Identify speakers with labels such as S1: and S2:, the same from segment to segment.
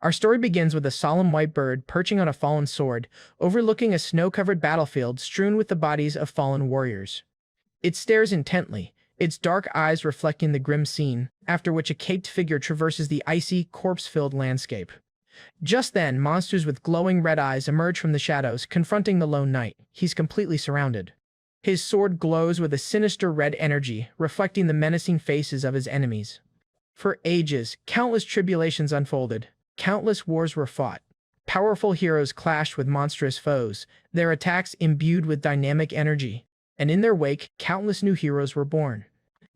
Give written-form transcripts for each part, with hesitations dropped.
S1: Our story begins with a solemn white bird perching on a fallen sword, overlooking a snow-covered battlefield strewn with the bodies of fallen warriors. It stares intently, its dark eyes reflecting the grim scene, after which a caped figure traverses the icy, corpse-filled landscape. Just then, monsters with glowing red eyes emerge from the shadows, confronting the lone knight. He's completely surrounded. His sword glows with a sinister red energy, reflecting the menacing faces of his enemies. For ages, countless tribulations unfolded. Countless wars were fought. Powerful heroes clashed with monstrous foes, their attacks imbued with dynamic energy. And in their wake, countless new heroes were born.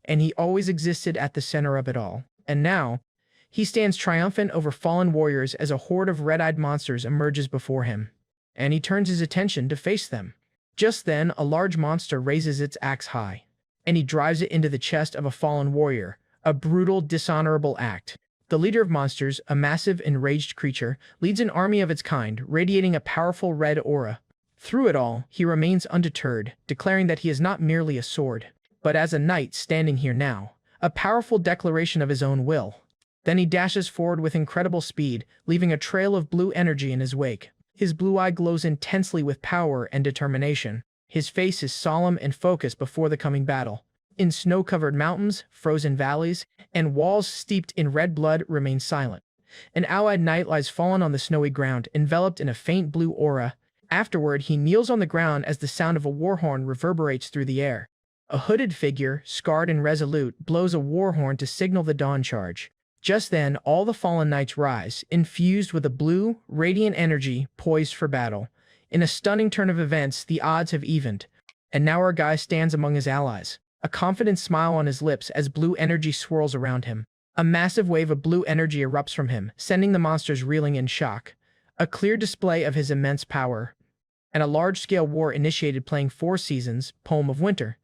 S1: And he always existed at the center of it all. And now, he stands triumphant over fallen warriors as a horde of red-eyed monsters emerges before him. And he turns his attention to face them. Just then, a large monster raises its axe high. And he drives it into the chest of a fallen warrior, a brutal, dishonorable act. The leader of monsters, a massive, enraged creature, leads an army of its kind, radiating a powerful red aura. Through it all, he remains undeterred, declaring that he is not merely a sword, but as a knight standing here now, a powerful declaration of his own will. Then he dashes forward with incredible speed, leaving a trail of blue energy in his wake. His blue eye glows intensely with power and determination. His face is solemn and focused before the coming battle. In snow-covered mountains, frozen valleys, and walls steeped in red blood remain silent. An owl-eyed knight lies fallen on the snowy ground, enveloped in a faint blue aura. Afterward, he kneels on the ground as the sound of a war horn reverberates through the air. A hooded figure, scarred and resolute, blows a war horn to signal the dawn charge. Just then, all the fallen knights rise, infused with a blue, radiant energy, poised for battle. In a stunning turn of events, the odds have evened, and now our guy stands among his allies, a confident smile on his lips as blue energy swirls around him. A massive wave of blue energy erupts from him, sending the monsters reeling in shock. A clear display of his immense power, and a large-scale war initiated playing Four Seasons, Poem of Winter.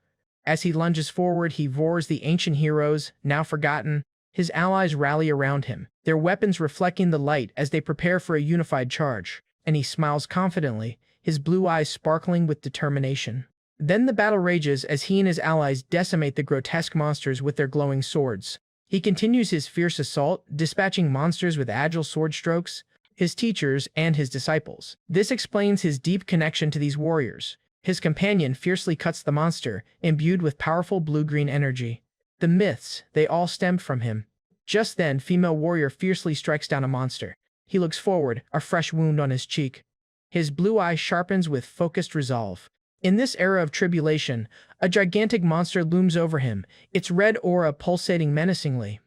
S1: As he lunges forward, he roars the ancient heroes, now forgotten. His allies rally around him, their weapons reflecting the light as they prepare for a unified charge, and he smiles confidently, his blue eyes sparkling with determination. Then the battle rages as he and his allies decimate the grotesque monsters with their glowing swords. He continues his fierce assault, dispatching monsters with agile sword strokes, his teachers and his disciples. This explains his deep connection to these warriors. His companion fiercely cuts the monster, imbued with powerful blue-green energy. The myths, they all stemmed from him. Just then, female warrior fiercely strikes down a monster. He looks forward, a fresh wound on his cheek. His blue eye sharpens with focused resolve. In this era of tribulation, a gigantic monster looms over him, its red aura pulsating menacingly.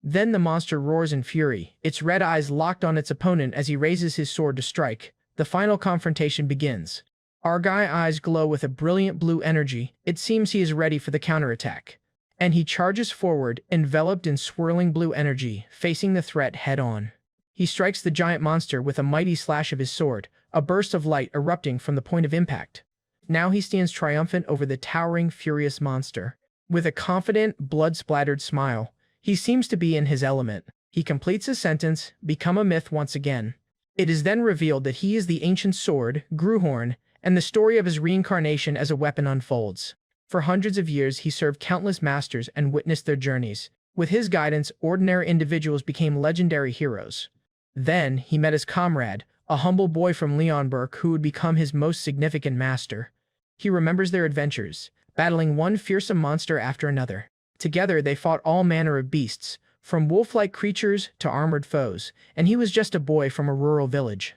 S1: Then the monster roars in fury, its red eyes locked on its opponent as he raises his sword to strike. The final confrontation begins. Our guy's eyes glow with a brilliant blue energy. It seems he is ready for the counterattack. And he charges forward, enveloped in swirling blue energy, facing the threat head-on. He strikes the giant monster with a mighty slash of his sword, a burst of light erupting from the point of impact. Now he stands triumphant over the towering, furious monster. With a confident, blood-splattered smile, he seems to be in his element. He completes his sentence, become a myth once again. It is then revealed that he is the ancient sword, Gruhorn, and the story of his reincarnation as a weapon unfolds. For hundreds of years, he served countless masters and witnessed their journeys. With his guidance, ordinary individuals became legendary heroes. Then, he met his comrade, a humble boy from Leonberg who would become his most significant master. He remembers their adventures, battling one fearsome monster after another. Together, they fought all manner of beasts, from wolf-like creatures to armored foes, and he was just a boy from a rural village.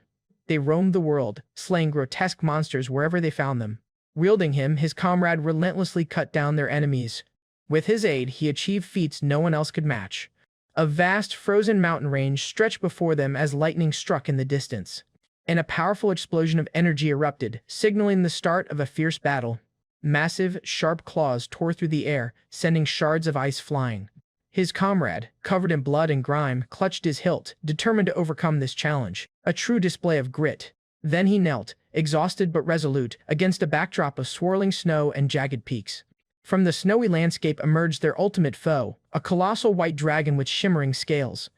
S1: They roamed the world, slaying grotesque monsters wherever they found them. Wielding him, his comrade relentlessly cut down their enemies. With his aid, he achieved feats no one else could match. A vast, frozen mountain range stretched before them as lightning struck in the distance. And a powerful explosion of energy erupted, signaling the start of a fierce battle. Massive, sharp claws tore through the air, sending shards of ice flying. His comrade, covered in blood and grime, clutched his hilt, determined to overcome this challenge, a true display of grit. Then he knelt, exhausted but resolute, against a backdrop of swirling snow and jagged peaks. From the snowy landscape emerged their ultimate foe, a colossal white dragon with shimmering scales.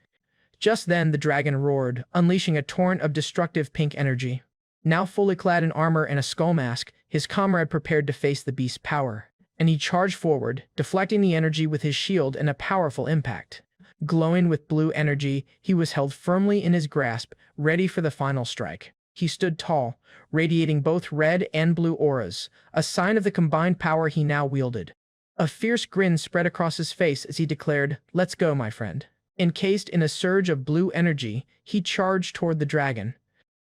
S1: Just then the dragon roared, unleashing a torrent of destructive pink energy. Now fully clad in armor and a skull mask, his comrade prepared to face the beast's power. And he charged forward, deflecting the energy with his shield and a powerful impact. Glowing with blue energy, he was held firmly in his grasp, ready for the final strike. He stood tall, radiating both red and blue auras, a sign of the combined power he now wielded. A fierce grin spread across his face as he declared, "Let's go, my friend." Encased in a surge of blue energy, he charged toward the dragon,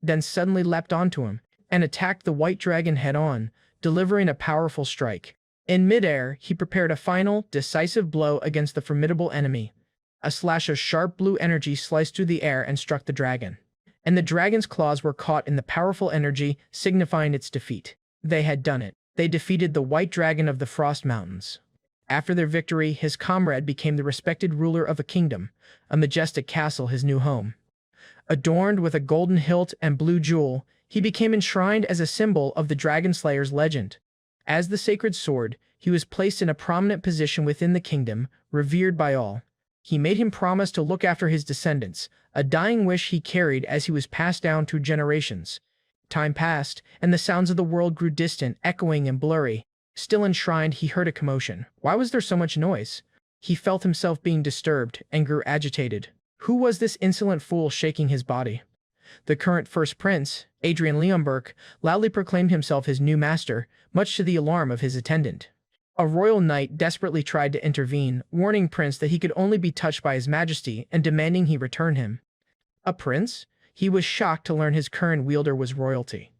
S1: then suddenly leapt onto him and attacked the white dragon head-on, delivering a powerful strike. In midair, he prepared a final, decisive blow against the formidable enemy. A slash of sharp blue energy sliced through the air and struck the dragon, and the dragon's claws were caught in the powerful energy, signifying its defeat. They had done it. They defeated the white dragon of the Frost Mountains. After their victory, his comrade became the respected ruler of a kingdom, a majestic castle his new home. Adorned with a golden hilt and blue jewel, he became enshrined as a symbol of the Dragon Slayer's legend. As the sacred sword, he was placed in a prominent position within the kingdom, revered by all. He made him promise to look after his descendants, a dying wish he carried as he was passed down through generations. Time passed, and the sounds of the world grew distant, echoing and blurry. Still enshrined, he heard a commotion. Why was there so much noise? He felt himself being disturbed and grew agitated. Who was this insolent fool shaking his body? The current first prince, Adrian Leonberg, loudly proclaimed himself his new master, much to the alarm of his attendant. A royal knight desperately tried to intervene, warning Prince that he could only be touched by his majesty and demanding he return him. A prince? He was shocked to learn his current wielder was royalty.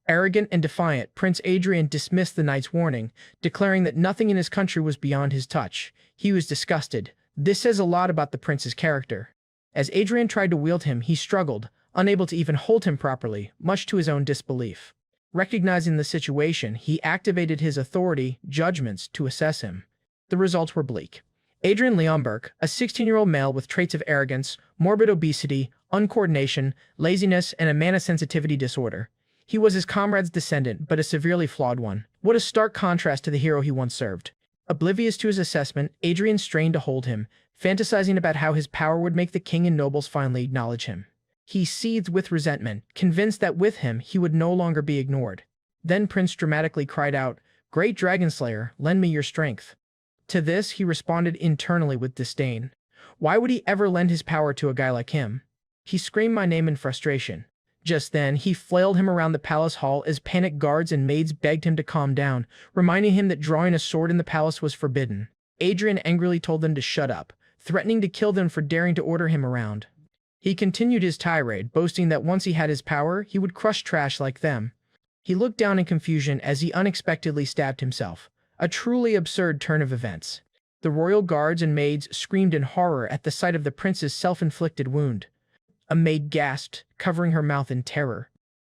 S1: Arrogant and defiant, Prince Adrian dismissed the knight's warning, declaring that nothing in his country was beyond his touch. He was disgusted. This says a lot about the prince's character. As Adrian tried to wield him, he struggled, unable to even hold him properly, much to his own disbelief. Recognizing the situation, he activated his authority judgments to assess him. The results were bleak. Adrian Leonberg, a 16-year-old male with traits of arrogance, morbid obesity, uncoordination, laziness, and a mana-sensitivity disorder. He was his comrade's descendant, but a severely flawed one. What a stark contrast to the hero he once served. Oblivious to his assessment, Adrian strained to hold him, fantasizing about how his power would make the king and nobles finally acknowledge him. He seethed with resentment, convinced that with him he would no longer be ignored. Then Prince dramatically cried out, "Great Dragon Slayer, lend me your strength." To this, he responded internally with disdain. Why would he ever lend his power to a guy like him? He screamed my name in frustration. Just then, he flailed him around the palace hall as panicked guards and maids begged him to calm down, reminding him that drawing a sword in the palace was forbidden. Adrian angrily told them to shut up, threatening to kill them for daring to order him around. He continued his tirade, boasting that once he had his power, he would crush trash like them. He looked down in confusion as he unexpectedly stabbed himself. A truly absurd turn of events. The royal guards and maids screamed in horror at the sight of the prince's self-inflicted wound. A maid gasped, covering her mouth in terror.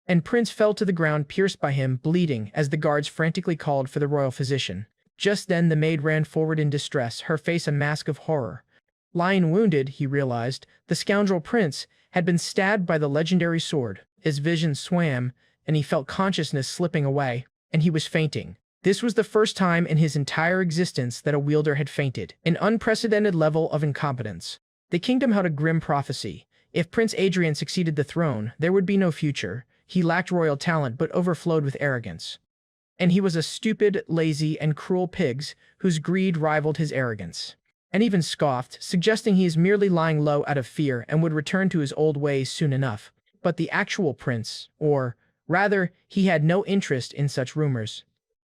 S1: And Prince fell to the ground, pierced by him, bleeding, as the guards frantically called for the royal physician. Just then the maid ran forward in distress, her face a mask of horror. Lying wounded, he realized, the scoundrel prince had been stabbed by the legendary sword. His vision swam, and he felt consciousness slipping away, and he was fainting. This was the first time in his entire existence that a wielder had fainted, an unprecedented level of incompetence. The kingdom held a grim prophecy. If Prince Adrian succeeded the throne, there would be no future. He lacked royal talent but overflowed with arrogance. And he was a stupid, lazy, and cruel pig whose greed rivaled his arrogance. And even scoffed, suggesting he is merely lying low out of fear and would return to his old ways soon enough. But the actual prince, or rather, he had no interest in such rumors.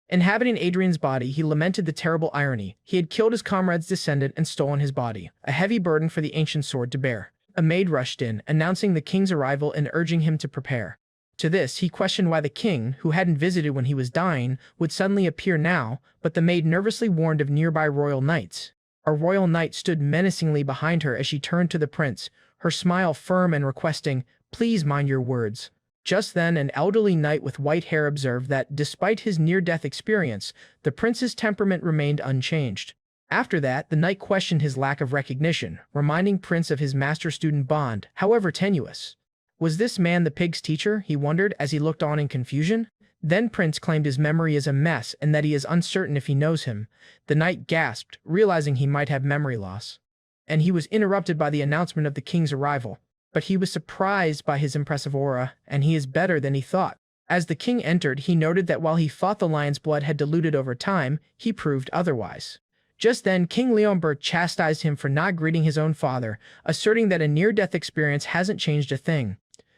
S1: Inhabiting Adrian's body, he lamented the terrible irony. He had killed his comrade's descendant and stolen his body, a heavy burden for the ancient sword to bear. A maid rushed in, announcing the king's arrival and urging him to prepare. To this, he questioned why the king, who hadn't visited when he was dying, would suddenly appear now, but the maid nervously warned of nearby royal knights. A royal knight stood menacingly behind her as she turned to the prince, her smile firm and requesting, "Please mind your words." Just then, an elderly knight with white hair observed that, despite his near-death experience, the prince's temperament remained unchanged. After that, the knight questioned his lack of recognition, reminding Prince of his master-student bond, however tenuous. Was this man the pig's teacher, he wondered as he looked on in confusion? Then Prince claimed his memory is a mess and that he is uncertain if he knows him. The knight gasped, realizing he might have memory loss. And he was interrupted by the announcement of the king's arrival. But he was surprised by his impressive aura, and he is better than he thought. As the king entered, he noted that while he thought the lion's blood had diluted over time, he proved otherwise. Just then, King Leonbert chastised him for not greeting his own father, asserting that a near-death experience hasn't changed a thing.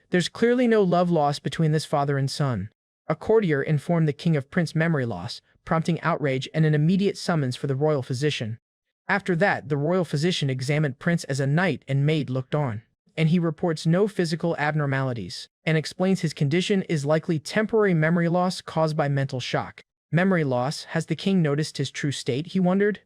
S1: There's clearly no love lost between this father and son. A courtier informed the king of Prince's memory loss, prompting outrage and an immediate summons for the royal physician. After that, the royal physician examined Prince as a knight and maid looked on, and he reports no physical abnormalities, and explains his condition is likely temporary memory loss caused by mental shock. Memory loss? Has the king noticed his true state, he wondered?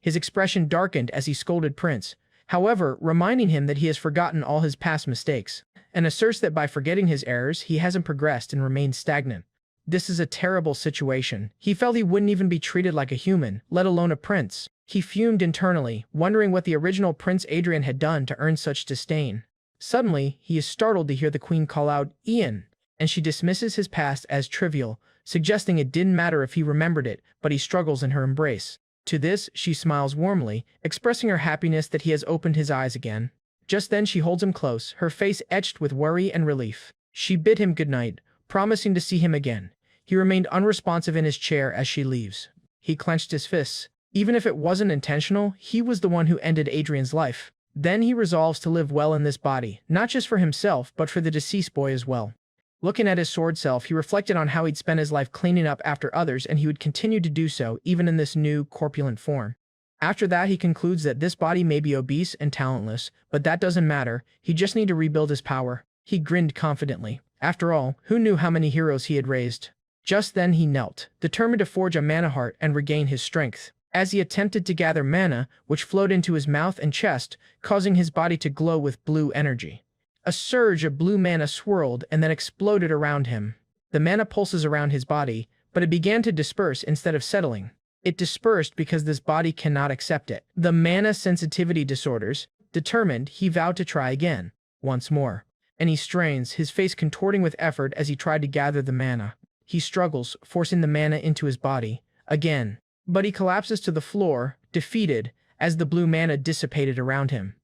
S1: His expression darkened as he scolded Prince, however, reminding him that he has forgotten all his past mistakes, and asserts that by forgetting his errors, he hasn't progressed and remained stagnant. This is a terrible situation. He felt he wouldn't even be treated like a human, let alone a prince. He fumed internally, wondering what the original Prince Adrian had done to earn such disdain. Suddenly, he is startled to hear the queen call out, "Ian," and she dismisses his past as trivial, suggesting it didn't matter if he remembered it, but he struggles in her embrace. To this, she smiles warmly, expressing her happiness that he has opened his eyes again. Just then she holds him close, her face etched with worry and relief. She bid him goodnight, promising to see him again. He remained unresponsive in his chair as she leaves. He clenched his fists. Even if it wasn't intentional, he was the one who ended Adrian's life. Then he resolves to live well in this body, not just for himself, but for the deceased boy as well. Looking at his sword self, he reflected on how he'd spent his life cleaning up after others, and he would continue to do so, even in this new, corpulent form. After that, he concludes that this body may be obese and talentless, but that doesn't matter, he just need to rebuild his power. He grinned confidently. After all, who knew how many heroes he had raised? Just then he knelt, determined to forge a mana heart and regain his strength. As he attempted to gather mana, which flowed into his mouth and chest, causing his body to glow with blue energy. A surge of blue mana swirled and then exploded around him. The mana pulses around his body, but it began to disperse instead of settling. It dispersed because this body cannot accept it. The mana sensitivity disorders. Determined, he vowed to try again. Once more. And he strains, his face contorting with effort as he tried to gather the mana. He struggles, forcing the mana into his body. Again. But he collapses to the floor, defeated, as the blue mana dissipated around him.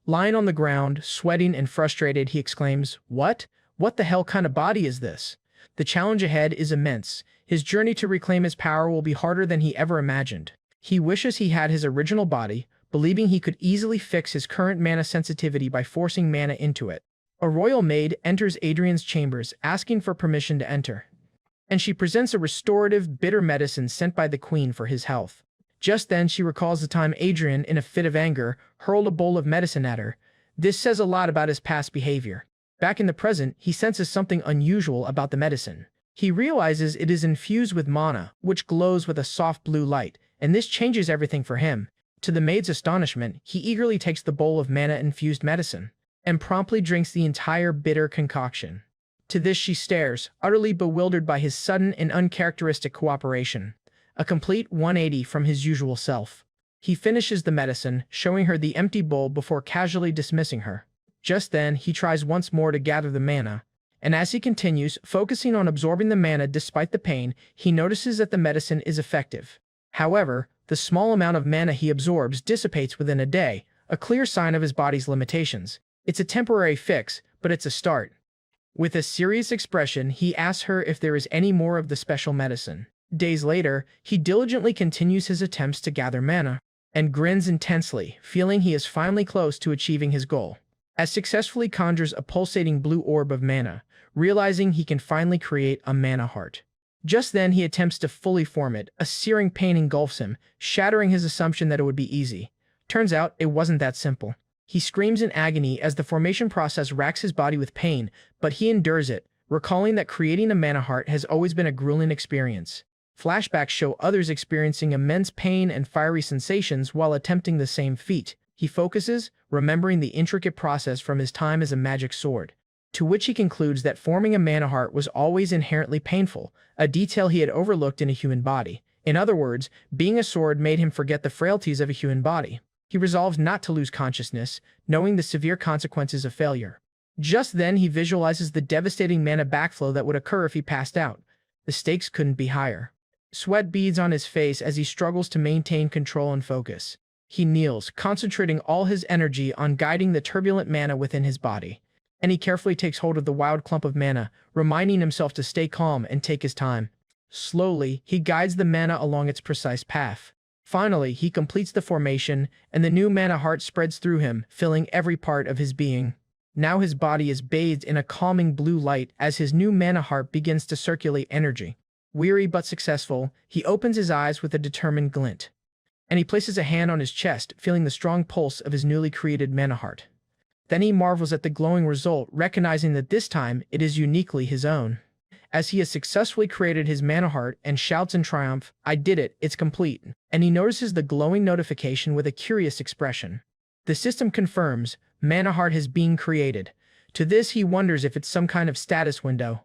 S1: Lying on the ground, sweating and frustrated, he exclaims, "What? What the hell kind of body is this?" The challenge ahead is immense. His journey to reclaim his power will be harder than he ever imagined. He wishes he had his original body, believing he could easily fix his current mana sensitivity by forcing mana into it. A royal maid enters Adrian's chambers, asking for permission to enter. And she presents a restorative, bitter medicine sent by the queen for his health. Just then she recalls the time Adrian, in a fit of anger, hurled a bowl of medicine at her. This says a lot about his past behavior. Back in the present, he senses something unusual about the medicine. He realizes it is infused with mana, which glows with a soft blue light, and this changes everything for him. To the maid's astonishment, he eagerly takes the bowl of mana-infused medicine, and promptly drinks the entire bitter concoction. To this she stares, utterly bewildered by his sudden and uncharacteristic cooperation. A complete 180 from his usual self. He finishes the medicine, showing her the empty bowl before casually dismissing her. Just then, he tries once more to gather the mana, and as he continues, focusing on absorbing the mana despite the pain, he notices that the medicine is effective. However, the small amount of mana he absorbs dissipates within a day, a clear sign of his body's limitations. It's a temporary fix, but it's a start. With a serious expression, he asks her if there is any more of the special medicine. Days later, he diligently continues his attempts to gather mana, and grins intensely, feeling he is finally close to achieving his goal. As successfully conjures a pulsating blue orb of mana, realizing he can finally create a mana heart. Just then he attempts to fully form it, a searing pain engulfs him, shattering his assumption that it would be easy. Turns out, it wasn't that simple. He screams in agony as the formation process racks his body with pain, but he endures it, recalling that creating a mana heart has always been a grueling experience. Flashbacks show others experiencing immense pain and fiery sensations while attempting the same feat. He focuses, remembering the intricate process from his time as a magic sword. To which he concludes that forming a mana heart was always inherently painful, a detail he had overlooked in a human body. In other words, being a sword made him forget the frailties of a human body. He resolves not to lose consciousness, knowing the severe consequences of failure. Just then he visualizes the devastating mana backflow that would occur if he passed out. The stakes couldn't be higher. Sweat beads on his face as he struggles to maintain control and focus. He kneels, concentrating all his energy on guiding the turbulent mana within his body. And he carefully takes hold of the wild clump of mana, reminding himself to stay calm and take his time. Slowly, he guides the mana along its precise path. Finally, he completes the formation, and the new mana heart spreads through him, filling every part of his being. Now his body is bathed in a calming blue light as his new mana heart begins to circulate energy. Weary but successful, he opens his eyes with a determined glint. And he places a hand on his chest, feeling the strong pulse of his newly created mana heart. Then he marvels at the glowing result, recognizing that this time it is uniquely his own. As he has successfully created his mana heart and shouts in triumph, "I did it, it's complete," and he notices the glowing notification with a curious expression. The system confirms, mana heart has been created. To this he wonders if it's some kind of status window.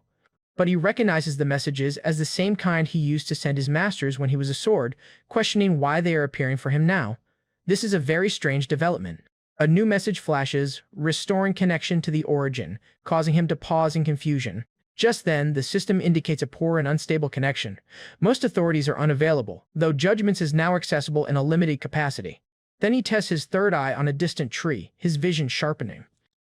S1: But he recognizes the messages as the same kind he used to send his masters when he was a sword, questioning why they are appearing for him now. This is a very strange development. A new message flashes, restoring connection to the origin, causing him to pause in confusion. Just then, the system indicates a poor and unstable connection. Most authorities are unavailable, though judgments is now accessible in a limited capacity. Then he tests his third eye on a distant tree, his vision sharpening.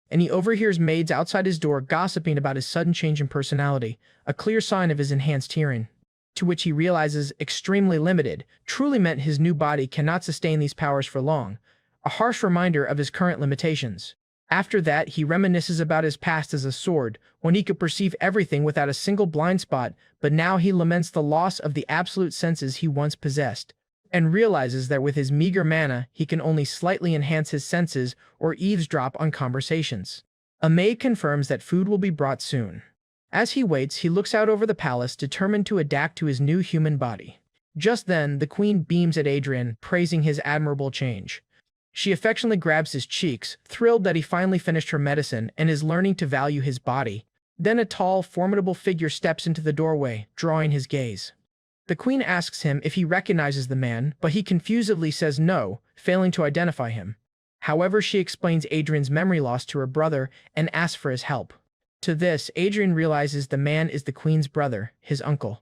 S1: And he overhears maids outside his door gossiping about his sudden change in personality, a clear sign of his enhanced hearing. To which he realizes extremely limited, truly meant his new body cannot sustain these powers for long, a harsh reminder of his current limitations. After that, he reminisces about his past as a sword, when he could perceive everything without a single blind spot, but now he laments the loss of the absolute senses he once possessed, and realizes that with his meager mana, he can only slightly enhance his senses or eavesdrop on conversations. A maid confirms that food will be brought soon. As he waits, he looks out over the palace, determined to adapt to his new human body. Just then, the queen beams at Adrian, praising his admirable change. She affectionately grabs his cheeks, thrilled that he finally finished her medicine and is learning to value his body. Then a tall, formidable figure steps into the doorway, drawing his gaze. The queen asks him if he recognizes the man, but he confusedly says no, failing to identify him. However, she explains Adrian's memory loss to her brother and asks for his help. To this, Adrian realizes the man is the queen's brother, his uncle.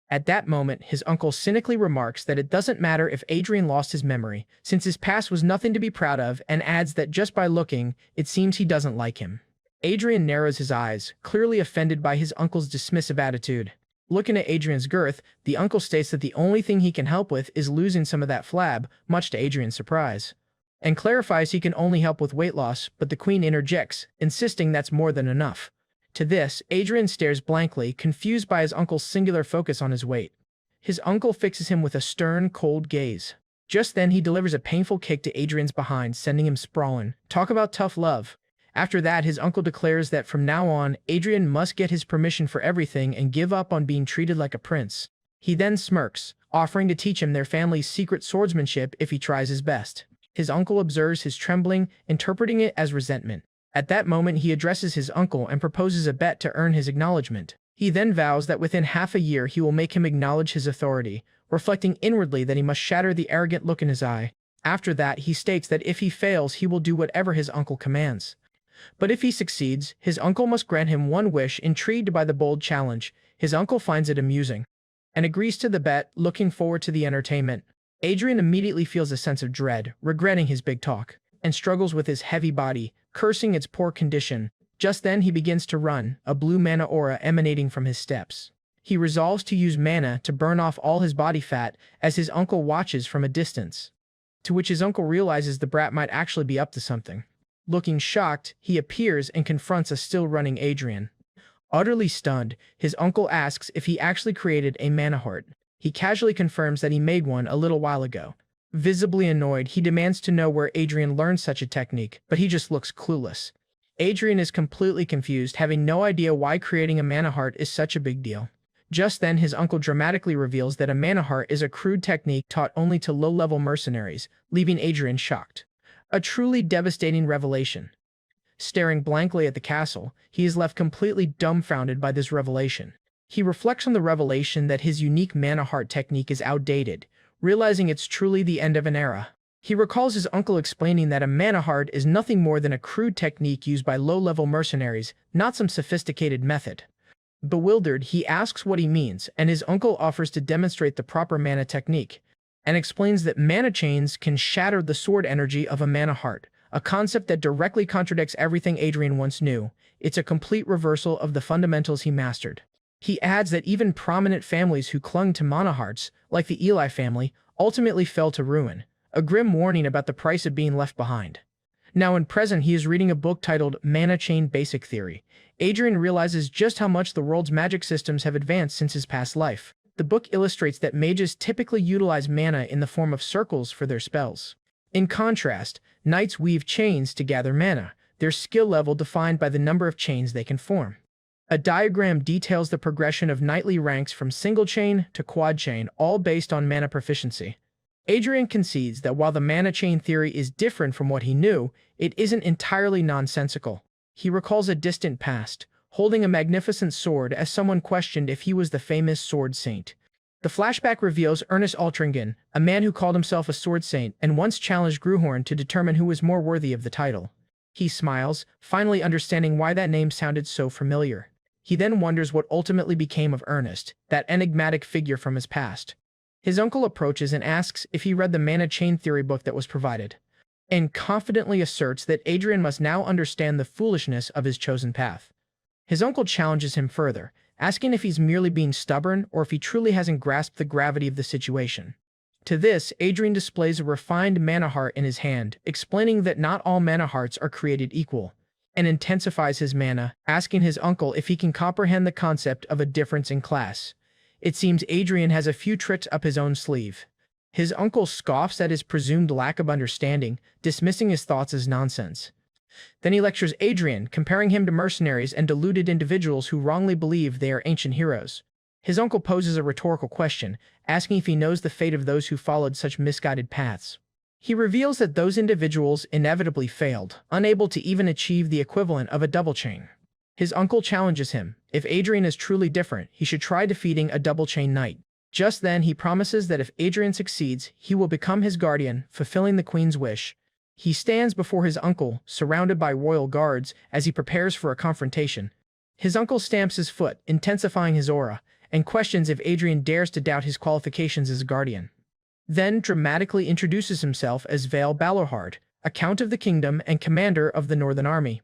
S1: At that moment, his uncle cynically remarks that it doesn't matter if Adrian lost his memory, since his past was nothing to be proud of, and adds that just by looking, it seems he doesn't like him. Adrian narrows his eyes, clearly offended by his uncle's dismissive attitude. Looking at Adrian's girth, the uncle states that the only thing he can help with is losing some of that flab, much to Adrian's surprise, and clarifies he can only help with weight loss, but the queen interjects, insisting that's more than enough. To this, Adrian stares blankly, confused by his uncle's singular focus on his weight. His uncle fixes him with a stern, cold gaze. Just then he delivers a painful kick to Adrian's behind, sending him sprawling. Talk about tough love. After that, his uncle declares that from now on, Adrian must get his permission for everything and give up on being treated like a prince. He then smirks, offering to teach him their family's secret swordsmanship if he tries his best. His uncle observes his trembling, interpreting it as resentment. At that moment, he addresses his uncle and proposes a bet to earn his acknowledgement. He then vows that within half a year he will make him acknowledge his authority, reflecting inwardly that he must shatter the arrogant look in his eye. After that, he states that if he fails, he will do whatever his uncle commands. But if he succeeds, his uncle must grant him one wish. Intrigued by the bold challenge, his uncle finds it amusing and agrees to the bet, looking forward to the entertainment. Adrian immediately feels a sense of dread, regretting his big talk, and struggles with his heavy body, cursing its poor condition. Just then he begins to run, a blue mana aura emanating from his steps. He resolves to use mana to burn off all his body fat as his uncle watches from a distance. To which his uncle realizes the brat might actually be up to something. Looking shocked, he appears and confronts a still-running Adrian. Utterly stunned, his uncle asks if he actually created a mana heart. He casually confirms that he made one a little while ago. Visibly annoyed, he demands to know where Adrian learned such a technique, but he just looks clueless. Adrian is completely confused, having no idea why creating a mana heart is such a big deal. Just then, his uncle dramatically reveals that a mana heart is a crude technique taught only to low-level mercenaries, leaving Adrian shocked. A truly devastating revelation. Staring blankly at the castle, he is left completely dumbfounded by this revelation. He reflects on the revelation that his unique mana heart technique is outdated, realizing it's truly the end of an era. He recalls his uncle explaining that a mana heart is nothing more than a crude technique used by low-level mercenaries, not some sophisticated method. Bewildered, he asks what he means, and his uncle offers to demonstrate the proper mana technique, and explains that mana chains can shatter the sword energy of a mana heart, a concept that directly contradicts everything Adrian once knew. It's a complete reversal of the fundamentals he mastered. He adds that even prominent families who clung to mana hearts, like the Eli family, ultimately fell to ruin, a grim warning about the price of being left behind. Now in present he is reading a book titled Mana Chain Basic Theory. Adrian realizes just how much the world's magic systems have advanced since his past life. The book illustrates that mages typically utilize mana in the form of circles for their spells. In contrast, knights weave chains to gather mana, their skill level defined by the number of chains they can form. A diagram details the progression of knightly ranks from single chain to quad chain, all based on mana proficiency. Adrian concedes that while the mana chain theory is different from what he knew, it isn't entirely nonsensical. He recalls a distant past, holding a magnificent sword as someone questioned if he was the famous sword saint. The flashback reveals Ernest Altringen, a man who called himself a sword saint and once challenged Gruhorn to determine who was more worthy of the title. He smiles, finally understanding why that name sounded so familiar. He then wonders what ultimately became of Ernest, that enigmatic figure from his past. His uncle approaches and asks if he read the mana chain theory book that was provided, and confidently asserts that Adrian must now understand the foolishness of his chosen path. His uncle challenges him further, asking if he's merely being stubborn or if he truly hasn't grasped the gravity of the situation. To this, Adrian displays a refined mana heart in his hand, explaining that not all mana hearts are created equal, and intensifies his mana, asking his uncle if he can comprehend the concept of a difference in class. It seems Adrian has a few tricks up his own sleeve. His uncle scoffs at his presumed lack of understanding, dismissing his thoughts as nonsense. Then he lectures Adrian, comparing him to mercenaries and deluded individuals who wrongly believe they are ancient heroes. His uncle poses a rhetorical question, asking if he knows the fate of those who followed such misguided paths. He reveals that those individuals inevitably failed, unable to even achieve the equivalent of a double chain. His uncle challenges him. If Adrian is truly different, he should try defeating a double chain knight. Just then, he promises that if Adrian succeeds, he will become his guardian, fulfilling the queen's wish. He stands before his uncle, surrounded by royal guards, as he prepares for a confrontation. His uncle stamps his foot, intensifying his aura, and questions if Adrian dares to doubt his qualifications as guardian. Then dramatically introduces himself as Vale Balorhard, a count of the kingdom and commander of the Northern Army.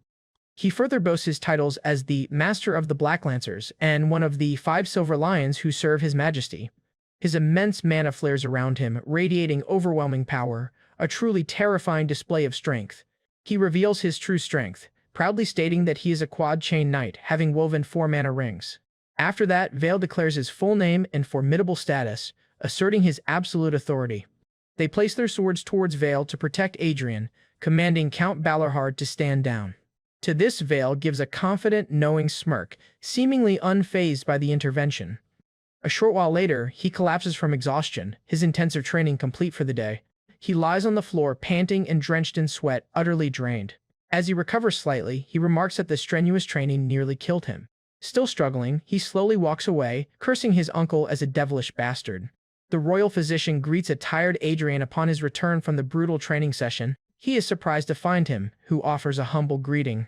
S1: He further boasts his titles as the Master of the Black Lancers and one of the 5 Silver Lions who serve His Majesty. His immense mana flares around him, radiating overwhelming power, a truly terrifying display of strength. He reveals his true strength, proudly stating that he is a quad-chain knight, having woven 4 mana rings. After that, Vale declares his full name and formidable status, asserting his absolute authority. They place their swords towards Vale to protect Adrian, commanding Count Balorhard to stand down. To this, Vale gives a confident, knowing smirk, seemingly unfazed by the intervention. A short while later, he collapses from exhaustion, his intensive training complete for the day. He lies on the floor, panting and drenched in sweat, utterly drained. As he recovers slightly, he remarks that the strenuous training nearly killed him. Still struggling, he slowly walks away, cursing his uncle as a devilish bastard. The royal physician greets a tired Adrian upon his return from the brutal training session. He is surprised to find him, who offers a humble greeting.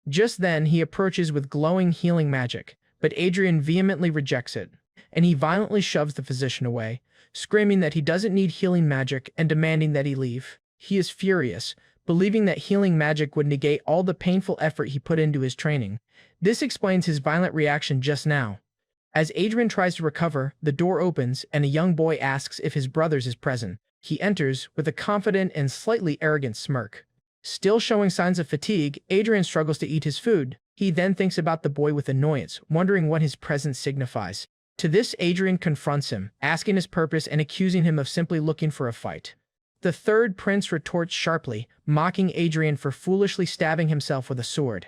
S1: Just then, he approaches with glowing healing magic, but Adrian vehemently rejects it, and he violently shoves the physician away, screaming that he doesn't need healing magic and demanding that he leave. He is furious, believing that healing magic would negate all the painful effort he put into his training. This explains his violent reaction just now. As Adrian tries to recover, the door opens and a young boy asks if his brother is present. He enters with a confident and slightly arrogant smirk. Still showing signs of fatigue, Adrian struggles to eat his food. He then thinks about the boy with annoyance, wondering what his presence signifies. To this, Adrian confronts him, asking his purpose and accusing him of simply looking for a fight. The third prince retorts sharply, mocking Adrian for foolishly stabbing himself with a sword.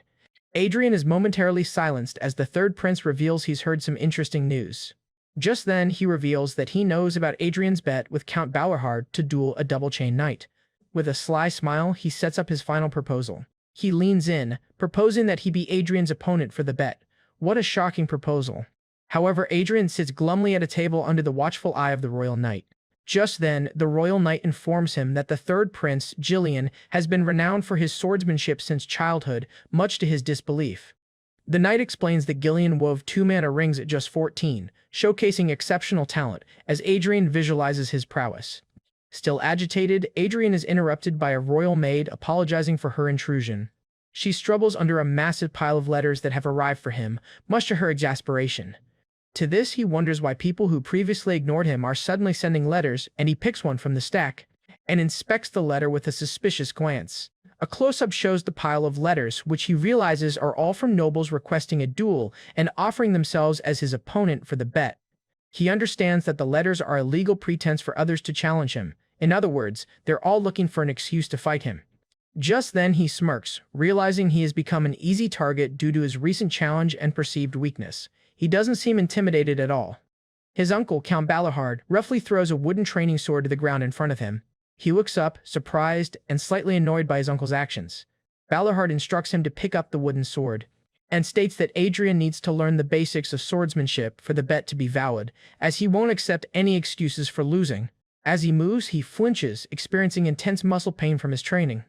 S1: Adrian is momentarily silenced as the third prince reveals he's heard some interesting news. Just then, he reveals that he knows about Adrian's bet with Count Balorhard to duel a double-chain knight. With a sly smile, he sets up his final proposal. He leans in, proposing that he be Adrian's opponent for the bet. What a shocking proposal. However, Adrian sits glumly at a table under the watchful eye of the royal knight. Just then, the royal knight informs him that the third prince, Gillian, has been renowned for his swordsmanship since childhood, much to his disbelief. The knight explains that Gillian wove 2 mana rings at just 14, showcasing exceptional talent, as Adrian visualizes his prowess. Still agitated, Adrian is interrupted by a royal maid apologizing for her intrusion. She struggles under a massive pile of letters that have arrived for him, much to her exasperation. To this, he wonders why people who previously ignored him are suddenly sending letters, and he picks one from the stack and inspects the letter with a suspicious glance. A close-up shows the pile of letters, which he realizes are all from nobles requesting a duel and offering themselves as his opponent for the bet. He understands that the letters are a legal pretense for others to challenge him. In other words, they're all looking for an excuse to fight him. Just then he smirks, realizing he has become an easy target due to his recent challenge and perceived weakness. He doesn't seem intimidated at all. His uncle, Count Balahard, roughly throws a wooden training sword to the ground in front of him. He looks up, surprised and slightly annoyed by his uncle's actions. Balahard instructs him to pick up the wooden sword, and states that Adrian needs to learn the basics of swordsmanship for the bet to be valid, as he won't accept any excuses for losing. As he moves, he flinches, experiencing intense muscle pain from his training,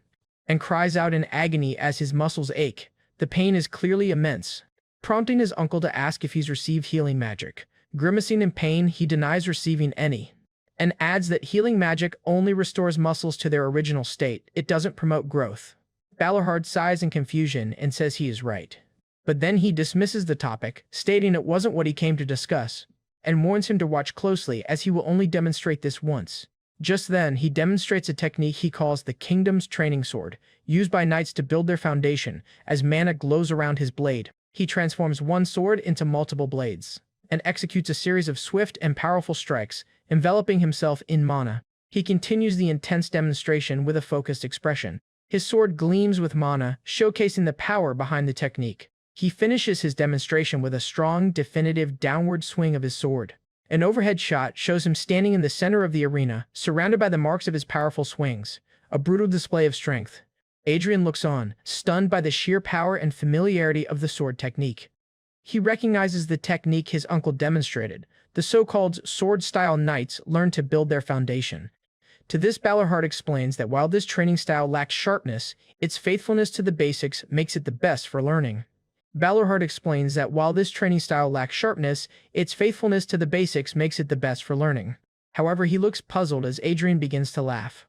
S1: and cries out in agony as his muscles ache. The pain is clearly immense, prompting his uncle to ask if he's received healing magic. Grimacing in pain, he denies receiving any, and adds that healing magic only restores muscles to their original state. It doesn't promote growth. Balahard sighs in confusion and says he is right. But then he dismisses the topic, stating it wasn't what he came to discuss, and warns him to watch closely as he will only demonstrate this once. Just then, he demonstrates a technique he calls the Kingdom's Training Sword, used by knights to build their foundation. As mana glows around his blade, he transforms one sword into multiple blades, and executes a series of swift and powerful strikes, enveloping himself in mana. He continues the intense demonstration with a focused expression. His sword gleams with mana, showcasing the power behind the technique. He finishes his demonstration with a strong, definitive downward swing of his sword. An overhead shot shows him standing in the center of the arena, surrounded by the marks of his powerful swings, a brutal display of strength. Adrian looks on, stunned by the sheer power and familiarity of the sword technique. He recognizes the technique his uncle demonstrated. The so-called sword-style knights learn to build their foundation. To this, Balahard explains that while this training style lacks sharpness, its faithfulness to the basics makes it the best for learning. Balahard explains that while this training style lacks sharpness, its faithfulness to the basics makes it the best for learning. However, he looks puzzled as Adrian begins to laugh,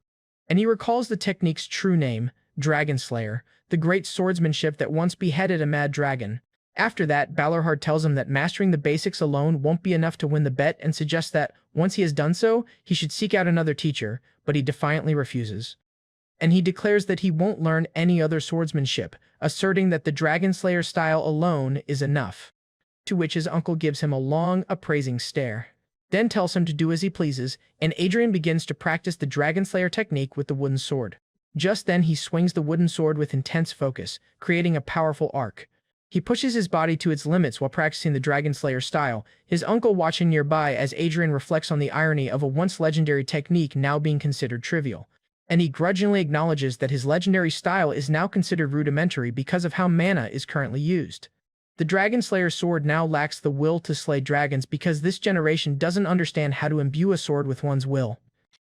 S1: and he recalls the technique's true name, Dragon Slayer, the great swordsmanship that once beheaded a mad dragon. After that, Balahard tells him that mastering the basics alone won't be enough to win the bet and suggests that, once he has done so, he should seek out another teacher, but he defiantly refuses. And he declares that he won't learn any other swordsmanship, asserting that the Dragon Slayer style alone is enough. To which his uncle gives him a long, appraising stare, then tells him to do as he pleases, and Adrian begins to practice the Dragon Slayer technique with the wooden sword. Just then he swings the wooden sword with intense focus, creating a powerful arc. He pushes his body to its limits while practicing the Dragon Slayer style, his uncle watching nearby as Adrian reflects on the irony of a once legendary technique now being considered trivial. And he grudgingly acknowledges that his legendary style is now considered rudimentary because of how mana is currently used. The Dragon Slayer sword now lacks the will to slay dragons because this generation doesn't understand how to imbue a sword with one's will.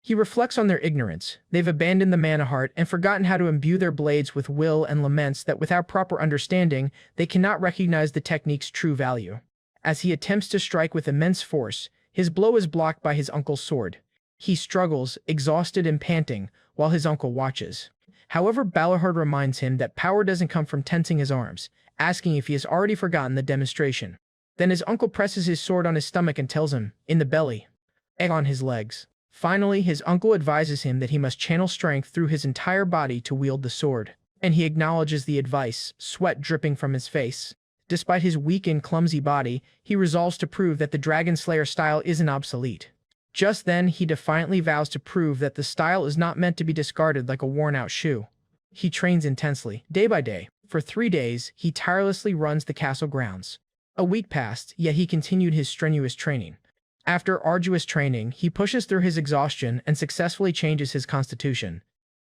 S1: He reflects on their ignorance. They've abandoned the mana heart and forgotten how to imbue their blades with will, and laments that without proper understanding, they cannot recognize the technique's true value. As he attempts to strike with immense force, his blow is blocked by his uncle's sword. He struggles, exhausted and panting, while his uncle watches. However, Balahard reminds him that power doesn't come from tensing his arms, asking if he has already forgotten the demonstration. Then his uncle presses his sword on his stomach and tells him, in the belly, egg on his legs. Finally, his uncle advises him that he must channel strength through his entire body to wield the sword, and he acknowledges the advice, sweat dripping from his face. Despite his weak and clumsy body, he resolves to prove that the Dragon Slayer style isn't obsolete. Just then, he defiantly vows to prove that the style is not meant to be discarded like a worn-out shoe. He trains intensely, day by day. For 3 days, he tirelessly runs the castle grounds. A week passed, yet he continued his strenuous training. After arduous training, he pushes through his exhaustion and successfully changes his constitution.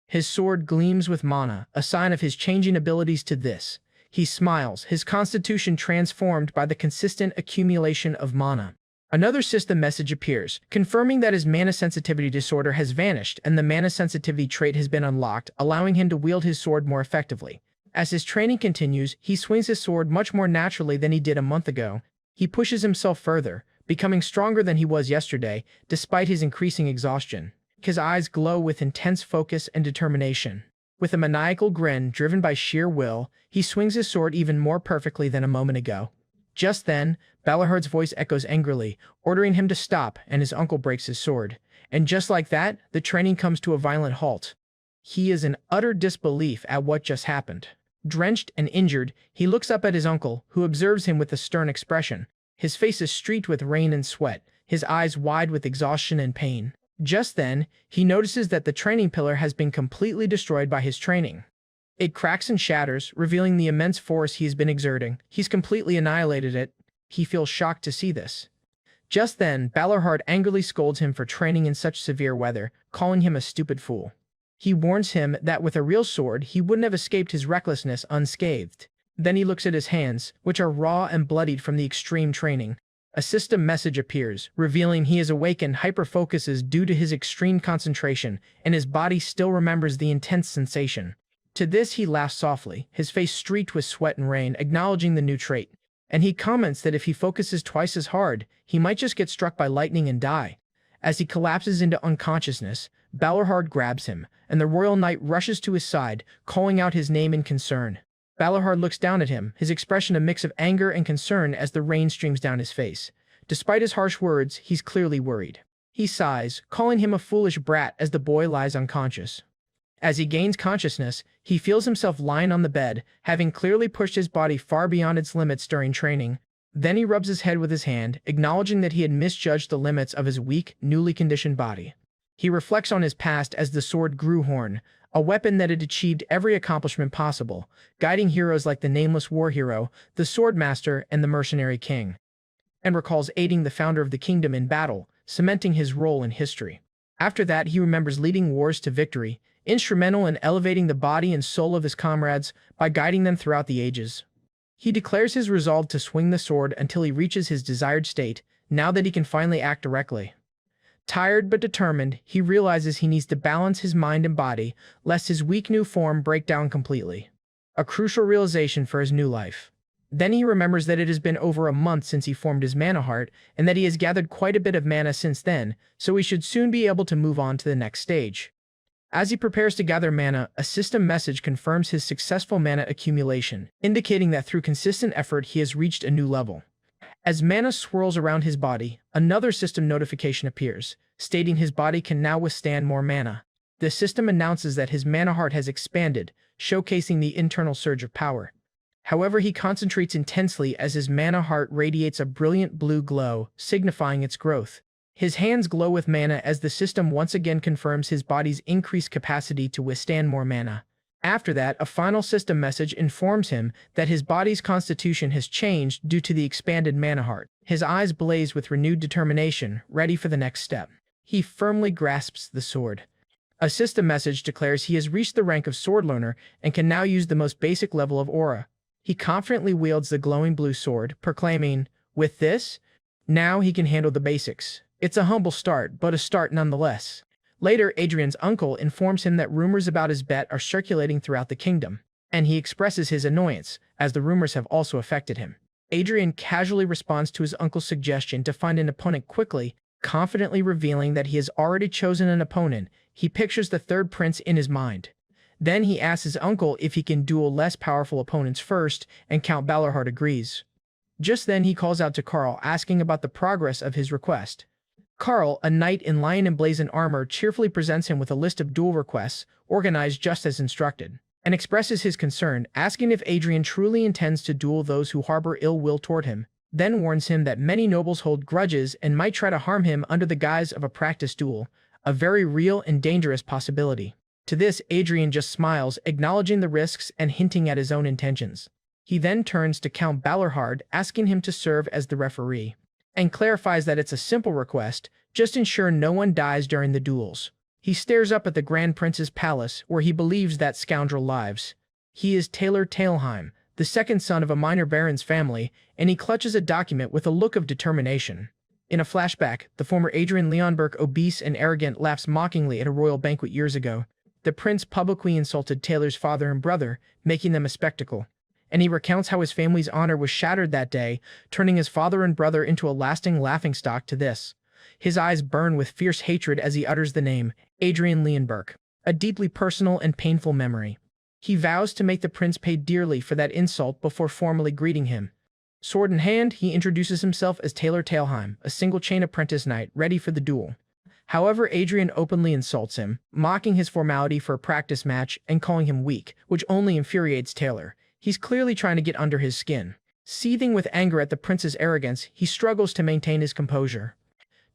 S1: His sword gleams with mana, a sign of his changing abilities. To this, he smiles, his constitution transformed by the consistent accumulation of mana. Another system message appears, confirming that his mana sensitivity disorder has vanished and the mana sensitivity trait has been unlocked, allowing him to wield his sword more effectively. As his training continues, he swings his sword much more naturally than he did a month ago. He pushes himself further, becoming stronger than he was yesterday, despite his increasing exhaustion. His eyes glow with intense focus and determination. With a maniacal grin driven by sheer will, he swings his sword even more perfectly than a moment ago. Just then, Balahard's voice echoes angrily, ordering him to stop, and his uncle breaks his sword. And just like that, the training comes to a violent halt. He is in utter disbelief at what just happened. Drenched and injured, he looks up at his uncle, who observes him with a stern expression. His face is streaked with rain and sweat, his eyes wide with exhaustion and pain. Just then, he notices that the training pillar has been completely destroyed by his training. It cracks and shatters, revealing the immense force he has been exerting. He's completely annihilated it. He feels shocked to see this. Just then, Balahard angrily scolds him for training in such severe weather, calling him a stupid fool. He warns him that with a real sword, he wouldn't have escaped his recklessness unscathed. Then he looks at his hands, which are raw and bloodied from the extreme training. A system message appears, revealing he has awakened hyperfocuses due to his extreme concentration, and his body still remembers the intense sensation. To this he laughs softly, his face streaked with sweat and rain, acknowledging the new trait. And he comments that if he focuses twice as hard, he might just get struck by lightning and die. As he collapses into unconsciousness, Balahard grabs him, and the royal knight rushes to his side, calling out his name in concern. Balahard looks down at him, his expression a mix of anger and concern as the rain streams down his face. Despite his harsh words, he's clearly worried. He sighs, calling him a foolish brat as the boy lies unconscious. As he gains consciousness, he feels himself lying on the bed, having clearly pushed his body far beyond its limits during training. Then he rubs his head with his hand, acknowledging that he had misjudged the limits of his weak, newly conditioned body. He reflects on his past as the sword grew horn, a weapon that had achieved every accomplishment possible, guiding heroes like the nameless war hero, the swordmaster, and the mercenary king. And recalls aiding the founder of the kingdom in battle, cementing his role in history. After that, he remembers leading wars to victory, instrumental in elevating the body and soul of his comrades by guiding them throughout the ages. He declares his resolve to swing the sword until he reaches his desired state, now that he can finally act directly. Tired but determined, he realizes he needs to balance his mind and body, lest his weak new form break down completely. A crucial realization for his new life. Then he remembers that it has been over a month since he formed his mana heart, and that he has gathered quite a bit of mana since then, so he should soon be able to move on to the next stage. As he prepares to gather mana, a system message confirms his successful mana accumulation, indicating that through consistent effort he has reached a new level. As mana swirls around his body, another system notification appears, stating his body can now withstand more mana. The system announces that his mana heart has expanded, showcasing the internal surge of power. However, he concentrates intensely as his mana heart radiates a brilliant blue glow, signifying its growth. His hands glow with mana as the system once again confirms his body's increased capacity to withstand more mana. After that, a final system message informs him that his body's constitution has changed due to the expanded mana heart. His eyes blaze with renewed determination, ready for the next step. He firmly grasps the sword. A system message declares he has reached the rank of sword learner and can now use the most basic level of aura. He confidently wields the glowing blue sword, proclaiming, "With this, now he can handle the basics." It's a humble start, but a start nonetheless. Later, Adrian's uncle informs him that rumors about his bet are circulating throughout the kingdom, and he expresses his annoyance, as the rumors have also affected him. Adrian casually responds to his uncle's suggestion to find an opponent quickly, confidently revealing that he has already chosen an opponent. He pictures the third prince in his mind. Then he asks his uncle if he can duel less powerful opponents first, and Count Balahard agrees. Just then he calls out to Karl, asking about the progress of his request. Karl, a knight in lion emblazoned armor, cheerfully presents him with a list of duel requests, organized just as instructed, and expresses his concern, asking if Adrian truly intends to duel those who harbor ill will toward him, then warns him that many nobles hold grudges and might try to harm him under the guise of a practice duel, a very real and dangerous possibility. To this, Adrian just smiles, acknowledging the risks and hinting at his own intentions. He then turns to Count Balahard, asking him to serve as the referee, and clarifies that it's a simple request, just ensure no one dies during the duels. He stares up at the Grand Prince's palace, where he believes that scoundrel lives. He is Taylor Tailheim, the second son of a minor baron's family, and he clutches a document with a look of determination. In a flashback, the former Adrian Leonberg, obese and arrogant, laughs mockingly at a royal banquet years ago. The prince publicly insulted Taylor's father and brother, making them a spectacle. And he recounts how his family's honor was shattered that day, turning his father and brother into a lasting laughingstock to this. His eyes burn with fierce hatred as he utters the name, Adrian Leonberg, a deeply personal and painful memory. He vows to make the prince pay dearly for that insult before formally greeting him. Sword in hand, he introduces himself as Taylor Tailheim, a single-chain apprentice knight ready for the duel. However, Adrian openly insults him, mocking his formality for a practice match and calling him weak, which only infuriates Taylor. He's clearly trying to get under his skin. Seething with anger at the prince's arrogance, he struggles to maintain his composure.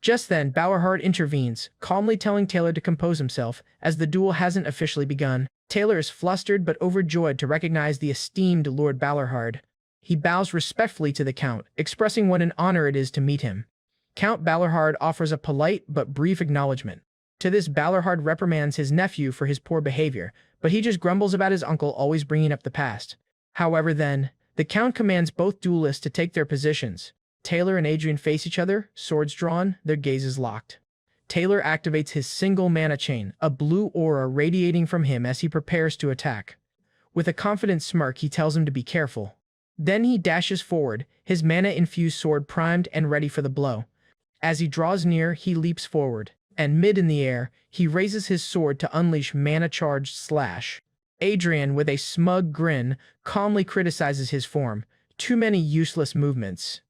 S1: Just then, Balerhard intervenes, calmly telling Taylor to compose himself, as the duel hasn't officially begun. Taylor is flustered but overjoyed to recognize the esteemed Lord Balerhard. He bows respectfully to the Count, expressing what an honor it is to meet him. Count Balerhard offers a polite but brief acknowledgement. To this, Balerhard reprimands his nephew for his poor behavior, but he just grumbles about his uncle always bringing up the past. However then, the Count commands both duelists to take their positions. Taylor and Adrian face each other, swords drawn, their gazes locked. Taylor activates his single mana chain, a blue aura radiating from him as he prepares to attack. With a confident smirk, he tells him to be careful. Then he dashes forward, his mana-infused sword primed and ready for the blow. As he draws near, he leaps forward, and mid in the air, he raises his sword to unleash mana-charged slash. Adrian, with a smug grin, calmly criticizes his form. Too many useless movements.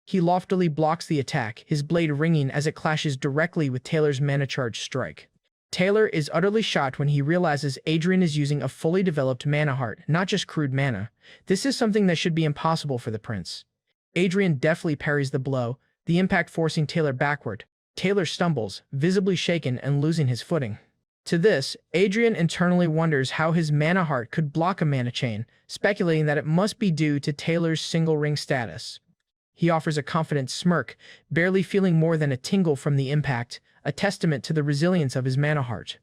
S1: He loftily blocks the attack, his blade ringing as it clashes directly with Taylor's mana-charged strike. Taylor is utterly shocked when he realizes Adrian is using a fully developed mana heart, not just crude mana. This is something that should be impossible for the prince. Adrian deftly parries the blow, the impact forcing Taylor backward. Taylor stumbles, visibly shaken and losing his footing. To this, Adrian internally wonders how his mana heart could block a mana chain, speculating that it must be due to Taylor's single ring status. He offers a confident smirk, barely feeling more than a tingle from the impact, a testament to the resilience of his mana heart.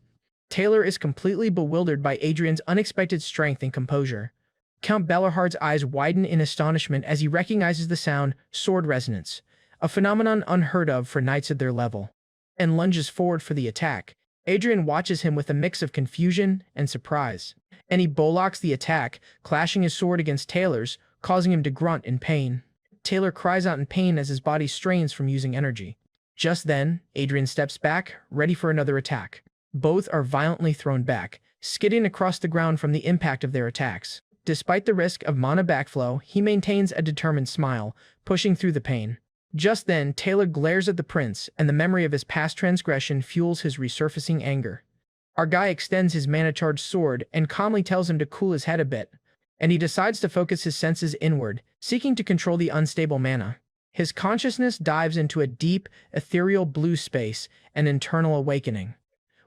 S1: Taylor is completely bewildered by Adrian's unexpected strength and composure. Count Balerhard's eyes widen in astonishment as he recognizes the sound, sword resonance, a phenomenon unheard of for knights at their level, and lunges forward for the attack. Adrian watches him with a mix of confusion and surprise, and he bullocks the attack, clashing his sword against Taylor's, causing him to grunt in pain. Taylor cries out in pain as his body strains from using energy. Just then, Adrian steps back, ready for another attack. Both are violently thrown back, skidding across the ground from the impact of their attacks. Despite the risk of mana backflow, he maintains a determined smile, pushing through the pain. Just then, Taylor glares at the prince, and the memory of his past transgression fuels his resurfacing anger. Our guy extends his mana-charged sword and calmly tells him to cool his head a bit, and he decides to focus his senses inward, seeking to control the unstable mana. His consciousness dives into a deep, ethereal blue space, an internal awakening.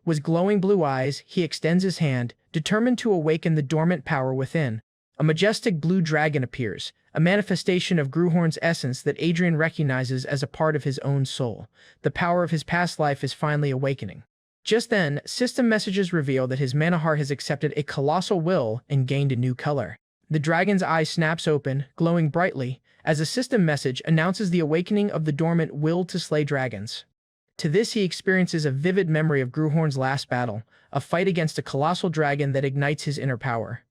S1: With glowing blue eyes, he extends his hand, determined to awaken the dormant power within. A majestic blue dragon appears, a manifestation of Gruhorn's essence that Adrian recognizes as a part of his own soul. The power of his past life is finally awakening. Just then, system messages reveal that his mana heart has accepted a colossal will and gained a new color. The dragon's eye snaps open, glowing brightly, as a system message announces the awakening of the dormant will to slay dragons. To this, he experiences a vivid memory of Gruhorn's last battle, a fight against a colossal dragon that ignites his inner power.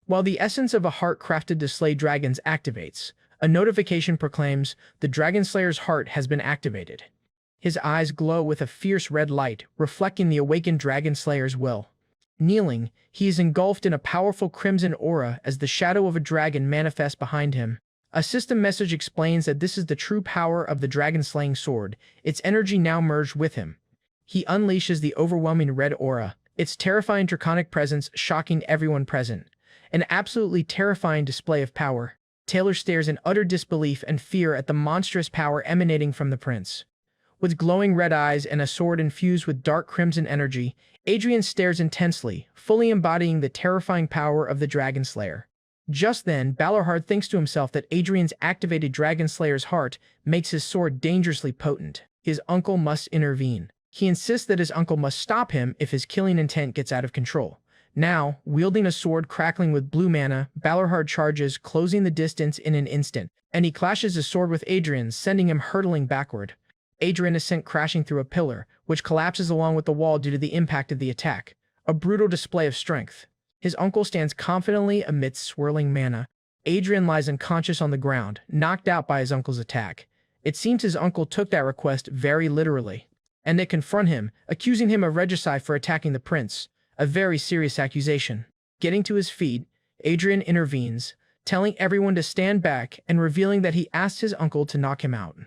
S1: While the essence of a heart crafted to slay dragons activates, a notification proclaims the Dragon Slayer's heart has been activated. His eyes glow with a fierce red light, reflecting the awakened Dragon Slayer's will. Kneeling, he is engulfed in a powerful crimson aura as the shadow of a dragon manifests behind him. A system message explains that this is the true power of the dragon-slaying sword, its energy now merged with him. He unleashes the overwhelming red aura, its terrifying draconic presence shocking everyone present. An absolutely terrifying display of power. Taylor stares in utter disbelief and fear at the monstrous power emanating from the prince. With glowing red eyes and a sword infused with dark crimson energy, Adrian stares intensely, fully embodying the terrifying power of the Dragon Slayer. Just then, Balerhard thinks to himself that Adrian's activated Dragon Slayer's heart makes his sword dangerously potent. His uncle must intervene. He insists that his uncle must stop him if his killing intent gets out of control. Now, wielding a sword crackling with blue mana, Balerhard charges, closing the distance in an instant, and he clashes his sword with Adrian's, sending him hurtling backward. Adrian is sent crashing through a pillar, which collapses along with the wall due to the impact of the attack. A brutal display of strength. His uncle stands confidently amidst swirling mana. Adrian lies unconscious on the ground, knocked out by his uncle's attack. It seems his uncle took that request very literally, and they confront him, accusing him of regicide for attacking the prince. A very serious accusation. Getting to his feet, Adrian intervenes, telling everyone to stand back and revealing that he asked his uncle to knock him out.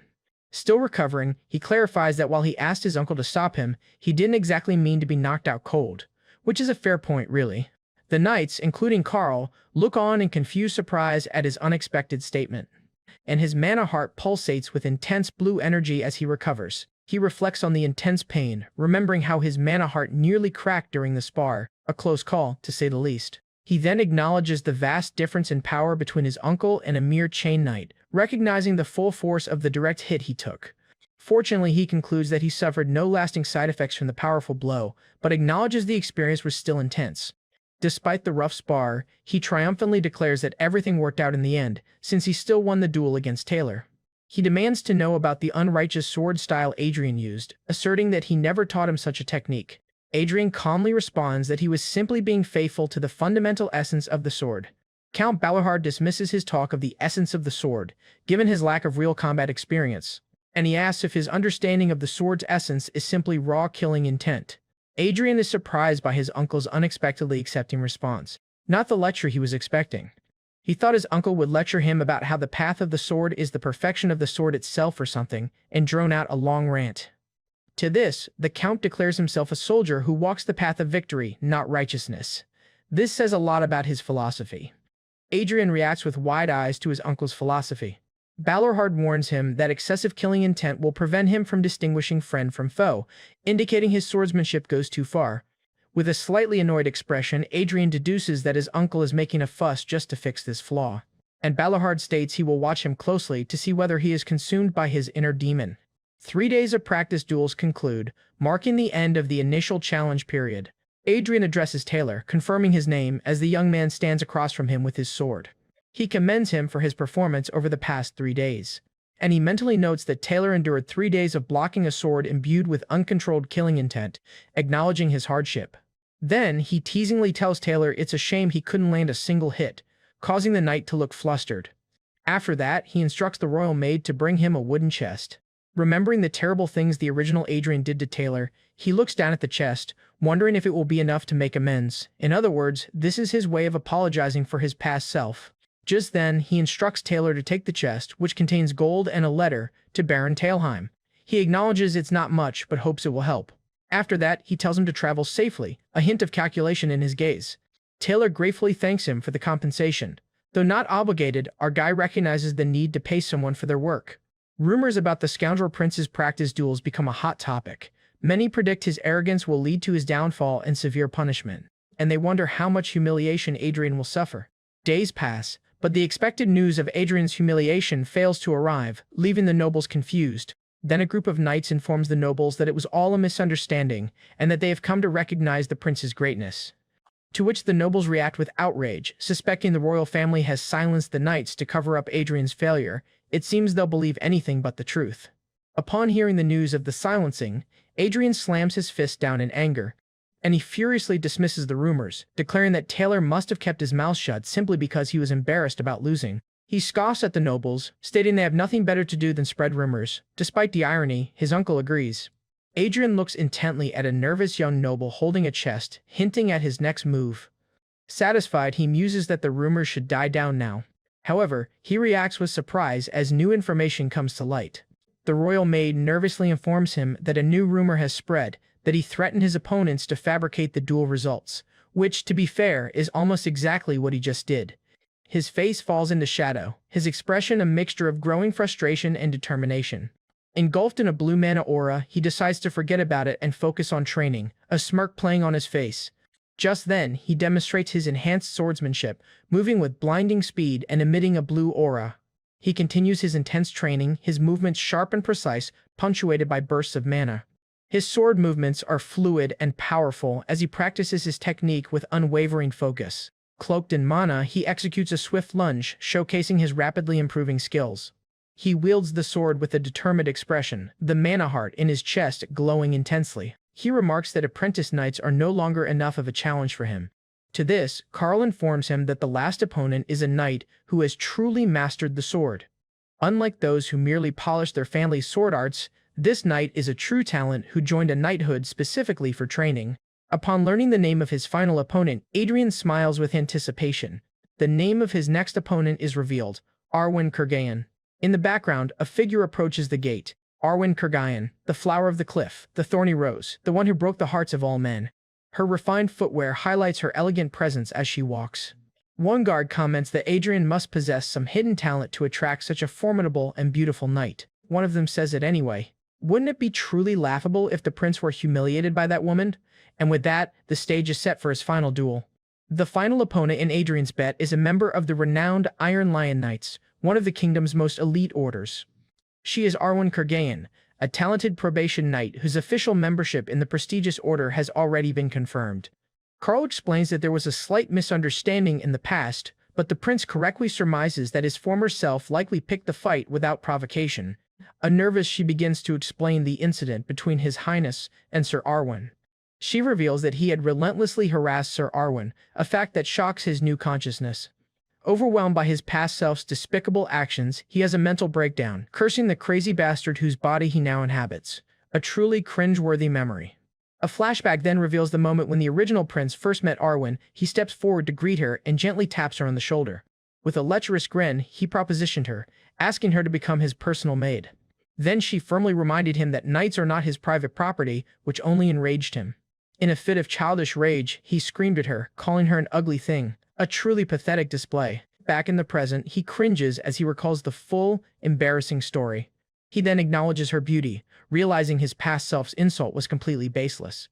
S1: Still recovering, he clarifies that while he asked his uncle to stop him, he didn't exactly mean to be knocked out cold, which is a fair point, really. The knights, including Carl, look on in confused surprise at his unexpected statement, and his mana heart pulsates with intense blue energy as he recovers. He reflects on the intense pain, remembering how his mana heart nearly cracked during the spar, a close call, to say the least. He then acknowledges the vast difference in power between his uncle and a mere chain knight, recognizing the full force of the direct hit he took. Fortunately, he concludes that he suffered no lasting side effects from the powerful blow, but acknowledges the experience was still intense. Despite the rough spar, he triumphantly declares that everything worked out in the end, since he still won the duel against Taylor. He demands to know about the unrighteous sword style Adrian used, asserting that he never taught him such a technique. Adrian calmly responds that he was simply being faithful to the fundamental essence of the sword. Count Baluhard dismisses his talk of the essence of the sword, given his lack of real combat experience, and he asks if his understanding of the sword's essence is simply raw killing intent. Adrian is surprised by his uncle's unexpectedly accepting response, not the lecture he was expecting. He thought his uncle would lecture him about how the path of the sword is the perfection of the sword itself or something, and drone out a long rant. To this, the Count declares himself a soldier who walks the path of victory, not righteousness. This says a lot about his philosophy. Adrian reacts with wide eyes to his uncle's philosophy. Baluhard warns him that excessive killing intent will prevent him from distinguishing friend from foe, indicating his swordsmanship goes too far. With a slightly annoyed expression, Adrian deduces that his uncle is making a fuss just to fix this flaw, and Baluhard states he will watch him closely to see whether he is consumed by his inner demon. 3 days of practice duels conclude, marking the end of the initial challenge period. Adrian addresses Taylor, confirming his name as the young man stands across from him with his sword. He commends him for his performance over the past 3 days, and he mentally notes that Taylor endured 3 days of blocking a sword imbued with uncontrolled killing intent, acknowledging his hardship. Then, he teasingly tells Taylor it's a shame he couldn't land a single hit, causing the knight to look flustered. After that, he instructs the royal maid to bring him a wooden chest. Remembering the terrible things the original Adrian did to Taylor, he looks down at the chest, wondering if it will be enough to make amends. In other words, this is his way of apologizing for his past self. Just then, he instructs Taylor to take the chest, which contains gold and a letter, to Baron Talheim. He acknowledges it's not much, but hopes it will help. After that, he tells him to travel safely, a hint of calculation in his gaze. Taylor gratefully thanks him for the compensation. Though not obligated, our guy recognizes the need to pay someone for their work. Rumors about the scoundrel prince's practice duels become a hot topic. Many predict his arrogance will lead to his downfall and severe punishment, and they wonder how much humiliation Adrian will suffer. Days pass, but the expected news of Adrian's humiliation fails to arrive, leaving the nobles confused. Then a group of knights informs the nobles that it was all a misunderstanding, and that they have come to recognize the prince's greatness. To which the nobles react with outrage, suspecting the royal family has silenced the knights to cover up Adrian's failure. It seems they'll believe anything but the truth. Upon hearing the news of the silencing, Adrian slams his fist down in anger, and he furiously dismisses the rumors, declaring that Taylor must have kept his mouth shut simply because he was embarrassed about losing. He scoffs at the nobles, stating they have nothing better to do than spread rumors. Despite the irony, his uncle agrees. Adrian looks intently at a nervous young noble holding a chest, hinting at his next move. Satisfied, he muses that the rumors should die down now. However, he reacts with surprise as new information comes to light. The royal maid nervously informs him that a new rumor has spread, that he threatened his opponents to fabricate the duel results, which, to be fair, is almost exactly what he just did. His face falls into shadow, his expression a mixture of growing frustration and determination. Engulfed in a blue mana aura, he decides to forget about it and focus on training, a smirk playing on his face. Just then, he demonstrates his enhanced swordsmanship, moving with blinding speed and emitting a blue aura. He continues his intense training, his movements sharp and precise, punctuated by bursts of mana. His sword movements are fluid and powerful as he practices his technique with unwavering focus. Cloaked in mana, he executes a swift lunge, showcasing his rapidly improving skills. He wields the sword with a determined expression, the mana heart in his chest glowing intensely. He remarks that apprentice knights are no longer enough of a challenge for him. To this, Carl informs him that the last opponent is a knight who has truly mastered the sword. Unlike those who merely polish their family's sword arts, this knight is a true talent who joined a knighthood specifically for training. Upon learning the name of his final opponent, Adrian smiles with anticipation. The name of his next opponent is revealed, Arwen Kurgayan. In the background, a figure approaches the gate. Arwen Kurgayan, the flower of the cliff, the thorny rose, the one who broke the hearts of all men. Her refined footwear highlights her elegant presence as she walks. One guard comments that Adrian must possess some hidden talent to attract such a formidable and beautiful knight. One of them says it anyway. Wouldn't it be truly laughable if the prince were humiliated by that woman? And with that, the stage is set for his final duel. The final opponent in Adrian's bet is a member of the renowned Iron Lion Knights, one of the kingdom's most elite orders. She is Arwen Kurgayan, a talented probation knight whose official membership in the prestigious order has already been confirmed. Carl explains that there was a slight misunderstanding in the past, but the prince correctly surmises that his former self likely picked the fight without provocation. Unnervous, she begins to explain the incident between His Highness and Sir Arwen. She reveals that he had relentlessly harassed Sir Arwen, a fact that shocks his new consciousness. Overwhelmed by his past self's despicable actions, he has a mental breakdown, cursing the crazy bastard whose body he now inhabits. A truly cringe-worthy memory. A flashback then reveals the moment when the original prince first met Arwen. He steps forward to greet her and gently taps her on the shoulder. With a lecherous grin, he propositioned her, asking her to become his personal maid. Then she firmly reminded him that knights are not his private property, which only enraged him. In a fit of childish rage, he screamed at her, calling her an ugly thing. A truly pathetic display. Back in the present, he cringes as he recalls the full, embarrassing story. He then acknowledges her beauty, realizing his past self's insult was completely baseless.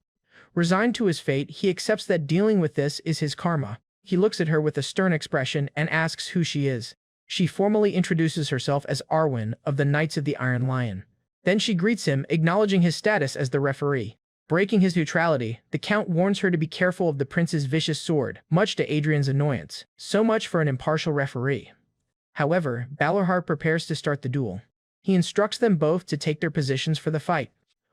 S1: Resigned to his fate, he accepts that dealing with this is his karma. He looks at her with a stern expression and asks who she is. She formally introduces herself as Arwen of the Knights of the Iron Lion. Then she greets him, acknowledging his status as the referee. Breaking his neutrality, the Count warns her to be careful of the prince's vicious sword, much to Adrian's annoyance. So much for an impartial referee. However, Balorhart prepares to start the duel. He instructs them both to take their positions for the fight.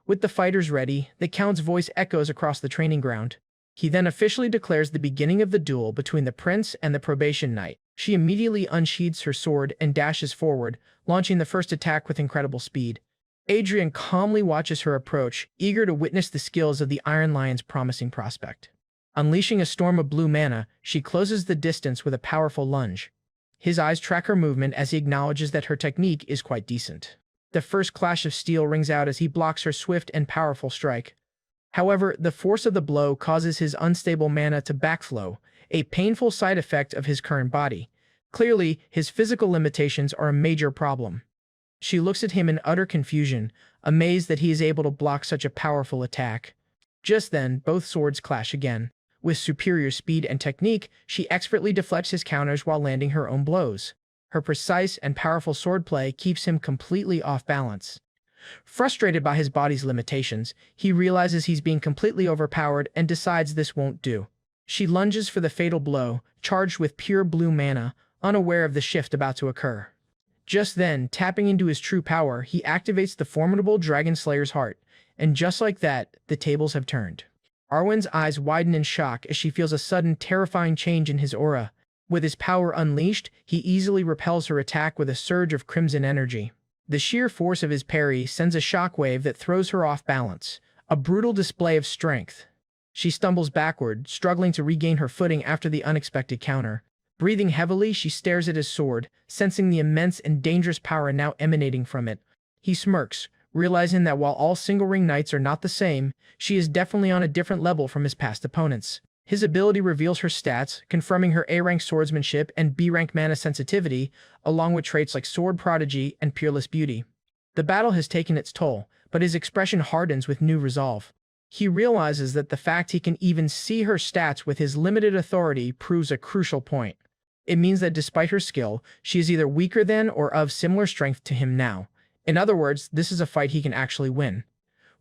S1: With the fighters ready, the Count's voice echoes across the training ground. He then officially declares the beginning of the duel between the prince and the probation knight. She immediately unsheathes her sword and dashes forward, launching the first attack with incredible speed. Adrian calmly watches her approach, eager to witness the skills of the Iron Lion's promising prospect. Unleashing a storm of blue mana, she closes the distance with a powerful lunge. His eyes track her movement as he acknowledges that her technique is quite decent. The first clash of steel rings out as he blocks her swift and powerful strike. However, the force of the blow causes his unstable mana to backflow, a painful side effect of his current body. Clearly, his physical limitations are a major problem. She looks at him in utter confusion, amazed that he is able to block such a powerful attack. Just then, both swords clash again. With superior speed and technique, she expertly deflects his counters while landing her own blows. Her precise and powerful swordplay keeps him completely off balance. Frustrated by his body's limitations, he realizes he's being completely overpowered and decides this won't do. She lunges for the fatal blow, charged with pure blue mana, unaware of the shift about to occur. Just then, tapping into his true power, he activates the formidable Dragon Slayer's heart, and just like that, the tables have turned. Arwen's eyes widen in shock as she feels a sudden, terrifying change in his aura. With his power unleashed, he easily repels her attack with a surge of crimson energy. The sheer force of his parry sends a shockwave that throws her off balance, a brutal display of strength. She stumbles backward, struggling to regain her footing after the unexpected counter. Breathing heavily, she stares at his sword, sensing the immense and dangerous power now emanating from it. He smirks, realizing that while all single-ring knights are not the same, she is definitely on a different level from his past opponents. His ability reveals her stats, confirming her A-rank swordsmanship and B-rank mana sensitivity, along with traits like Sword Prodigy and Peerless Beauty. The battle has taken its toll, but his expression hardens with new resolve. He realizes that the fact he can even see her stats with his limited authority proves a crucial point. It means that despite her skill, she is either weaker than or of similar strength to him now. In other words, this is a fight he can actually win.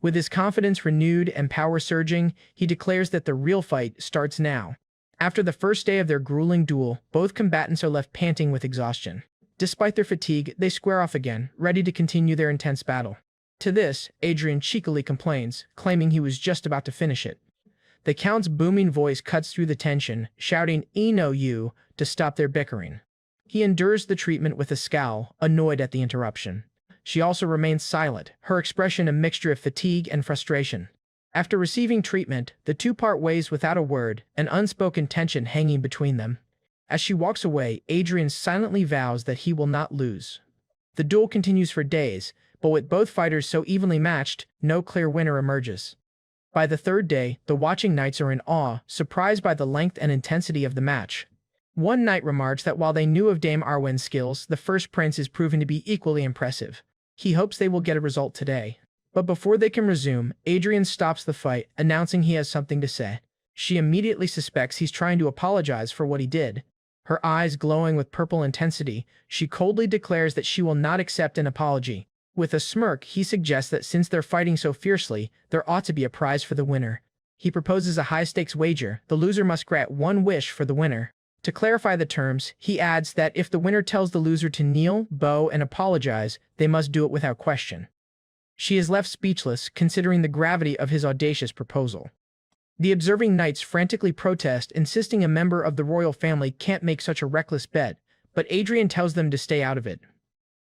S1: With his confidence renewed and power surging, he declares that the real fight starts now. After the first day of their grueling duel, both combatants are left panting with exhaustion. Despite their fatigue, they square off again, ready to continue their intense battle. To this, Adrian cheekily complains, claiming he was just about to finish it. The Count's booming voice cuts through the tension, shouting "Eno you" to stop their bickering. He endures the treatment with a scowl, annoyed at the interruption. She also remains silent, her expression a mixture of fatigue and frustration. After receiving treatment, the two part ways without a word, an unspoken tension hanging between them. As she walks away, Adrian silently vows that he will not lose. The duel continues for days, but with both fighters so evenly matched, no clear winner emerges. By the third day, the watching knights are in awe, surprised by the length and intensity of the match. One knight remarks that while they knew of Dame Arwen's skills, the first prince is proven to be equally impressive. He hopes they will get a result today. But before they can resume, Adrian stops the fight, announcing he has something to say. She immediately suspects he's trying to apologize for what he did. Her eyes glowing with purple intensity, she coldly declares that she will not accept an apology. With a smirk, he suggests that since they're fighting so fiercely, there ought to be a prize for the winner. He proposes a high-stakes wager. The loser must grant one wish for the winner. To clarify the terms, he adds that if the winner tells the loser to kneel, bow, and apologize, they must do it without question. She is left speechless, considering the gravity of his audacious proposal. The observing knights frantically protest, insisting a member of the royal family can't make such a reckless bet, but Adrian tells them to stay out of it.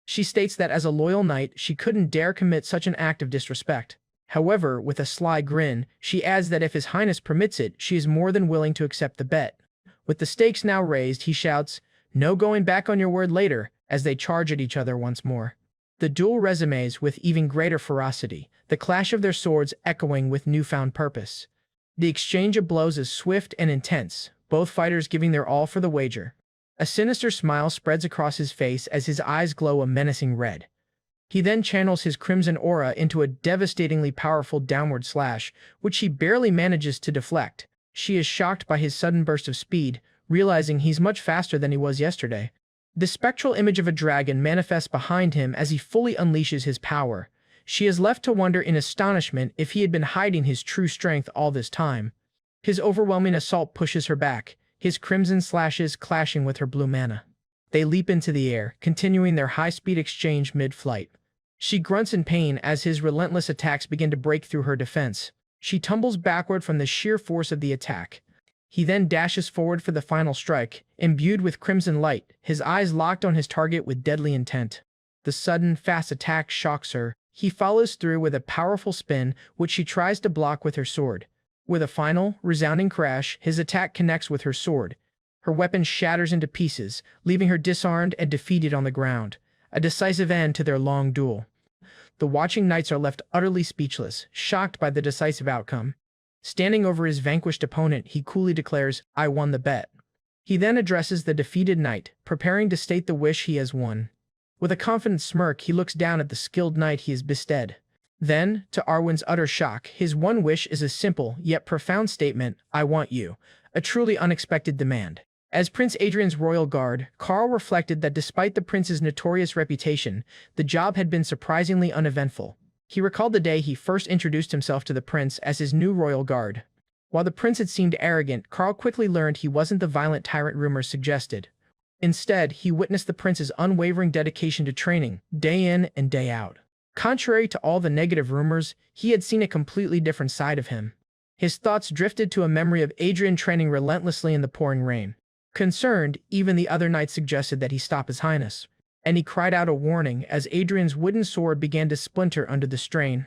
S1: She states that as a loyal knight, she couldn't dare commit such an act of disrespect. However, with a sly grin, she adds that if His Highness permits it, she is more than willing to accept the bet. With the stakes now raised, he shouts, "No going back on your word later," as they charge at each other once more. The duel resumes with even greater ferocity, the clash of their swords echoing with newfound purpose. The exchange of blows is swift and intense, both fighters giving their all for the wager. A sinister smile spreads across his face as his eyes glow a menacing red. He then channels his crimson aura into a devastatingly powerful downward slash, which he barely manages to deflect. She is shocked by his sudden burst of speed, realizing he's much faster than he was yesterday. The spectral image of a dragon manifests behind him as he fully unleashes his power. She is left to wonder in astonishment if he had been hiding his true strength all this time. His overwhelming assault pushes her back, his crimson slashes clashing with her blue mana. They leap into the air, continuing their high-speed exchange mid-flight. She grunts in pain as his relentless attacks begin to break through her defense. She tumbles backward from the sheer force of the attack. He then dashes forward for the final strike, imbued with crimson light, his eyes locked on his target with deadly intent. The sudden, fast attack shocks her. He follows through with a powerful spin, which she tries to block with her sword. With a final, resounding crash, his attack connects with her sword. Her weapon shatters into pieces, leaving her disarmed and defeated on the ground. A decisive end to their long duel. The watching knights are left utterly speechless, shocked by the decisive outcome. Standing over his vanquished opponent, he coolly declares, "I won the bet." He then addresses the defeated knight, preparing to state the wish he has won. With a confident smirk, he looks down at the skilled knight he has bestead. Then, to Arwen's utter shock, his one wish is a simple, yet profound statement, "I want you," a truly unexpected demand. As Prince Adrian's royal guard, Karl reflected that despite the prince's notorious reputation, the job had been surprisingly uneventful. He recalled the day he first introduced himself to the prince as his new royal guard. While the prince had seemed arrogant, Karl quickly learned he wasn't the violent tyrant rumors suggested. Instead, he witnessed the prince's unwavering dedication to training, day in and day out. Contrary to all the negative rumors, he had seen a completely different side of him. His thoughts drifted to a memory of Adrian training relentlessly in the pouring rain. Concerned, even the other knights suggested that he stop His Highness, and he cried out a warning as Adrian's wooden sword began to splinter under the strain.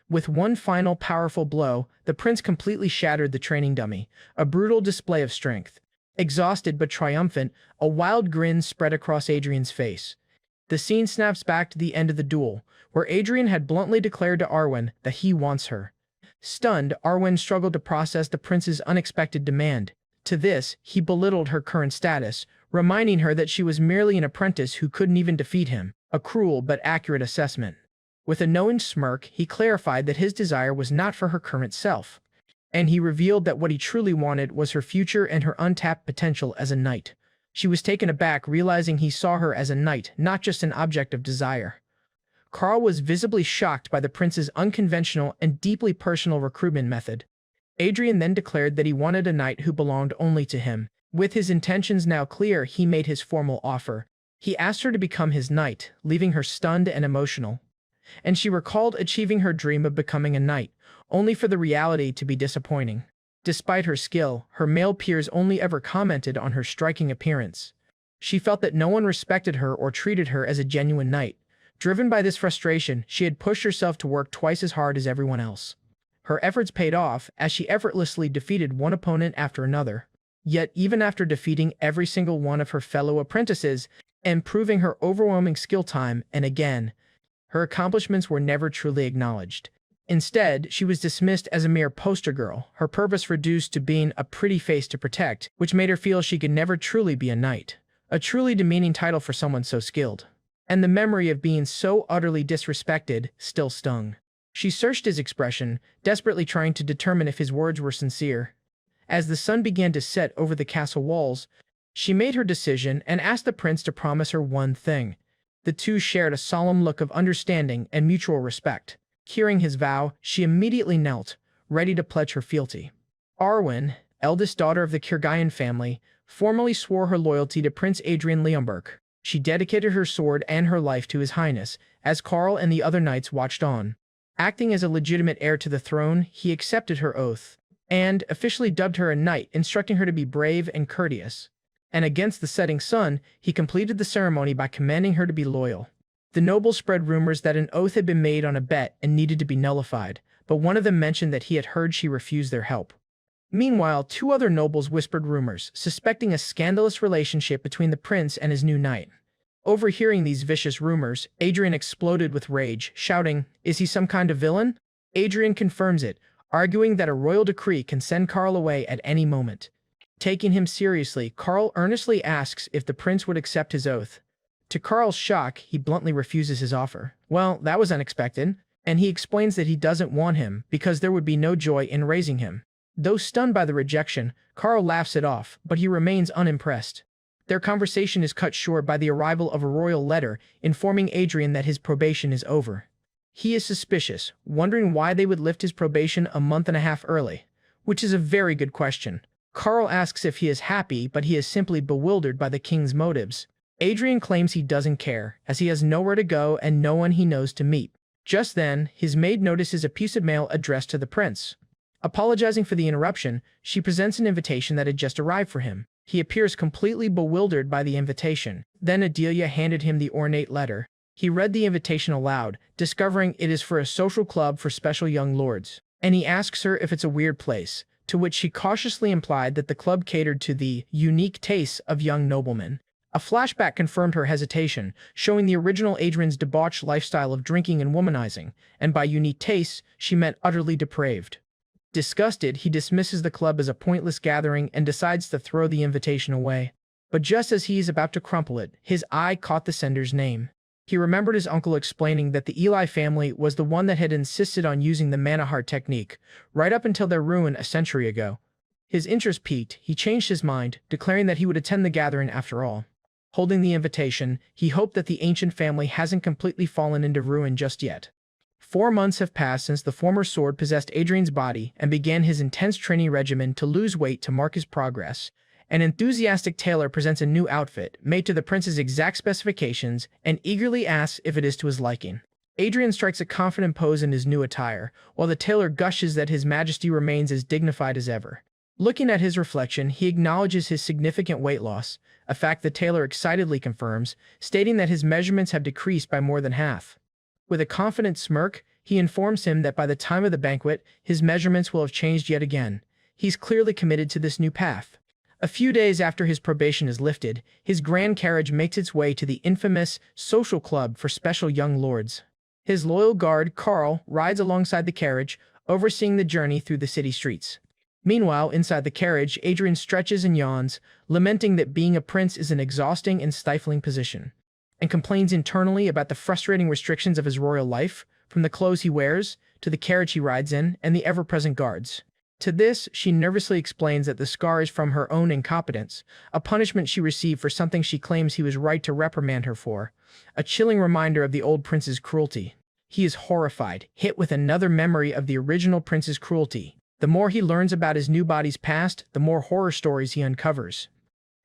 S1: With one final powerful blow, the prince completely shattered the training dummy, a brutal display of strength. Exhausted but triumphant, a wild grin spread across Adrian's face. The scene snaps back to the end of the duel, where Adrian had bluntly declared to Arwen that he wants her. Stunned, Arwen struggled to process the prince's unexpected demand. To this, he belittled her current status, reminding her that she was merely an apprentice who couldn't even defeat him, a cruel but accurate assessment. With a knowing smirk, he clarified that his desire was not for her current self, and he revealed that what he truly wanted was her future and her untapped potential as a knight. She was taken aback, realizing he saw her as a knight, not just an object of desire. Karl was visibly shocked by the prince's unconventional and deeply personal recruitment method. Adrian then declared that he wanted a knight who belonged only to him. With his intentions now clear, he made his formal offer. He asked her to become his knight, leaving her stunned and emotional. And she recalled achieving her dream of becoming a knight, only for the reality to be disappointing. Despite her skill, her male peers only ever commented on her striking appearance. She felt that no one respected her or treated her as a genuine knight. Driven by this frustration, she had pushed herself to work twice as hard as everyone else. Her efforts paid off, as she effortlessly defeated one opponent after another. Yet even after defeating every single one of her fellow apprentices and proving her overwhelming skill time and again, her accomplishments were never truly acknowledged. Instead, she was dismissed as a mere poster girl, her purpose reduced to being a pretty face to protect, which made her feel she could never truly be a knight. A truly demeaning title for someone so skilled. And the memory of being so utterly disrespected still stung. She searched his expression, desperately trying to determine if his words were sincere. As the sun began to set over the castle walls, she made her decision and asked the prince to promise her one thing. The two shared a solemn look of understanding and mutual respect. Hearing his vow, she immediately knelt, ready to pledge her fealty. Arwen, eldest daughter of the Kyrgyzstan family, formally swore her loyalty to Prince Adrian Leonberg. She dedicated her sword and her life to his highness, as Karl and the other knights watched on. Acting as a legitimate heir to the throne, he accepted her oath, and officially dubbed her a knight, instructing her to be brave and courteous. And against the setting sun, he completed the ceremony by commanding her to be loyal. The nobles spread rumors that an oath had been made on a bet and needed to be nullified, but one of them mentioned that he had heard she refused their help. Meanwhile, two other nobles whispered rumors, suspecting a scandalous relationship between the prince and his new knight. Overhearing these vicious rumors, Adrian exploded with rage, shouting, "Is he some kind of villain?" Adrian confirms it, arguing that a royal decree can send Karl away at any moment. Taking him seriously, Karl earnestly asks if the prince would accept his oath. To Karl's shock, he bluntly refuses his offer. Well, that was unexpected, and he explains that he doesn't want him because there would be no joy in raising him. Though stunned by the rejection, Karl laughs it off, but he remains unimpressed. Their conversation is cut short by the arrival of a royal letter informing Adrian that his probation is over. He is suspicious, wondering why they would lift his probation a month and a half early, which is a very good question. Karl asks if he is happy, but he is simply bewildered by the king's motives. Adrian claims he doesn't care, as he has nowhere to go and no one he knows to meet. Just then, his maid notices a piece of mail addressed to the prince. Apologizing for the interruption, she presents an invitation that had just arrived for him. He appears completely bewildered by the invitation. Then Adelia handed him the ornate letter. He read the invitation aloud, discovering it is for a social club for special young lords. And he asks her if it's a weird place, to which she cautiously implied that the club catered to the unique tastes of young noblemen. A flashback confirmed her hesitation, showing the original Adrian's debauched lifestyle of drinking and womanizing, and by unique tastes, she meant utterly depraved. Disgusted, he dismisses the club as a pointless gathering and decides to throw the invitation away. But just as he is about to crumple it, his eye caught the sender's name. He remembered his uncle explaining that the Eli family was the one that had insisted on using the Manahart technique, right up until their ruin a century ago. His interest piqued, he changed his mind, declaring that he would attend the gathering after all. Holding the invitation, he hoped that the ancient family hasn't completely fallen into ruin just yet. 4 months have passed since the former sword possessed Adrian's body and began his intense training regimen to lose weight to mark his progress. An enthusiastic tailor presents a new outfit, made to the prince's exact specifications, and eagerly asks if it is to his liking. Adrian strikes a confident pose in his new attire, while the tailor gushes that his majesty remains as dignified as ever. Looking at his reflection, he acknowledges his significant weight loss, a fact the tailor excitedly confirms, stating that his measurements have decreased by more than half. With a confident smirk, he informs him that by the time of the banquet, his measurements will have changed yet again. He's clearly committed to this new path. A few days after his probation is lifted, his grand carriage makes its way to the infamous social club for special young lords. His loyal guard, Karl, rides alongside the carriage, overseeing the journey through the city streets. Meanwhile, inside the carriage, Adrian stretches and yawns, lamenting that being a prince is an exhausting and stifling position, and complains internally about the frustrating restrictions of his royal life, from the clothes he wears, to the carriage he rides in, and the ever-present guards. To this, she nervously explains that the scar is from her own incompetence, a punishment she received for something she claims he was right to reprimand her for, a chilling reminder of the old prince's cruelty. He is horrified, hit with another memory of the original prince's cruelty. The more he learns about his new body's past, the more horror stories he uncovers.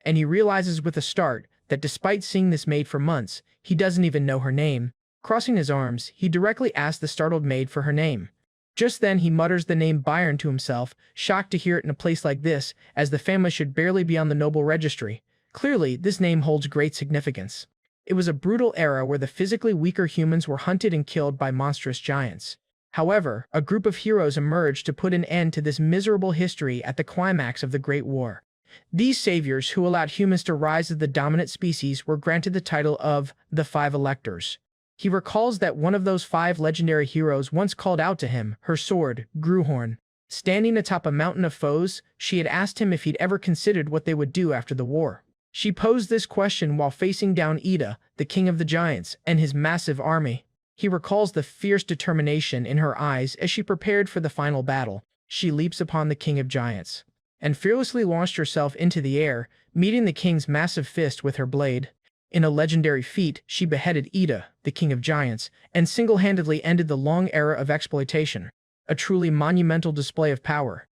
S1: And he realizes with a start that despite seeing this maid for months, he doesn't even know her name. Crossing his arms, he directly asks the startled maid for her name. Just then he mutters the name Byron to himself, shocked to hear it in a place like this, as the family should barely be on the noble registry. Clearly, this name holds great significance. It was a brutal era where the physically weaker humans were hunted and killed by monstrous giants. However, a group of heroes emerged to put an end to this miserable history at the climax of the Great War. These saviors who allowed humans to rise as the dominant species were granted the title of the Five Electors. He recalls that one of those five legendary heroes once called out to him, her sword, Gruhorn. Standing atop a mountain of foes, she had asked him if he'd ever considered what they would do after the war. She posed this question while facing down Ida, the king of the giants, and his massive army. He recalls the fierce determination in her eyes as she prepared for the final battle. She leaps upon the king of giants and fearlessly launched herself into the air, meeting the king's massive fist with her blade. In a legendary feat, she beheaded Ida, the king of giants, and single-handedly ended the long era of exploitation. A truly monumental display of power.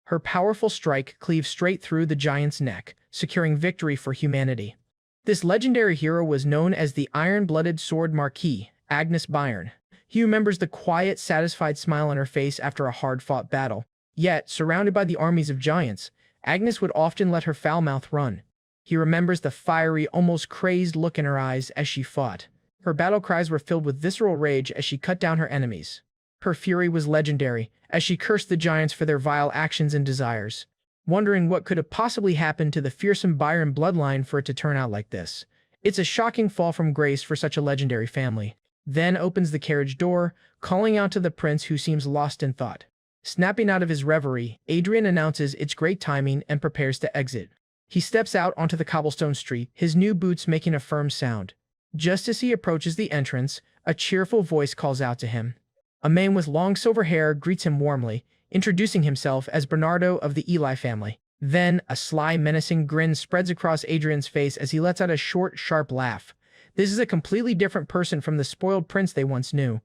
S1: Her powerful strike cleaves straight through the giant's neck, securing victory for humanity. This legendary hero was known as the Iron-Blooded Sword Marquis, Agnes Byrne. He remembers the quiet, satisfied smile on her face after a hard-fought battle. Yet, surrounded by the armies of giants, Agnes would often let her foul mouth run. He remembers the fiery, almost crazed look in her eyes as she fought. Her battle cries were filled with visceral rage as she cut down her enemies. Her fury was legendary, as she cursed the giants for their vile actions and desires. Wondering what could have possibly happened to the fearsome Byron bloodline for it to turn out like this. It's a shocking fall from grace for such a legendary family. Then opens the carriage door, calling out to the prince who seems lost in thought. Snapping out of his reverie, Adrian announces it's great timing and prepares to exit. He steps out onto the cobblestone street, his new boots making a firm sound. Just as he approaches the entrance, a cheerful voice calls out to him. A man with long silver hair greets him warmly, introducing himself as Bernardo of the Eli family. Then, a sly, menacing grin spreads across Adrian's face as he lets out a short, sharp laugh. This is a completely different person from the spoiled prince they once knew.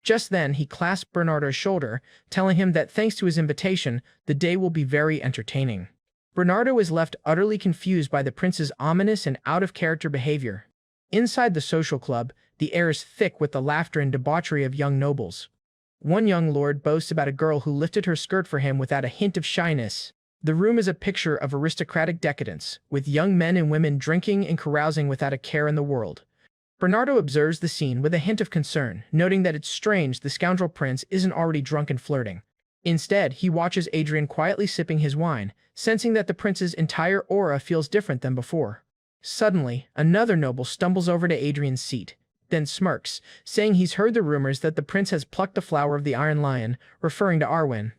S1: Just then, he clasped Bernardo's shoulder, telling him that thanks to his invitation, the day will be very entertaining. Bernardo is left utterly confused by the prince's ominous and out-of-character behavior. Inside the social club, the air is thick with the laughter and debauchery of young nobles. One young lord boasts about a girl who lifted her skirt for him without a hint of shyness. The room is a picture of aristocratic decadence, with young men and women drinking and carousing without a care in the world. Bernardo observes the scene with a hint of concern, noting that it's strange the scoundrel prince isn't already drunk and flirting. Instead, he watches Adrian quietly sipping his wine, sensing that the prince's entire aura feels different than before. Suddenly, another noble stumbles over to Adrian's seat, then smirks, saying he's heard the rumors that the prince has plucked the flower of the Iron Lion, referring to Arwen.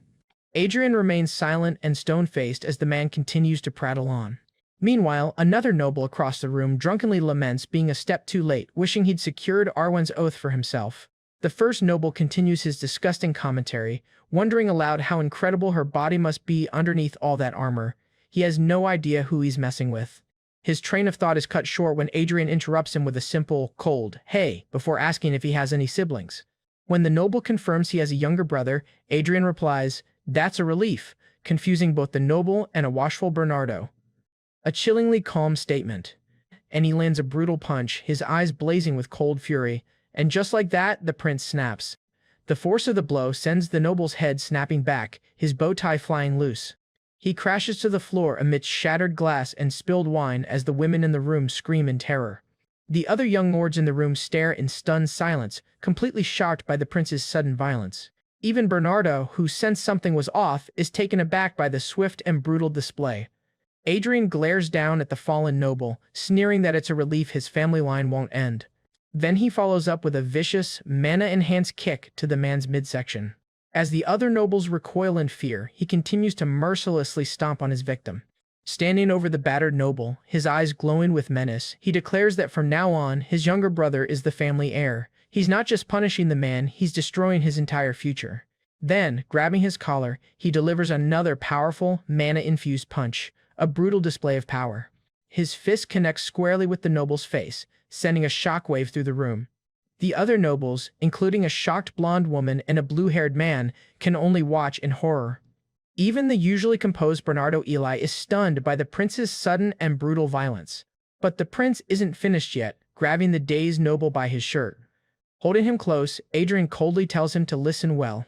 S1: Adrian remains silent and stone-faced as the man continues to prattle on. Meanwhile, another noble across the room drunkenly laments being a step too late, wishing he'd secured Arwen's oath for himself. The first noble continues his disgusting commentary, wondering aloud how incredible her body must be underneath all that armor. He has no idea who he's messing with. His train of thought is cut short when Adrian interrupts him with a simple, cold, "Hey," before asking if he has any siblings. When the noble confirms he has a younger brother, Adrian replies, "That's a relief," confusing both the noble and a watchful Bernardo. A chillingly calm statement. And he lands a brutal punch, his eyes blazing with cold fury. And just like that, the prince snaps. The force of the blow sends the noble's head snapping back, his bow tie flying loose. He crashes to the floor amidst shattered glass and spilled wine as the women in the room scream in terror. The other young lords in the room stare in stunned silence, completely shocked by the prince's sudden violence. Even Bernardo, who sensed something was off, is taken aback by the swift and brutal display. Adrian glares down at the fallen noble, sneering that it's a relief his family line won't end. Then he follows up with a vicious, mana-enhanced kick to the man's midsection. As the other nobles recoil in fear, he continues to mercilessly stomp on his victim. Standing over the battered noble, his eyes glowing with menace, he declares that from now on, his younger brother is the family heir. He's not just punishing the man, he's destroying his entire future. Then, grabbing his collar, he delivers another powerful, mana-infused punch. A brutal display of power. His fist connects squarely with the noble's face, sending a shockwave through the room. The other nobles, including a shocked blonde woman and a blue-haired man, can only watch in horror. Even the usually composed Bernardo Eli is stunned by the prince's sudden and brutal violence. But the prince isn't finished yet, grabbing the dazed noble by his shirt. Holding him close, Adrian coldly tells him to listen well.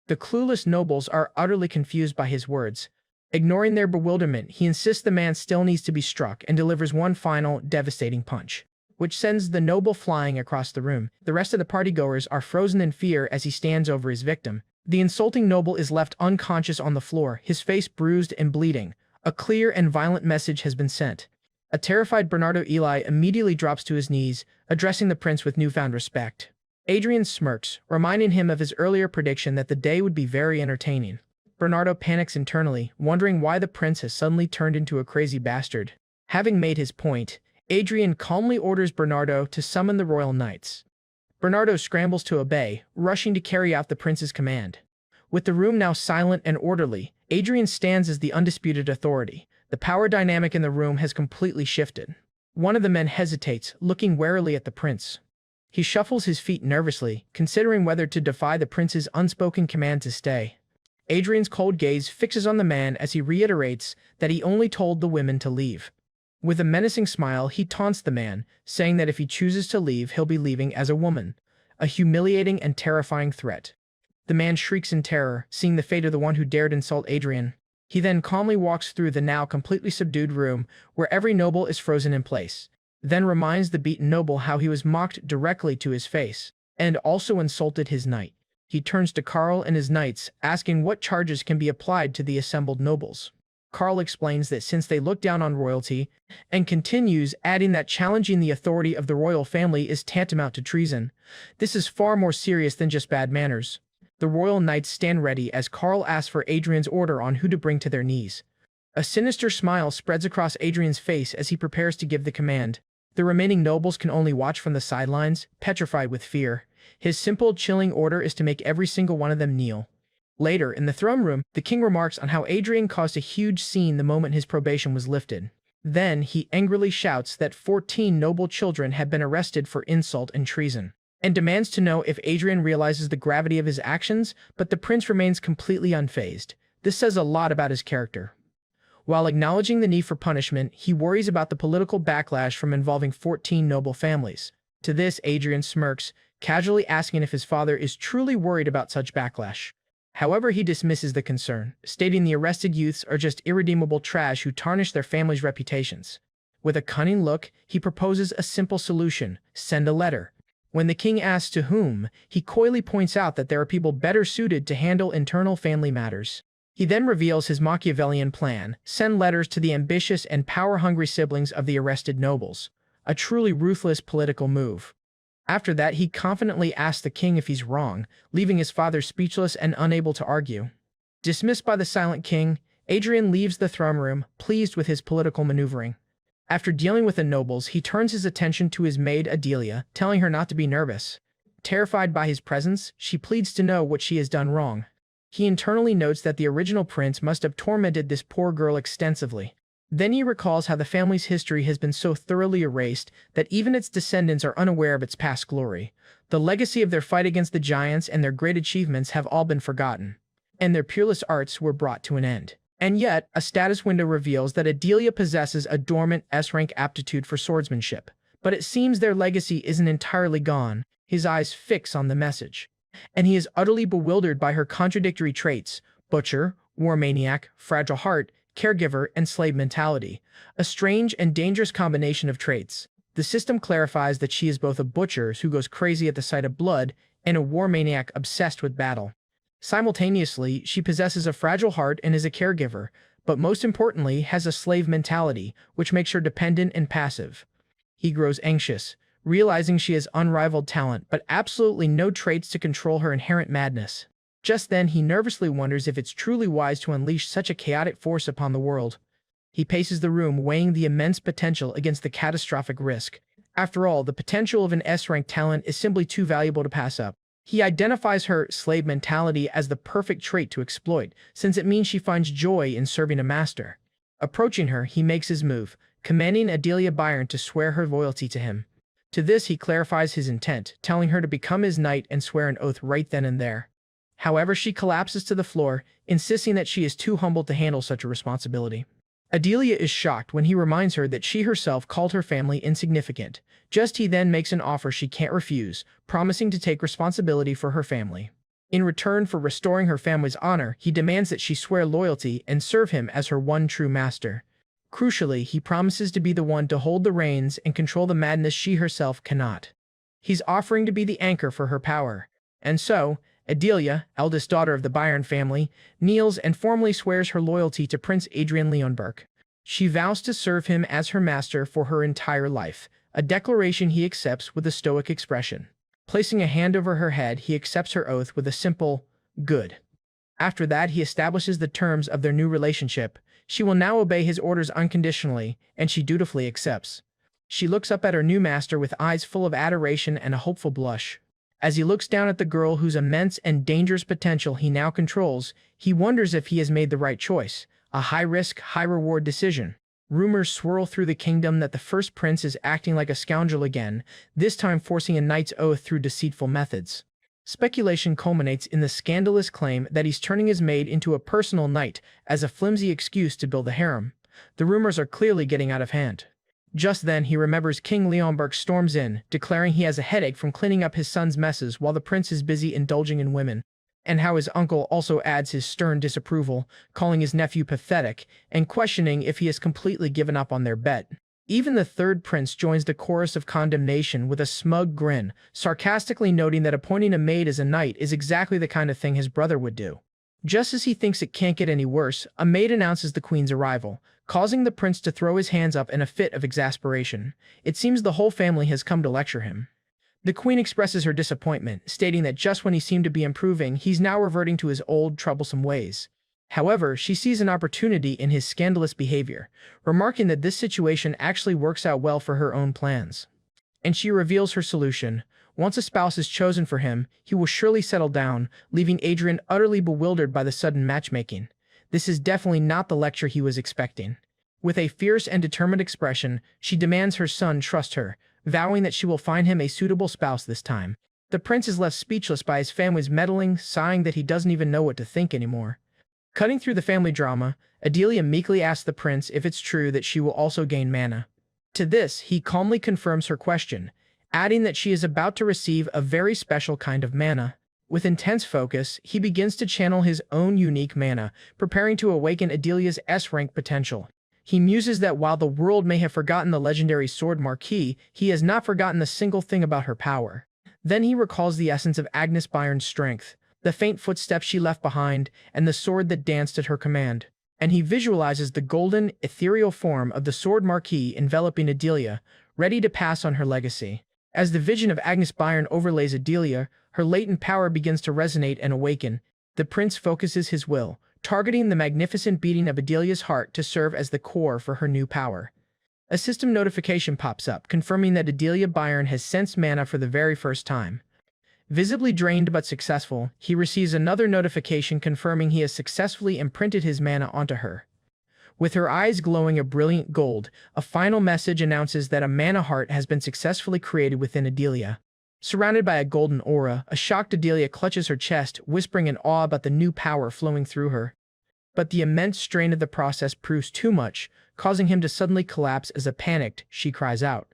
S1: The clueless nobles are utterly confused by his words. Ignoring their bewilderment, he insists the man still needs to be struck and delivers one final, devastating punch, which sends the noble flying across the room. The rest of the partygoers are frozen in fear as he stands over his victim. The insulting noble is left unconscious on the floor, his face bruised and bleeding. A clear and violent message has been sent. A terrified Bernardo Eli immediately drops to his knees, addressing the prince with newfound respect. Adrian smirks, reminding him of his earlier prediction that the day would be very entertaining. Bernardo panics internally, wondering why the prince has suddenly turned into a crazy bastard. Having made his point, Adrian calmly orders Bernardo to summon the royal knights. Bernardo scrambles to obey, rushing to carry out the prince's command. With the room now silent and orderly, Adrian stands as the undisputed authority. The power dynamic in the room has completely shifted. One of the men hesitates, looking warily at the prince. He shuffles his feet nervously, considering whether to defy the prince's unspoken command to stay. Adrian's cold gaze fixes on the man as he reiterates that he only told the women to leave. With a menacing smile, he taunts the man, saying that if he chooses to leave, he'll be leaving as a woman. A humiliating and terrifying threat. The man shrieks in terror, seeing the fate of the one who dared insult Adrian. He then calmly walks through the now completely subdued room, where every noble is frozen in place. Then reminds the beaten noble how he was mocked directly to his face, and also insulted his knight. He turns to Karl and his knights, asking what charges can be applied to the assembled nobles. Karl explains that since they look down on royalty, and continues, adding that challenging the authority of the royal family is tantamount to treason. This is far more serious than just bad manners. The royal knights stand ready as Karl asks for Adrian's order on who to bring to their knees. A sinister smile spreads across Adrian's face as he prepares to give the command. The remaining nobles can only watch from the sidelines, petrified with fear. His simple, chilling order is to make every single one of them kneel. Later, in the throne room, the king remarks on how Adrian caused a huge scene the moment his probation was lifted. Then, he angrily shouts that 14 noble children had been arrested for insult and treason, and demands to know if Adrian realizes the gravity of his actions, but the prince remains completely unfazed. This says a lot about his character. While acknowledging the need for punishment, he worries about the political backlash from involving 14 noble families. To this, Adrian smirks, casually asking if his father is truly worried about such backlash. However, he dismisses the concern, stating the arrested youths are just irredeemable trash who tarnish their families' reputations. With a cunning look, he proposes a simple solution: send a letter. When the king asks to whom, he coyly points out that there are people better suited to handle internal family matters. He then reveals his Machiavellian plan: send letters to the ambitious and power-hungry siblings of the arrested nobles. A truly ruthless political move. After that, he confidently asks the king if he's wrong, leaving his father speechless and unable to argue. Dismissed by the silent king, Adrian leaves the throne room, pleased with his political maneuvering. After dealing with the nobles, he turns his attention to his maid Adelia, telling her not to be nervous. Terrified by his presence, she pleads to know what she has done wrong. He internally notes that the original prince must have tormented this poor girl extensively. Then he recalls how the family's history has been so thoroughly erased that even its descendants are unaware of its past glory. The legacy of their fight against the giants and their great achievements have all been forgotten, and their peerless arts were brought to an end. And yet, a status window reveals that Adelia possesses a dormant S-rank aptitude for swordsmanship. But it seems their legacy isn't entirely gone. His eyes fix on the message, and he is utterly bewildered by her contradictory traits: butcher, war maniac, fragile heart, caregiver, and slave mentality. A strange and dangerous combination of traits. The system clarifies that she is both a butcher who goes crazy at the sight of blood and a war maniac obsessed with battle. Simultaneously, she possesses a fragile heart and is a caregiver, but most importantly has a slave mentality, which makes her dependent and passive. He grows anxious, realizing she has unrivaled talent but absolutely no traits to control her inherent madness. Just then, he nervously wonders if it's truly wise to unleash such a chaotic force upon the world. He paces the room, weighing the immense potential against the catastrophic risk. After all, the potential of an S-rank talent is simply too valuable to pass up. He identifies her slave mentality as the perfect trait to exploit, since it means she finds joy in serving a master. Approaching her, he makes his move, commanding Adelia Byron to swear her loyalty to him. To this, he clarifies his intent, telling her to become his knight and swear an oath right then and there. However, she collapses to the floor, insisting that she is too humble to handle such a responsibility. Adelia is shocked when he reminds her that she herself called her family insignificant. He then makes an offer she can't refuse, promising to take responsibility for her family. In return for restoring her family's honor, he demands that she swear loyalty and serve him as her one true master. Crucially, he promises to be the one to hold the reins and control the madness she herself cannot. He's offering to be the anchor for her power. And so, Adelia, eldest daughter of the Bayern family, kneels and formally swears her loyalty to Prince Adrian Leonberg. She vows to serve him as her master for her entire life, a declaration he accepts with a stoic expression. Placing a hand over her head, he accepts her oath with a simple, "Good." After that, he establishes the terms of their new relationship. She will now obey his orders unconditionally, and she dutifully accepts. She looks up at her new master with eyes full of adoration and a hopeful blush. As he looks down at the girl whose immense and dangerous potential he now controls, he wonders if he has made the right choice, a high-risk, high-reward decision. Rumors swirl through the kingdom that the first prince is acting like a scoundrel again, this time forcing a knight's oath through deceitful methods. Speculation culminates in the scandalous claim that he's turning his maid into a personal knight as a flimsy excuse to build a harem. The rumors are clearly getting out of hand. Just then, he remembers King Leonberg storms in, declaring he has a headache from cleaning up his son's messes while the prince is busy indulging in women, and how his uncle also adds his stern disapproval, calling his nephew pathetic and questioning if he has completely given up on their bet. Even the third prince joins the chorus of condemnation with a smug grin, sarcastically noting that appointing a maid as a knight is exactly the kind of thing his brother would do. Just as he thinks it can't get any worse, a maid announces the queen's arrival, causing the prince to throw his hands up in a fit of exasperation. It seems the whole family has come to lecture him. The queen expresses her disappointment, stating that just when he seemed to be improving, he's now reverting to his old, troublesome ways. However, she sees an opportunity in his scandalous behavior, remarking that this situation actually works out well for her own plans. And she reveals her solution. Once a spouse is chosen for him, he will surely settle down, leaving Adrian utterly bewildered by the sudden matchmaking. This is definitely not the lecture he was expecting. With a fierce and determined expression, she demands her son trust her, vowing that she will find him a suitable spouse this time. The prince is left speechless by his family's meddling, sighing that he doesn't even know what to think anymore. Cutting through the family drama, Adelia meekly asks the prince if it's true that she will also gain mana. To this, he calmly confirms her question, adding that she is about to receive a very special kind of mana. With intense focus, he begins to channel his own unique mana, preparing to awaken Adelia's S-rank potential. He muses that while the world may have forgotten the legendary sword Marquis, he has not forgotten a single thing about her power. Then he recalls the essence of Agnes Bayern's strength, the faint footsteps she left behind, and the sword that danced at her command. And he visualizes the golden, ethereal form of the sword Marquis enveloping Adelia, ready to pass on her legacy. As the vision of Agnes Bayern overlays Adelia, her latent power begins to resonate and awaken. The prince focuses his will, targeting the magnificent beating of Adelia's heart to serve as the core for her new power. A system notification pops up, confirming that Adelia Bayern has sensed mana for the very first time. Visibly drained but successful, he receives another notification confirming he has successfully imprinted his mana onto her. With her eyes glowing a brilliant gold, a final message announces that a mana heart has been successfully created within Adelia. Surrounded by a golden aura, a shocked Adelia clutches her chest, whispering in awe about the new power flowing through her. But the immense strain of the process proves too much, causing him to suddenly collapse as panicked, she cries out.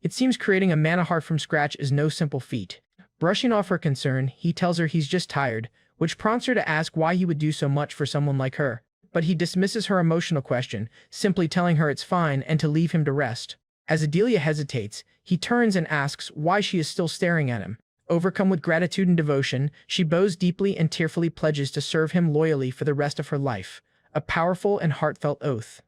S1: It seems creating a mana heart from scratch is no simple feat. Brushing off her concern, he tells her he's just tired, which prompts her to ask why he would do so much for someone like her. But he dismisses her emotional question, simply telling her it's fine and to leave him to rest. As Adelia hesitates, he turns and asks why she is still staring at him. Overcome with gratitude and devotion, she bows deeply and tearfully pledges to serve him loyally for the rest of her life, a powerful and heartfelt oath.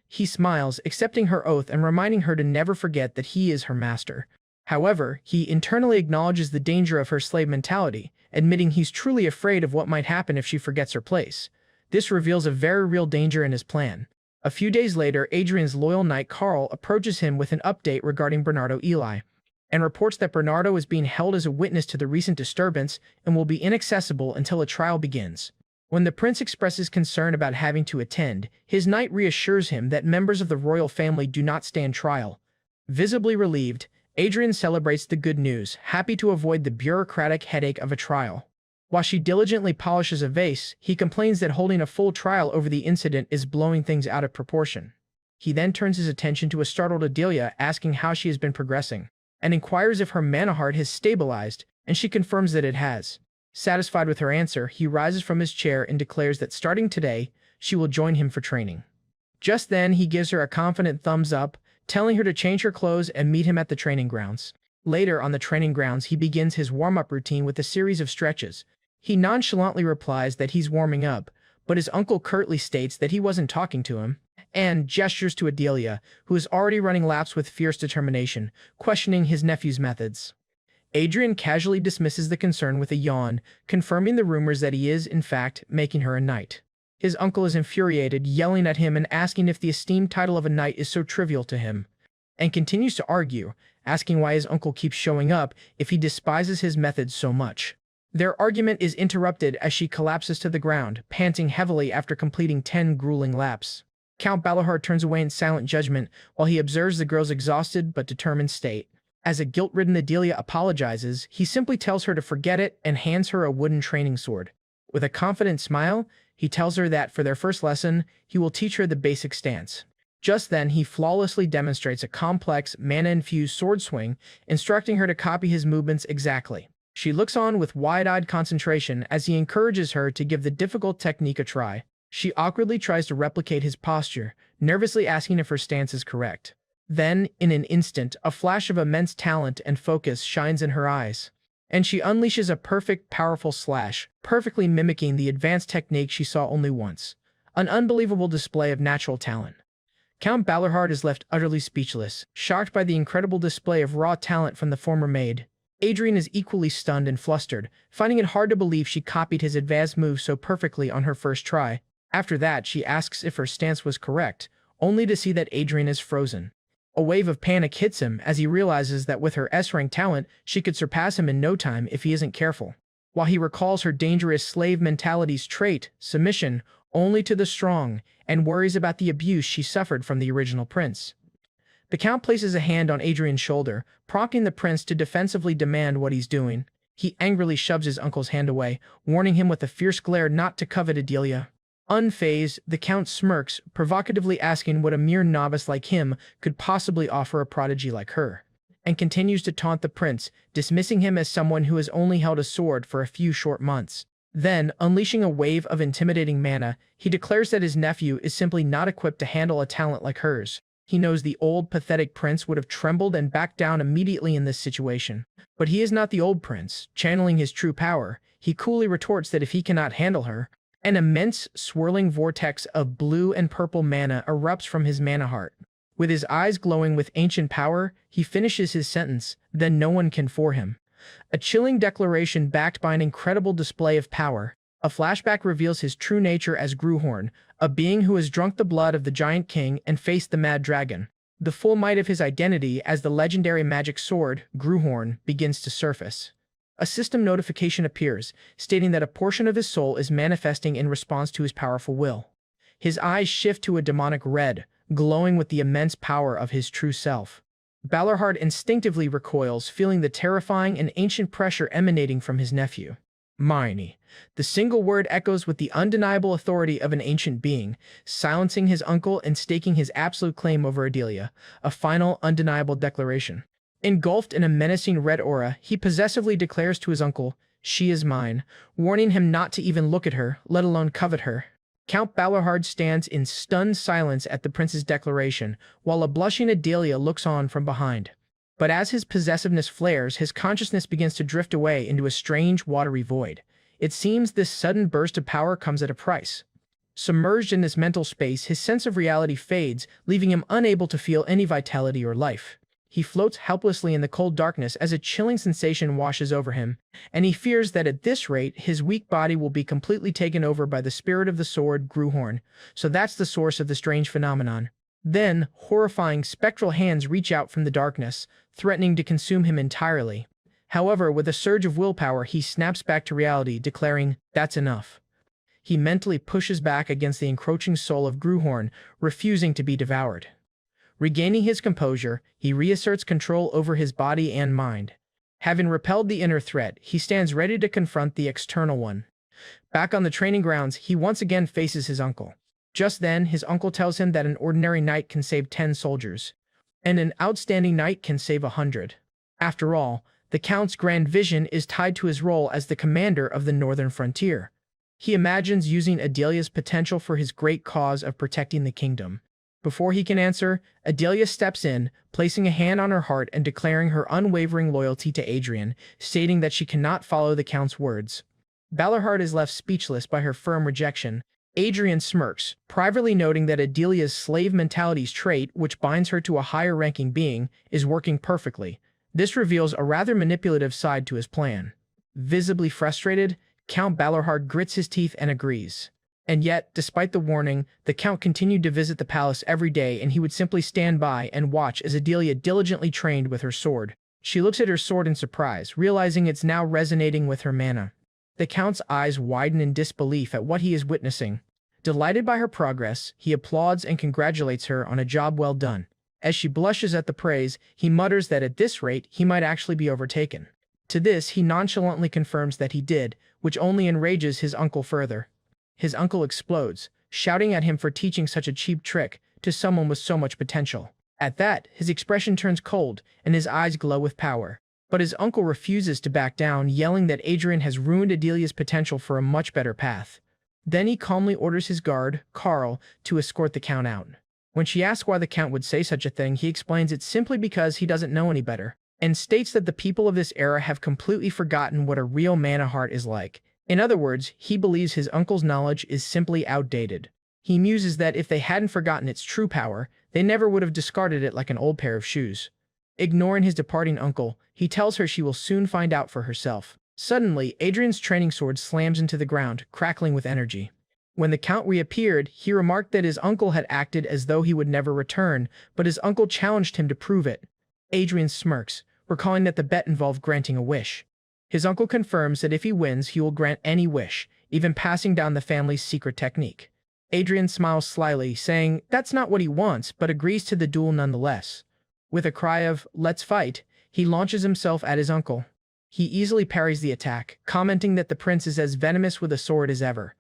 S1: He smiles, accepting her oath and reminding her to never forget that he is her master. However, he internally acknowledges the danger of her slave mentality, admitting he's truly afraid of what might happen if she forgets her place. This reveals a very real danger in his plan. A few days later, Adrian's loyal knight Carl approaches him with an update regarding Bernardo Eli, and reports that Bernardo is being held as a witness to the recent disturbance and will be inaccessible until a trial begins. When the prince expresses concern about having to attend, his knight reassures him that members of the royal family do not stand trial. Visibly relieved, Adrian celebrates the good news, happy to avoid the bureaucratic headache of a trial. While she diligently polishes a vase, he complains that holding a full trial over the incident is blowing things out of proportion. He then turns his attention to a startled Adelia, asking how she has been progressing, and inquires if her mana heart has stabilized, and she confirms that it has. Satisfied with her answer, he rises from his chair and declares that starting today, she will join him for training. Just then, he gives her a confident thumbs up, telling her to change her clothes and meet him at the training grounds. Later on the training grounds, he begins his warm-up routine with a series of stretches, He nonchalantly replies that he's warming up, but his uncle curtly states that he wasn't talking to him, and gestures to Adelia, who is already running laps with fierce determination, questioning his nephew's methods. Adrian casually dismisses the concern with a yawn, confirming the rumors that he is, in fact, making her a knight. His uncle is infuriated, yelling at him and asking if the esteemed title of a knight is so trivial to him, and continues to argue, asking why his uncle keeps showing up if he despises his methods so much. Their argument is interrupted as she collapses to the ground, panting heavily after completing 10 grueling laps. Count Balahard turns away in silent judgment while he observes the girl's exhausted but determined state. As a guilt-ridden Adelia apologizes, he simply tells her to forget it and hands her a wooden training sword. With a confident smile, he tells her that for their first lesson, he will teach her the basic stance. Just then, he flawlessly demonstrates a complex, mana-infused sword swing, instructing her to copy his movements exactly. She looks on with wide-eyed concentration as he encourages her to give the difficult technique a try. She awkwardly tries to replicate his posture, nervously asking if her stance is correct. Then, in an instant, a flash of immense talent and focus shines in her eyes, and she unleashes a perfect, powerful slash, perfectly mimicking the advanced technique she saw only once. An unbelievable display of natural talent. Count Balahard is left utterly speechless, shocked by the incredible display of raw talent from the former maid. Adrian is equally stunned and flustered, finding it hard to believe she copied his advanced move so perfectly on her first try. After that, she asks if her stance was correct, only to see that Adrian is frozen. A wave of panic hits him as he realizes that with her S-rank talent, she could surpass him in no time if he isn't careful. While he recalls her dangerous slave mentality's trait, submission, only to the strong, and worries about the abuse she suffered from the original prince. The Count places a hand on Adrian's shoulder, prompting the prince to defensively demand what he's doing. He angrily shoves his uncle's hand away, warning him with a fierce glare not to covet Adelia. Unfazed, the Count smirks, provocatively asking what a mere novice like him could possibly offer a prodigy like her, and continues to taunt the prince, dismissing him as someone who has only held a sword for a few short months. Then, unleashing a wave of intimidating mana, he declares that his nephew is simply not equipped to handle a talent like hers. He knows the old, pathetic prince would have trembled and backed down immediately in this situation. But he is not the old prince. Channeling his true power, he coolly retorts that if he cannot handle her, an immense, swirling vortex of blue and purple mana erupts from his mana heart. With his eyes glowing with ancient power, he finishes his sentence, "Then no one can for him." A chilling declaration backed by an incredible display of power. A flashback reveals his true nature as Gruhorn, a being who has drunk the blood of the giant king and faced the mad dragon. The full might of his identity as the legendary magic sword, Gruhorn, begins to surface. A system notification appears, stating that a portion of his soul is manifesting in response to his powerful will. His eyes shift to a demonic red, glowing with the immense power of his true self. Balahard instinctively recoils, feeling the terrifying and ancient pressure emanating from his nephew. Mine. The single word echoes with the undeniable authority of an ancient being, silencing his uncle and staking his absolute claim over Adelia, a final, undeniable declaration. Engulfed in a menacing red aura, he possessively declares to his uncle, "She is mine," warning him not to even look at her, let alone covet her. Count Balahard stands in stunned silence at the prince's declaration, while a blushing Adelia looks on from behind. But as his possessiveness flares, his consciousness begins to drift away into a strange, watery void. It seems this sudden burst of power comes at a price. Submerged in this mental space, his sense of reality fades, leaving him unable to feel any vitality or life. He floats helplessly in the cold darkness as a chilling sensation washes over him, and he fears that at this rate his weak body will be completely taken over by the spirit of the sword, Gruhorn. So that's the source of the strange phenomenon. Then, horrifying spectral hands reach out from the darkness, threatening to consume him entirely. However, with a surge of willpower, he snaps back to reality, declaring, "That's enough." He mentally pushes back against the encroaching soul of Gruhorn, refusing to be devoured. Regaining his composure, he reasserts control over his body and mind. Having repelled the inner threat, he stands ready to confront the external one. Back on the training grounds, he once again faces his uncle. Just then, his uncle tells him that an ordinary knight can save 10 soldiers, and an outstanding knight can save 100. After all, the Count's grand vision is tied to his role as the commander of the northern frontier. He imagines using Adelia's potential for his great cause of protecting the kingdom. Before he can answer, Adelia steps in, placing a hand on her heart and declaring her unwavering loyalty to Adrian, stating that she cannot follow the Count's words. Balerhard is left speechless by her firm rejection. Adrian smirks, privately noting that Adelia's slave mentality's trait, which binds her to a higher-ranking being, is working perfectly. This reveals a rather manipulative side to his plan. Visibly frustrated, Count Balerhard grits his teeth and agrees. And yet, despite the warning, the Count continued to visit the palace every day, and he would simply stand by and watch as Adelia diligently trained with her sword. She looks at her sword in surprise, realizing it's now resonating with her mana. The Count's eyes widen in disbelief at what he is witnessing. Delighted by her progress, he applauds and congratulates her on a job well done. As she blushes at the praise, he mutters that at this rate he might actually be overtaken. To this, he nonchalantly confirms that he did, which only enrages his uncle further. His uncle explodes, shouting at him for teaching such a cheap trick to someone with so much potential. At that, his expression turns cold, and his eyes glow with power. But his uncle refuses to back down, yelling that Adrian has ruined Adelia's potential for a much better path. Then he calmly orders his guard, Karl, to escort the Count out. When she asks why the Count would say such a thing, he explains it's simply because he doesn't know any better, and states that the people of this era have completely forgotten what a real mana heart is like. In other words, he believes his uncle's knowledge is simply outdated. He muses that if they hadn't forgotten its true power, they never would have discarded it like an old pair of shoes. Ignoring his departing uncle, he tells her she will soon find out for herself. Suddenly, Adrian's training sword slams into the ground, crackling with energy. When the Count reappeared, he remarked that his uncle had acted as though he would never return, but his uncle challenged him to prove it. Adrian smirks, recalling that the bet involved granting a wish. His uncle confirms that if he wins, he will grant any wish, even passing down the family's secret technique. Adrian smiles slyly, saying that's not what he wants, but agrees to the duel nonetheless. With a cry of, "Let's fight," he launches himself at his uncle. He easily parries the attack, commenting that the prince is as venomous with a sword as ever.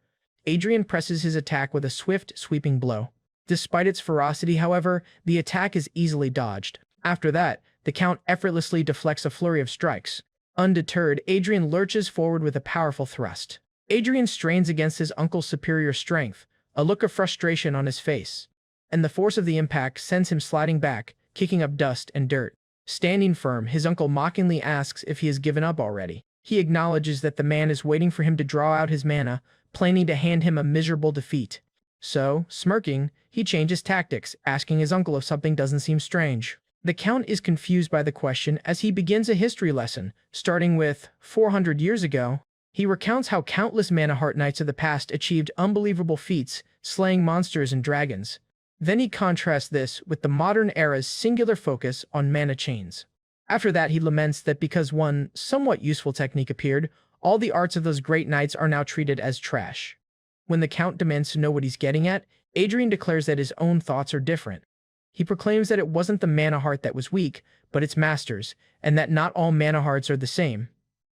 S1: Adrian presses his attack with a swift, sweeping blow. Despite its ferocity, however, the attack is easily dodged. After that, the Count effortlessly deflects a flurry of strikes. Undeterred, Adrian lurches forward with a powerful thrust. Adrian strains against his uncle's superior strength, a look of frustration on his face. And the force of the impact sends him sliding back, kicking up dust and dirt. Standing firm, his uncle mockingly asks if he has given up already. He acknowledges that the man is waiting for him to draw out his mana, planning to hand him a miserable defeat. So, smirking, he changes tactics, asking his uncle if something doesn't seem strange. The Count is confused by the question as he begins a history lesson, starting with 400 years ago. He recounts how countless Mana Heart Knights of the past achieved unbelievable feats, slaying monsters and dragons. Then he contrasts this with the modern era's singular focus on mana chains. After that, he laments that because one somewhat useful technique appeared, all the arts of those great knights are now treated as trash. When the Count demands to know what he's getting at, Adrian declares that his own thoughts are different. He proclaims that it wasn't the mana heart that was weak, but its masters, and that not all mana hearts are the same.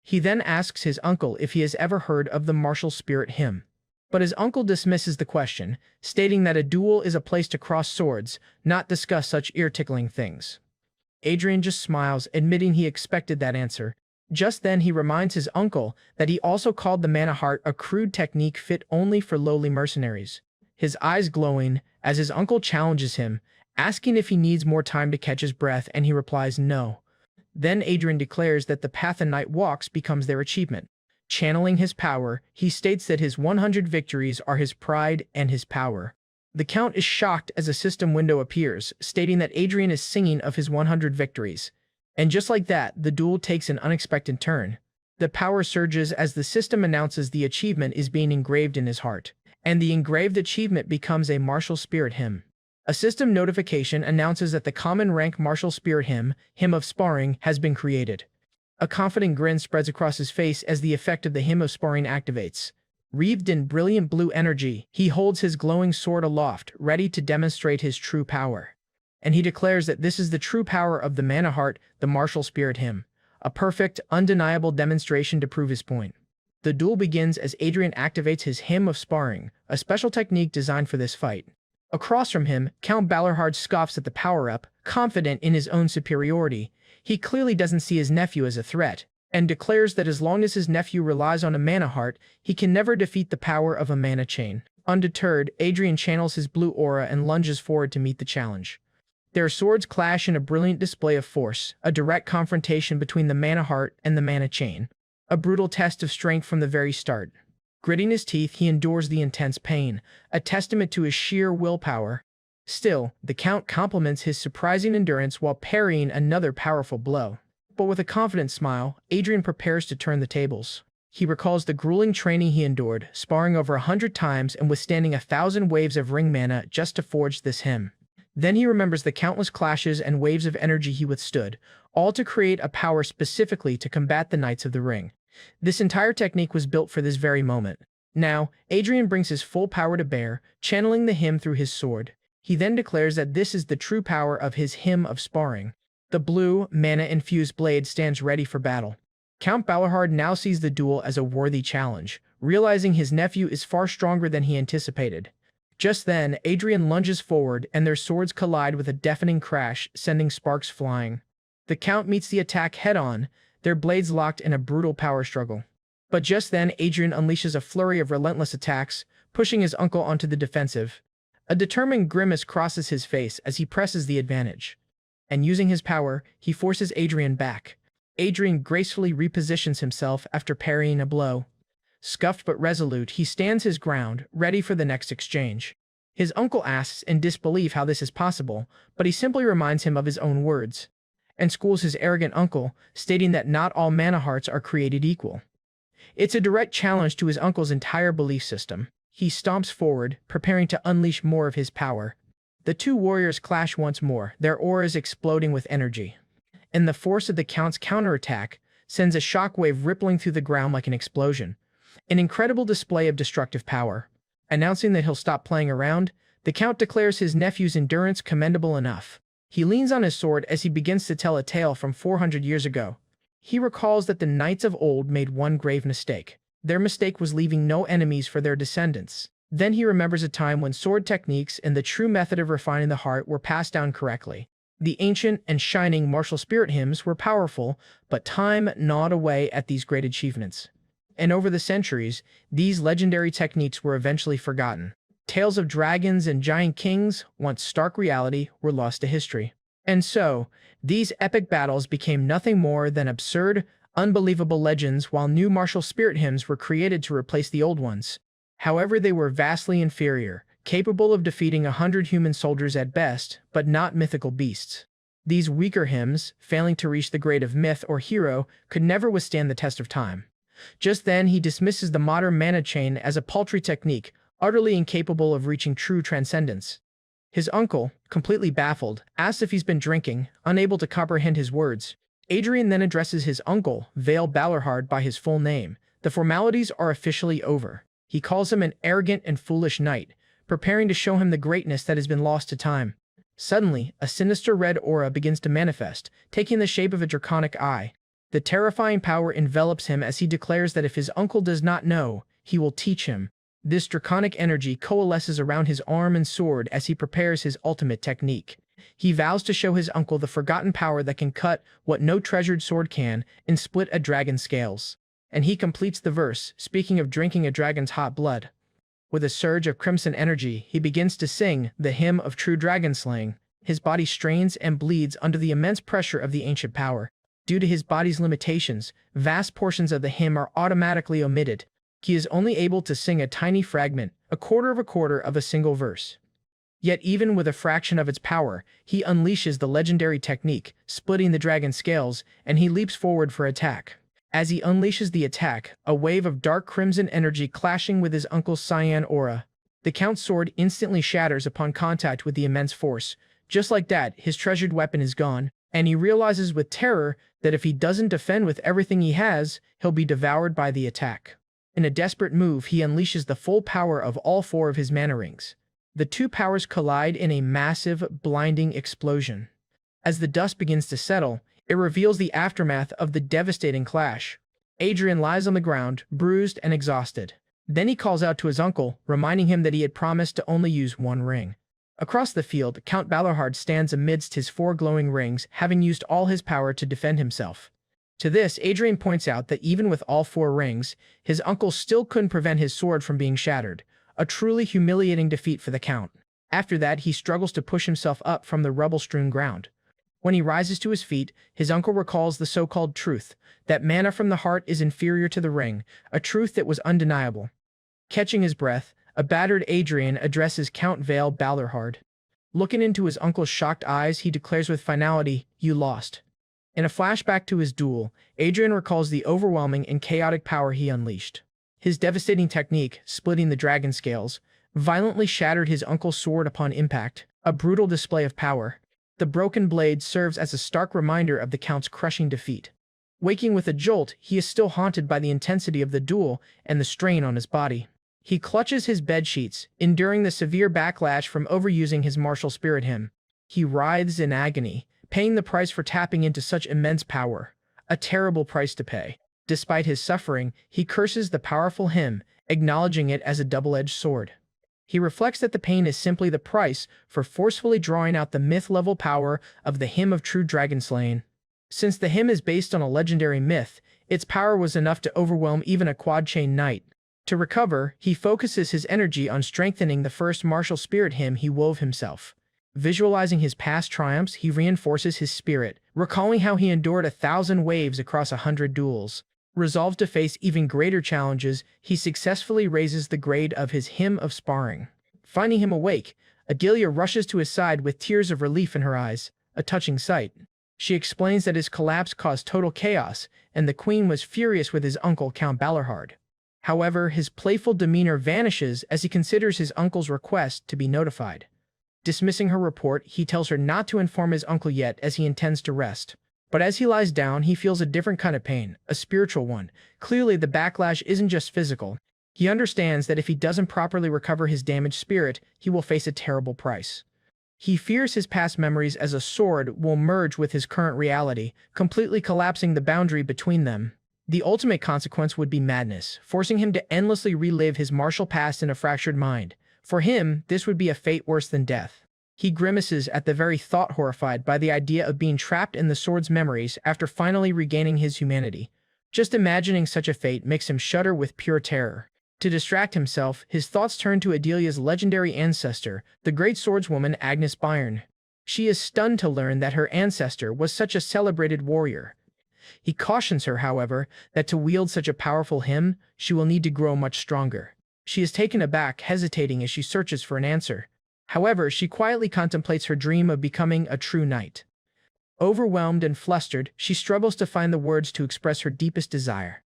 S1: He then asks his uncle if he has ever heard of the martial spirit hymn. But his uncle dismisses the question, stating that a duel is a place to cross swords, not discuss such ear-tickling things. Adrian just smiles, admitting he expected that answer. Just then he reminds his uncle that he also called the mana heart a crude technique fit only for lowly mercenaries. His eyes glowing as his uncle challenges him, asking if he needs more time to catch his breath, and he replies no. Then Adrian declares that the path a knight walks becomes their achievement. Channeling his power, he states that his 100 victories are his pride and his power. The Count is shocked as a system window appears, stating that Adrian is singing of his 100 victories. And just like that, the duel takes an unexpected turn. The power surges as the system announces the achievement is being engraved in his heart, and the engraved achievement becomes a martial spirit hymn. A system notification announces that the common rank martial spirit hymn, Hymn of Sparring, has been created. A confident grin spreads across his face as the effect of the Hymn of Sparring activates. Wreathed in brilliant blue energy, he holds his glowing sword aloft, ready to demonstrate his true power. And he declares that this is the true power of the Mana Heart, the martial spirit hymn. A perfect, undeniable demonstration to prove his point. The duel begins as Adrian activates his Hymn of Sparring, a special technique designed for this fight. Across from him, Count Balerhard scoffs at the power-up, confident in his own superiority. He clearly doesn't see his nephew as a threat, and declares that as long as his nephew relies on a mana heart, he can never defeat the power of a mana chain. Undeterred, Adrian channels his blue aura and lunges forward to meet the challenge. Their swords clash in a brilliant display of force, a direct confrontation between the mana heart and the mana chain. A brutal test of strength from the very start. Gritting his teeth, he endures the intense pain, a testament to his sheer willpower. Still, the Count compliments his surprising endurance while parrying another powerful blow. But with a confident smile, Adrian prepares to turn the tables. He recalls the grueling training he endured, sparring over 100 times and withstanding 1,000 waves of ring mana just to forge this hymn. Then he remembers the countless clashes and waves of energy he withstood, all to create a power specifically to combat the Knights of the Ring. This entire technique was built for this very moment. Now, Adrian brings his full power to bear, channeling the hymn through his sword. He then declares that this is the true power of his hymn of sparring. The blue, mana-infused blade stands ready for battle. Count Balarhard now sees the duel as a worthy challenge, realizing his nephew is far stronger than he anticipated. Just then, Adrian lunges forward and their swords collide with a deafening crash, sending sparks flying. The Count meets the attack head-on, their blades locked in a brutal power struggle. But just then, Adrian unleashes a flurry of relentless attacks, pushing his uncle onto the defensive. A determined grimace crosses his face as he presses the advantage. And using his power, he forces Adrian back. Adrian gracefully repositions himself after parrying a blow. Scuffed but resolute, he stands his ground, ready for the next exchange. His uncle asks in disbelief how this is possible, but he simply reminds him of his own words, and schools his arrogant uncle, stating that not all mana hearts are created equal. It's a direct challenge to his uncle's entire belief system. He stomps forward, preparing to unleash more of his power. The two warriors clash once more, their auras exploding with energy. And the force of the Count's counterattack sends a shockwave rippling through the ground like an explosion. An incredible display of destructive power. Announcing that he'll stop playing around, the Count declares his nephew's endurance commendable enough. He leans on his sword as he begins to tell a tale from 400 years ago. He recalls that the knights of old made one grave mistake. Their mistake was leaving no enemies for their descendants. Then he remembers a time when sword techniques and the true method of refining the heart were passed down correctly. The ancient and shining martial spirit hymns were powerful, but time gnawed away at these great achievements. And over the centuries, these legendary techniques were eventually forgotten. Tales of dragons and giant kings, once stark reality, were lost to history. And so, these epic battles became nothing more than absurd, unbelievable legends while new martial spirit hymns were created to replace the old ones. However, they were vastly inferior, capable of defeating 100 human soldiers at best, but not mythical beasts. These weaker hymns, failing to reach the grade of myth or hero, could never withstand the test of time. Just then, he dismisses the modern mana chain as a paltry technique, utterly incapable of reaching true transcendence. His uncle, completely baffled, asks if he's been drinking, unable to comprehend his words. Adrian then addresses his uncle, Vale Balarhard, by his full name. The formalities are officially over. He calls him an arrogant and foolish knight, preparing to show him the greatness that has been lost to time. Suddenly, a sinister red aura begins to manifest, taking the shape of a draconic eye. The terrifying power envelops him as he declares that if his uncle does not know, he will teach him. This draconic energy coalesces around his arm and sword as he prepares his ultimate technique. He vows to show his uncle the forgotten power that can cut what no treasured sword can and split a dragon's scales. And he completes the verse, speaking of drinking a dragon's hot blood. With a surge of crimson energy, he begins to sing the hymn of true dragon slaying. His body strains and bleeds under the immense pressure of the ancient power. Due to his body's limitations, vast portions of the hymn are automatically omitted. He is only able to sing a tiny fragment, a quarter of a single verse. Yet even with a fraction of its power, he unleashes the legendary technique, splitting the dragon's scales, and he leaps forward for attack. As he unleashes the attack, a wave of dark crimson energy clashing with his uncle's cyan aura. The Count's sword instantly shatters upon contact with the immense force. Just like that, his treasured weapon is gone, and he realizes with terror that if he doesn't defend with everything he has, he'll be devoured by the attack. In a desperate move, he unleashes the full power of all 4 of his mana rings. The two powers collide in a massive, blinding explosion. As the dust begins to settle, it reveals the aftermath of the devastating clash. Adrian lies on the ground, bruised and exhausted. Then he calls out to his uncle, reminding him that he had promised to only use 1 ring. Across the field, Count Balarhard stands amidst his 4 glowing rings, having used all his power to defend himself. To this, Adrian points out that even with all 4 rings, his uncle still couldn't prevent his sword from being shattered, a truly humiliating defeat for the Count. After that, he struggles to push himself up from the rubble-strewn ground. When he rises to his feet, his uncle recalls the so-called truth, that mana from the heart is inferior to the ring, a truth that was undeniable. Catching his breath, a battered Adrian addresses Count Vale Balorhard. Looking into his uncle's shocked eyes, he declares with finality, "You lost." In a flashback to his duel, Adrian recalls the overwhelming and chaotic power he unleashed. His devastating technique, splitting the dragon scales, violently shattered his uncle's sword upon impact, a brutal display of power. The broken blade serves as a stark reminder of the Count's crushing defeat. Waking with a jolt, he is still haunted by the intensity of the duel and the strain on his body. He clutches his bedsheets, enduring the severe backlash from overusing his martial spirit hymn. He writhes in agony, paying the price for tapping into such immense power. A terrible price to pay. Despite his suffering, he curses the powerful hymn, acknowledging it as a double-edged sword. He reflects that the pain is simply the price for forcefully drawing out the myth-level power of the hymn of true dragon slaying. Since the hymn is based on a legendary myth, its power was enough to overwhelm even a quad-chain knight. To recover, he focuses his energy on strengthening the first martial spirit hymn he wove himself. Visualizing his past triumphs, he reinforces his spirit, recalling how he endured 1,000 waves across 100 duels. Resolved to face even greater challenges, he successfully raises the grade of his hymn of sparring. Finding him awake, Adelia rushes to his side with tears of relief in her eyes, a touching sight. She explains that his collapse caused total chaos, and the queen was furious with his uncle Count Balorhard. However, his playful demeanor vanishes as he considers his uncle's request to be notified. Dismissing her report, he tells her not to inform his uncle yet as he intends to rest. But as he lies down, he feels a different kind of pain, a spiritual one. Clearly, the backlash isn't just physical. He understands that if he doesn't properly recover his damaged spirit, he will face a terrible price. He fears his past memories as a sword will merge with his current reality, completely collapsing the boundary between them. The ultimate consequence would be madness, forcing him to endlessly relive his martial past in a fractured mind. For him, this would be a fate worse than death. He grimaces at the very thought, horrified by the idea of being trapped in the sword's memories after finally regaining his humanity. Just imagining such a fate makes him shudder with pure terror. To distract himself, his thoughts turn to Adelia's legendary ancestor, the great swordswoman Agnes Byrne. She is stunned to learn that her ancestor was such a celebrated warrior. He cautions her, however, that to wield such a powerful hymn, she will need to grow much stronger. She is taken aback, hesitating as she searches for an answer. However, she quietly contemplates her dream of becoming a true knight. Overwhelmed and flustered, she struggles to find the words to express her deepest desire.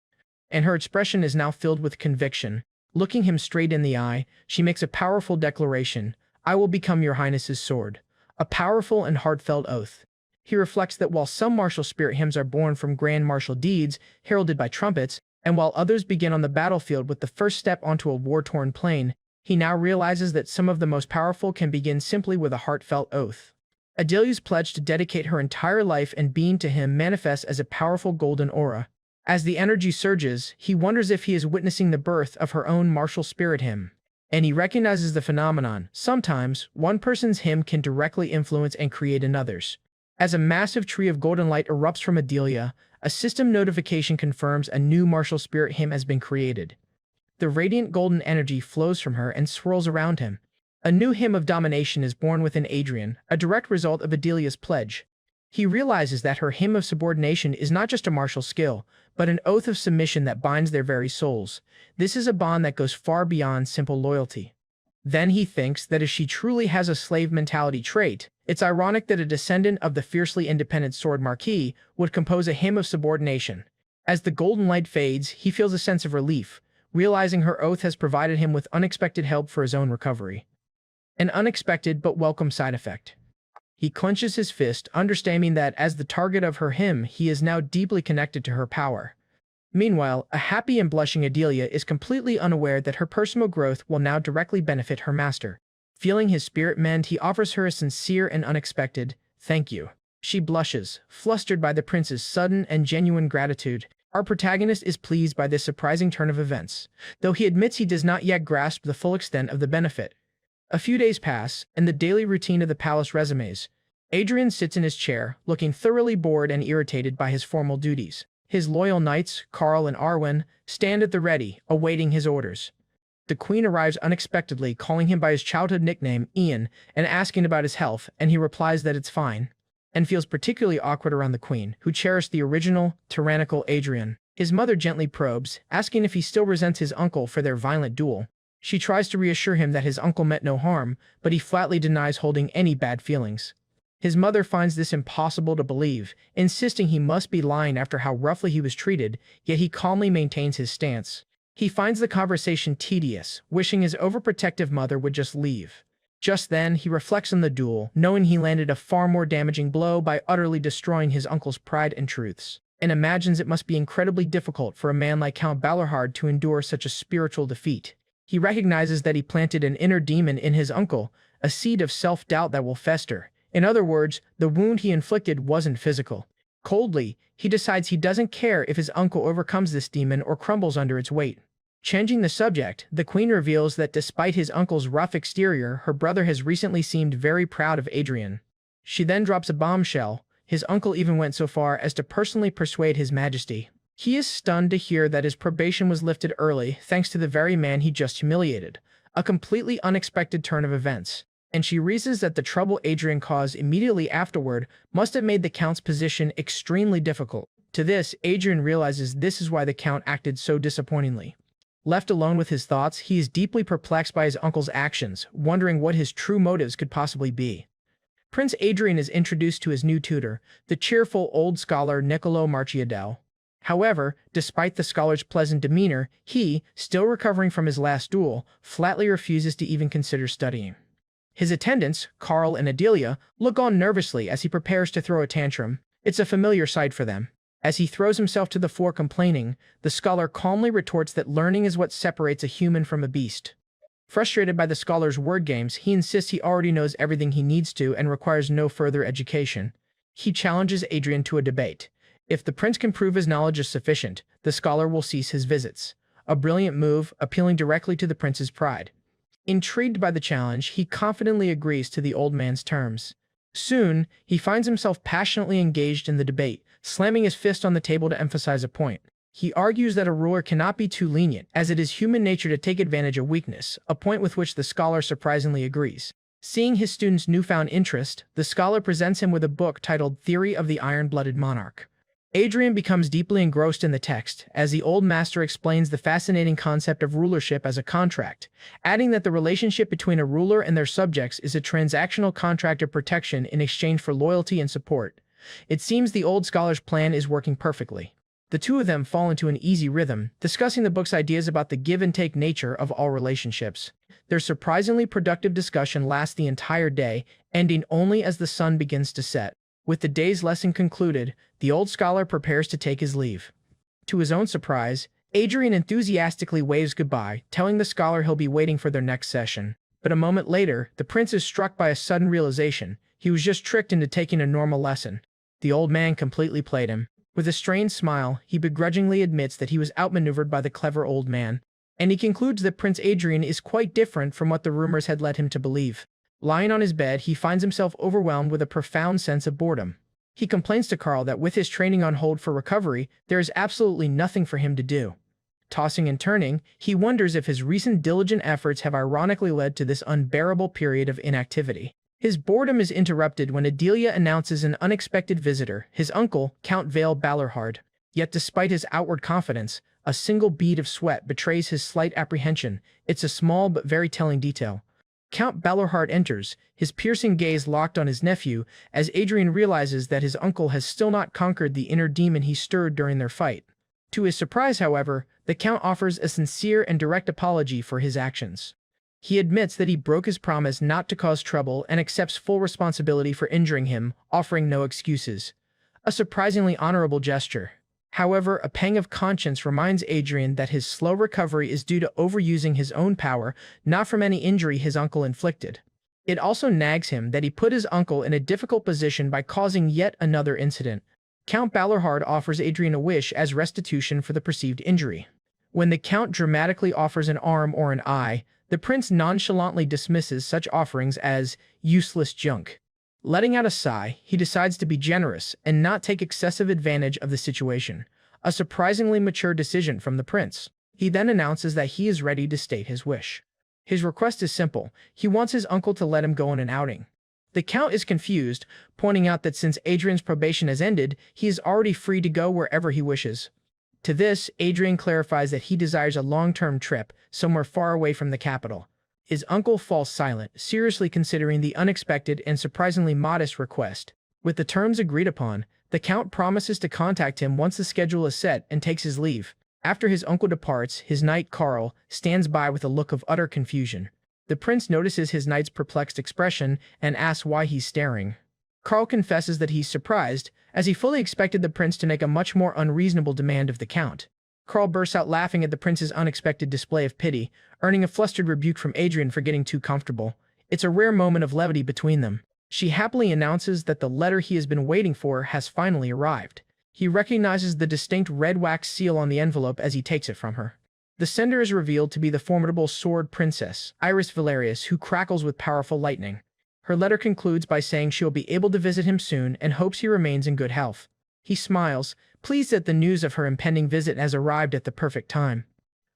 S1: And her expression is now filled with conviction. Looking him straight in the eye, she makes a powerful declaration, "I will become your highness's sword." A powerful and heartfelt oath. He reflects that while some martial spirit hymns are born from grand martial deeds, heralded by trumpets, and while others begin on the battlefield with the first step onto a war-torn plain, he now realizes that some of the most powerful can begin simply with a heartfelt oath. Adelia's pledge to dedicate her entire life and being to him manifests as a powerful golden aura. As the energy surges, he wonders if he is witnessing the birth of her own martial spirit hymn. And he recognizes the phenomenon. Sometimes, one person's hymn can directly influence and create another's. As a massive tree of golden light erupts from Adelia, a system notification confirms a new martial spirit hymn has been created. The radiant golden energy flows from her and swirls around him. A new hymn of domination is born within Adrian, a direct result of Adelia's pledge. He realizes that her hymn of subordination is not just a martial skill, but an oath of submission that binds their very souls. This is a bond that goes far beyond simple loyalty. Then he thinks that if she truly has a slave mentality trait, it's ironic that a descendant of the fiercely independent Sword Marquis would compose a hymn of subordination. As the golden light fades, he feels a sense of relief, realizing her oath has provided him with unexpected help for his own recovery. An unexpected but welcome side effect. He clenches his fist, understanding that as the target of her hymn, he is now deeply connected to her power. Meanwhile, a happy and blushing Adelia is completely unaware that her personal growth will now directly benefit her master. Feeling his spirit mend, he offers her a sincere and unexpected "thank you." She blushes, flustered by the prince's sudden and genuine gratitude. Our protagonist is pleased by this surprising turn of events, though he admits he does not yet grasp the full extent of the benefit. A few days pass, and the daily routine of the palace resumes. Adrian sits in his chair, looking thoroughly bored and irritated by his formal duties. His loyal knights, Carl and Arwen, stand at the ready, awaiting his orders. The queen arrives unexpectedly, calling him by his childhood nickname, Ian, and asking about his health, and he replies that it's fine. and feels particularly awkward around the queen, who cherished the original, tyrannical Adrian. His mother gently probes, asking if he still resents his uncle for their violent duel. She tries to reassure him that his uncle meant no harm, but he flatly denies holding any bad feelings. His mother finds this impossible to believe, insisting he must be lying after how roughly he was treated, yet he calmly maintains his stance. He finds the conversation tedious, wishing his overprotective mother would just leave. Just then, he reflects on the duel, knowing he landed a far more damaging blow by utterly destroying his uncle's pride and truths, and imagines it must be incredibly difficult for a man like Count Balerhard to endure such a spiritual defeat. He recognizes that he planted an inner demon in his uncle, a seed of self-doubt that will fester. In other words, the wound he inflicted wasn't physical. Coldly, he decides he doesn't care if his uncle overcomes this demon or crumbles under its weight. Changing the subject, the queen reveals that despite his uncle's rough exterior, her brother has recently seemed very proud of Adrian. She then drops a bombshell. His uncle even went so far as to personally persuade his majesty. He is stunned to hear that his probation was lifted early thanks to the very man he just humiliated, a completely unexpected turn of events, and she reasons that the trouble Adrian caused immediately afterward must have made the count's position extremely difficult. To this, Adrian realizes this is why the count acted so disappointingly. Left alone with his thoughts, he is deeply perplexed by his uncle's actions, wondering what his true motives could possibly be. Prince Adrian is introduced to his new tutor, the cheerful old scholar Niccolo Marchiadel. However, despite the scholar's pleasant demeanor, he, still recovering from his last duel, flatly refuses to even consider studying. His attendants, Karl and Adelia, look on nervously as he prepares to throw a tantrum. It's a familiar sight for them. As he throws himself to the floor complaining, the scholar calmly retorts that learning is what separates a human from a beast. Frustrated by the scholar's word games, he insists he already knows everything he needs to and requires no further education. He challenges Adrian to a debate. If the prince can prove his knowledge is sufficient, the scholar will cease his visits. A brilliant move, appealing directly to the prince's pride. Intrigued by the challenge, he confidently agrees to the old man's terms. Soon, he finds himself passionately engaged in the debate, slamming his fist on the table to emphasize a point. He argues that a ruler cannot be too lenient, as it is human nature to take advantage of weakness, a point with which the scholar surprisingly agrees. Seeing his student's newfound interest, the scholar presents him with a book titled Theory of the Iron-Blooded Monarch. Adrian becomes deeply engrossed in the text, as the old master explains the fascinating concept of rulership as a contract, adding that the relationship between a ruler and their subjects is a transactional contract of protection in exchange for loyalty and support. It seems the old scholar's plan is working perfectly. The two of them fall into an easy rhythm, discussing the book's ideas about the give-and-take nature of all relationships. Their surprisingly productive discussion lasts the entire day, ending only as the sun begins to set. With the day's lesson concluded, the old scholar prepares to take his leave. To his own surprise, Adrian enthusiastically waves goodbye, telling the scholar he'll be waiting for their next session. But a moment later, the prince is struck by a sudden realization. He was just tricked into taking a normal lesson. The old man completely played him. With a strained smile, he begrudgingly admits that he was outmaneuvered by the clever old man, and he concludes that Prince Adrian is quite different from what the rumors had led him to believe. Lying on his bed, he finds himself overwhelmed with a profound sense of boredom. He complains to Karl that with his training on hold for recovery, there is absolutely nothing for him to do. Tossing and turning, he wonders if his recent diligent efforts have ironically led to this unbearable period of inactivity. His boredom is interrupted when Adelia announces an unexpected visitor, his uncle, Count Vale Balerhard. Yet despite his outward confidence, a single bead of sweat betrays his slight apprehension. It's a small but very telling detail. Count Balerhard enters, his piercing gaze locked on his nephew, as Adrian realizes that his uncle has still not conquered the inner demon he stirred during their fight. To his surprise, however, the Count offers a sincere and direct apology for his actions. He admits that he broke his promise not to cause trouble and accepts full responsibility for injuring him, offering no excuses. A surprisingly honorable gesture. However, a pang of conscience reminds Adrian that his slow recovery is due to overusing his own power, not from any injury his uncle inflicted. It also nags him that he put his uncle in a difficult position by causing yet another incident. Count Balerhard offers Adrian a wish as restitution for the perceived injury. When the Count dramatically offers an arm or an eye, the prince nonchalantly dismisses such offerings as useless junk. Letting out a sigh, he decides to be generous and not take excessive advantage of the situation, a surprisingly mature decision from the prince. He then announces that he is ready to state his wish. His request is simple. He wants his uncle to let him go on an outing. The Count is confused, pointing out that since Adrian's probation has ended, he is already free to go wherever he wishes. To this, Adrian clarifies that he desires a long-term trip, somewhere far away from the capital. His uncle falls silent, seriously considering the unexpected and surprisingly modest request. With the terms agreed upon, the Count promises to contact him once the schedule is set and takes his leave. After his uncle departs, his knight Karl stands by with a look of utter confusion. The prince notices his knight's perplexed expression and asks why he's staring. Karl confesses that he's surprised, as he fully expected the prince to make a much more unreasonable demand of the Count. Karl bursts out laughing at the prince's unexpected display of pity, earning a flustered rebuke from Adrian for getting too comfortable. It's a rare moment of levity between them. She happily announces that the letter he has been waiting for has finally arrived. He recognizes the distinct red wax seal on the envelope as he takes it from her. The sender is revealed to be the formidable sword princess, Iris Valerius, who crackles with powerful lightning. Her letter concludes by saying she'll be able to visit him soon and hopes he remains in good health. He smiles, pleased that the news of her impending visit has arrived at the perfect time.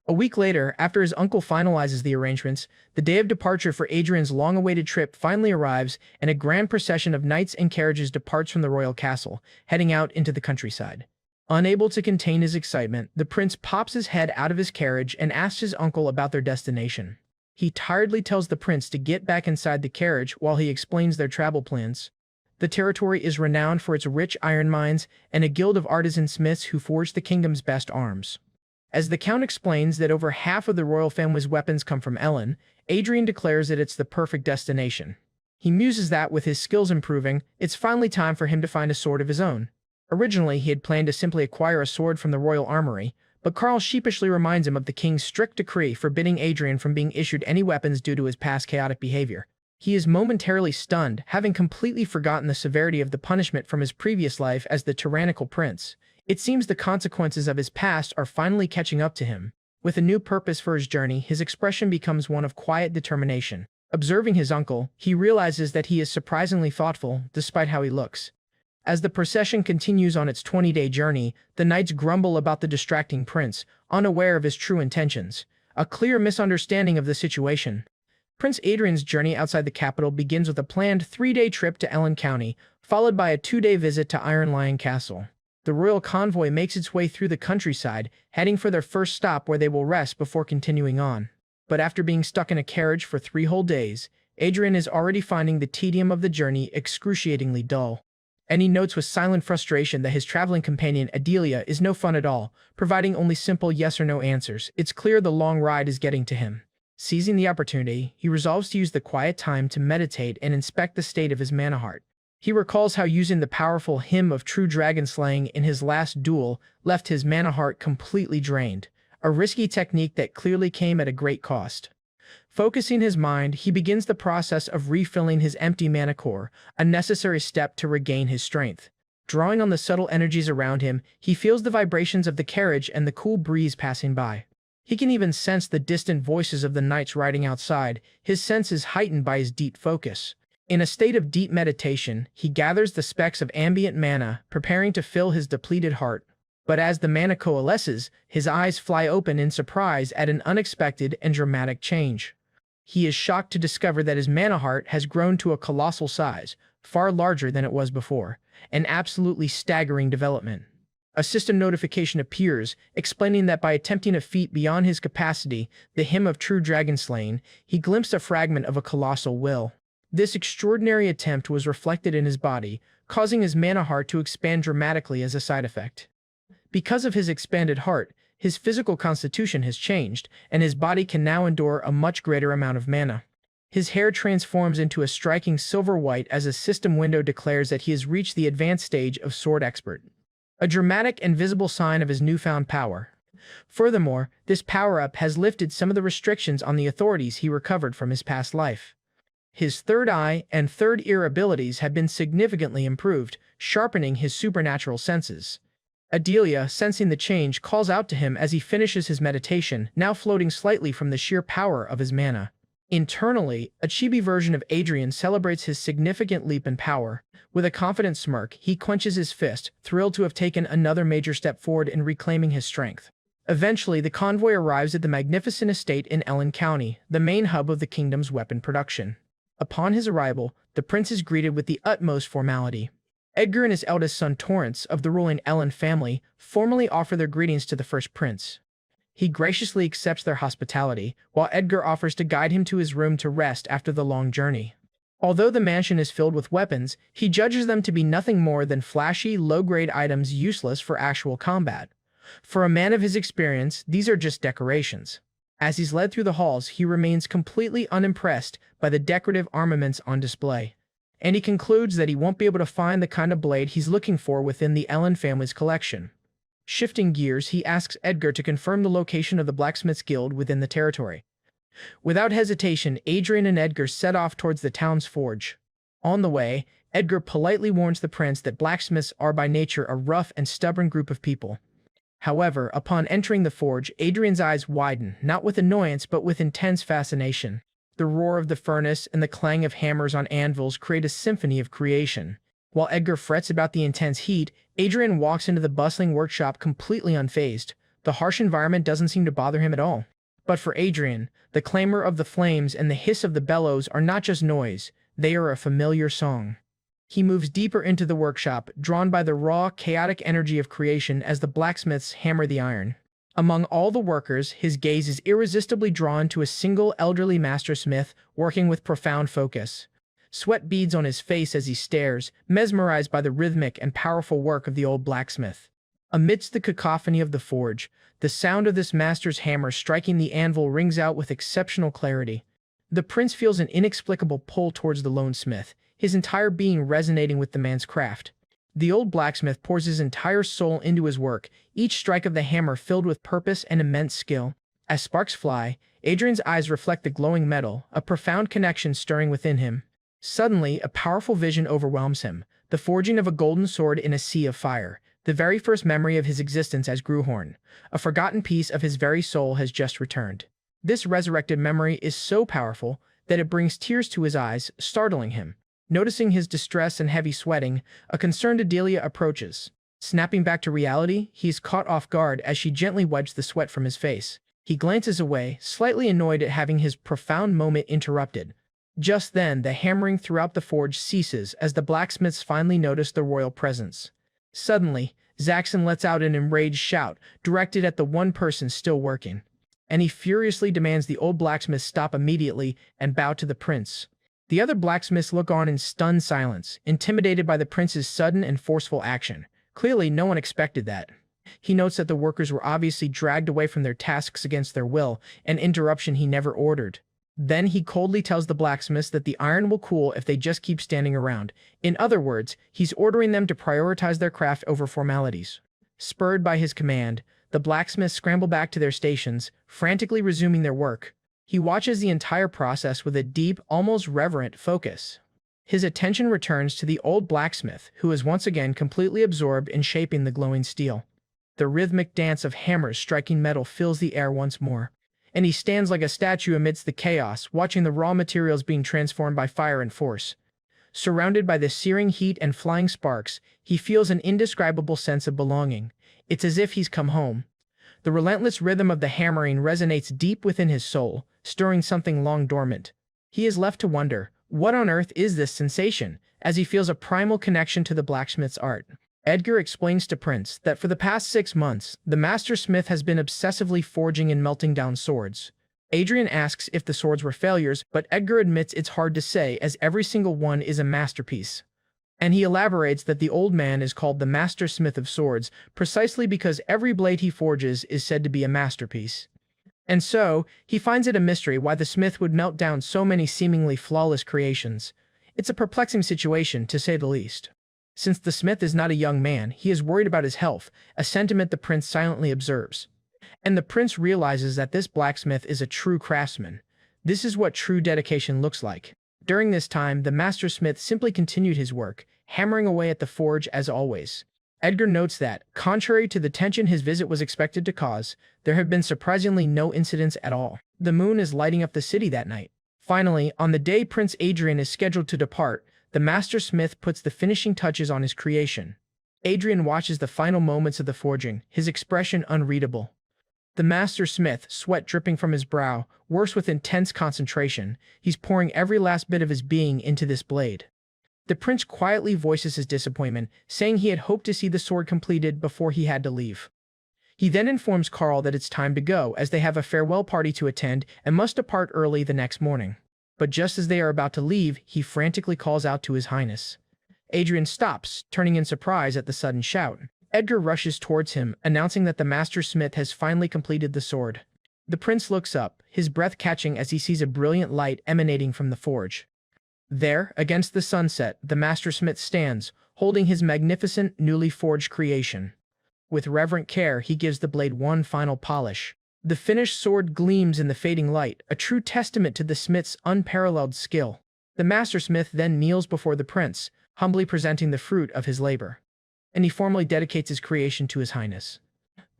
S1: A week later, after his uncle finalizes the arrangements, the day of departure for Adrian's long-awaited trip finally arrives, and a grand procession of knights and carriages departs from the royal castle, heading out into the countryside. Unable to contain his excitement, the prince pops his head out of his carriage and asks his uncle about their destination. He tiredly tells the prince to get back inside the carriage while he explains their travel plans. The territory is renowned for its rich iron mines and a guild of artisan smiths who forge the kingdom's best arms. As the Count explains that over half of the royal family's weapons come from Ellen, Adrian declares that it's the perfect destination. He muses that, with his skills improving, it's finally time for him to find a sword of his own. Originally, he had planned to simply acquire a sword from the royal armory, but Karl sheepishly reminds him of the king's strict decree forbidding Adrian from being issued any weapons due to his past chaotic behavior. He is momentarily stunned, having completely forgotten the severity of the punishment from his previous life as the tyrannical prince. It seems the consequences of his past are finally catching up to him. With a new purpose for his journey, his expression becomes one of quiet determination. Observing his uncle, he realizes that he is surprisingly thoughtful, despite how he looks. As the procession continues on its 20-day journey, the knights grumble about the distracting prince, unaware of his true intentions. A clear misunderstanding of the situation. Prince Adrian's journey outside the capital begins with a planned 3-day trip to Ellen County, followed by a 2-day visit to Iron Lion Castle. The royal convoy makes its way through the countryside, heading for their first stop where they will rest before continuing on. But after being stuck in a carriage for 3 whole days, Adrian is already finding the tedium of the journey excruciatingly dull. And he notes with silent frustration that his traveling companion Adelia is no fun at all, providing only simple yes or no answers. It's clear the long ride is getting to him. Seizing the opportunity, he resolves to use the quiet time to meditate and inspect the state of his mana heart. He recalls how using the powerful hymn of true dragon slaying in his last duel left his mana heart completely drained, a risky technique that clearly came at a great cost. Focusing his mind, he begins the process of refilling his empty mana core, a necessary step to regain his strength. Drawing on the subtle energies around him, he feels the vibrations of the carriage and the cool breeze passing by. He can even sense the distant voices of the knights riding outside, his senses heightened by his deep focus. In a state of deep meditation, he gathers the specks of ambient mana, preparing to fill his depleted heart. But as the mana coalesces, his eyes fly open in surprise at an unexpected and dramatic change. He is shocked to discover that his mana heart has grown to a colossal size, far larger than it was before, an absolutely staggering development. A system notification appears, explaining that by attempting a feat beyond his capacity, the hymn of true dragon slaying, he glimpsed a fragment of a colossal will. This extraordinary attempt was reflected in his body, causing his mana heart to expand dramatically as a side effect. Because of his expanded heart, his physical constitution has changed, and his body can now endure a much greater amount of mana. His hair transforms into a striking silver white as a system window declares that he has reached the advanced stage of Sword Expert, a dramatic and visible sign of his newfound power. Furthermore, this power-up has lifted some of the restrictions on the authorities he recovered from his past life. His third eye and third ear abilities have been significantly improved, sharpening his supernatural senses. Adelia, sensing the change, calls out to him as he finishes his meditation, now floating slightly from the sheer power of his mana. Internally, a chibi version of Adrian celebrates his significant leap in power. With a confident smirk, he clenches his fist, thrilled to have taken another major step forward in reclaiming his strength. Eventually, the convoy arrives at the magnificent estate in Ellen County, the main hub of the kingdom's weapon production. Upon his arrival, the prince is greeted with the utmost formality. Edgar and his eldest son Torrance of the ruling Ellen family formally offer their greetings to the first prince. He graciously accepts their hospitality, while Edgar offers to guide him to his room to rest after the long journey. Although the mansion is filled with weapons, he judges them to be nothing more than flashy, low-grade items useless for actual combat. For a man of his experience, these are just decorations. As he's led through the halls, he remains completely unimpressed by the decorative armaments on display. And he concludes that he won't be able to find the kind of blade he's looking for within the Ellen family's collection. Shifting gears, he asks Edgar to confirm the location of the Blacksmith's Guild within the territory. Without hesitation, Adrian and Edgar set off towards the town's forge. On the way, Edgar politely warns the prince that blacksmiths are by nature a rough and stubborn group of people. However, upon entering the forge, Adrian's eyes widen, not with annoyance but with intense fascination. The roar of the furnace and the clang of hammers on anvils create a symphony of creation. While Edgar frets about the intense heat, Adrian walks into the bustling workshop completely unfazed. The harsh environment doesn't seem to bother him at all. But for Adrian, the clamor of the flames and the hiss of the bellows are not just noise, they are a familiar song. He moves deeper into the workshop, drawn by the raw, chaotic energy of creation as the blacksmiths hammer the iron. Among all the workers, his gaze is irresistibly drawn to a single elderly mastersmith working with profound focus. Sweat beads on his face as he stares, mesmerized by the rhythmic and powerful work of the old blacksmith. Amidst the cacophony of the forge, the sound of this master's hammer striking the anvil rings out with exceptional clarity. The prince feels an inexplicable pull towards the lone smith, his entire being resonating with the man's craft. The old blacksmith pours his entire soul into his work, each strike of the hammer filled with purpose and immense skill. As sparks fly, Adrian's eyes reflect the glowing metal, a profound connection stirring within him. Suddenly, a powerful vision overwhelms him, the forging of a golden sword in a sea of fire. The very first memory of his existence as Gruhorn, a forgotten piece of his very soul, has just returned. This resurrected memory is so powerful that it brings tears to his eyes, startling him. Noticing his distress and heavy sweating, a concerned Adelia approaches. Snapping back to reality, he is caught off guard as she gently wipes the sweat from his face. He glances away, slightly annoyed at having his profound moment interrupted. Just then, the hammering throughout the forge ceases as the blacksmiths finally notice the royal presence. Suddenly, Zaxxon lets out an enraged shout, directed at the one person still working. And he furiously demands the old blacksmith stop immediately and bow to the prince. The other blacksmiths look on in stunned silence, intimidated by the prince's sudden and forceful action. Clearly, no one expected that. He notes that the workers were obviously dragged away from their tasks against their will, an interruption he never ordered. Then he coldly tells the blacksmiths that the iron will cool if they just keep standing around. In other words, he's ordering them to prioritize their craft over formalities. Spurred by his command, the blacksmiths scramble back to their stations, frantically resuming their work. He watches the entire process with a deep, almost reverent focus. His attention returns to the old blacksmith, who is once again completely absorbed in shaping the glowing steel. The rhythmic dance of hammers striking metal fills the air once more, and he stands like a statue amidst the chaos, watching the raw materials being transformed by fire and force. Surrounded by the searing heat and flying sparks, he feels an indescribable sense of belonging. It's as if he's come home. The relentless rhythm of the hammering resonates deep within his soul, stirring something long dormant. He is left to wonder, what on earth is this sensation, as he feels a primal connection to the blacksmith's art. Edgar explains to Prince that for the past 6 months, the master smith has been obsessively forging and melting down swords. Adrian asks if the swords were failures, but Edgar admits it's hard to say as every single one is a masterpiece. And he elaborates that the old man is called the master smith of swords precisely because every blade he forges is said to be a masterpiece. And so, he finds it a mystery why the smith would melt down so many seemingly flawless creations. It's a perplexing situation, to say the least. Since the smith is not a young man, he is worried about his health, a sentiment the prince silently observes. And the prince realizes that this blacksmith is a true craftsman. This is what true dedication looks like. During this time, the master smith simply continued his work, hammering away at the forge as always. Edgar notes that, contrary to the tension his visit was expected to cause, there have been surprisingly no incidents at all. The moon is lighting up the city that night. Finally, on the day Prince Adrian is scheduled to depart, the master smith puts the finishing touches on his creation. Adrian watches the final moments of the forging, his expression unreadable. The master smith, sweat dripping from his brow, works with intense concentration. He's pouring every last bit of his being into this blade. The prince quietly voices his disappointment, saying he had hoped to see the sword completed before he had to leave. He then informs Karl that it's time to go, as they have a farewell party to attend and must depart early the next morning. But just as they are about to leave, he frantically calls out to his highness. Adrian stops, turning in surprise at the sudden shout. Edgar rushes towards him, announcing that the master smith has finally completed the sword. The prince looks up, his breath catching as he sees a brilliant light emanating from the forge. There, against the sunset, the master smith stands, holding his magnificent, newly forged creation. With reverent care, he gives the blade one final polish. The finished sword gleams in the fading light, a true testament to the smith's unparalleled skill. The master smith then kneels before the prince, humbly presenting the fruit of his labor. And he formally dedicates his creation to his highness.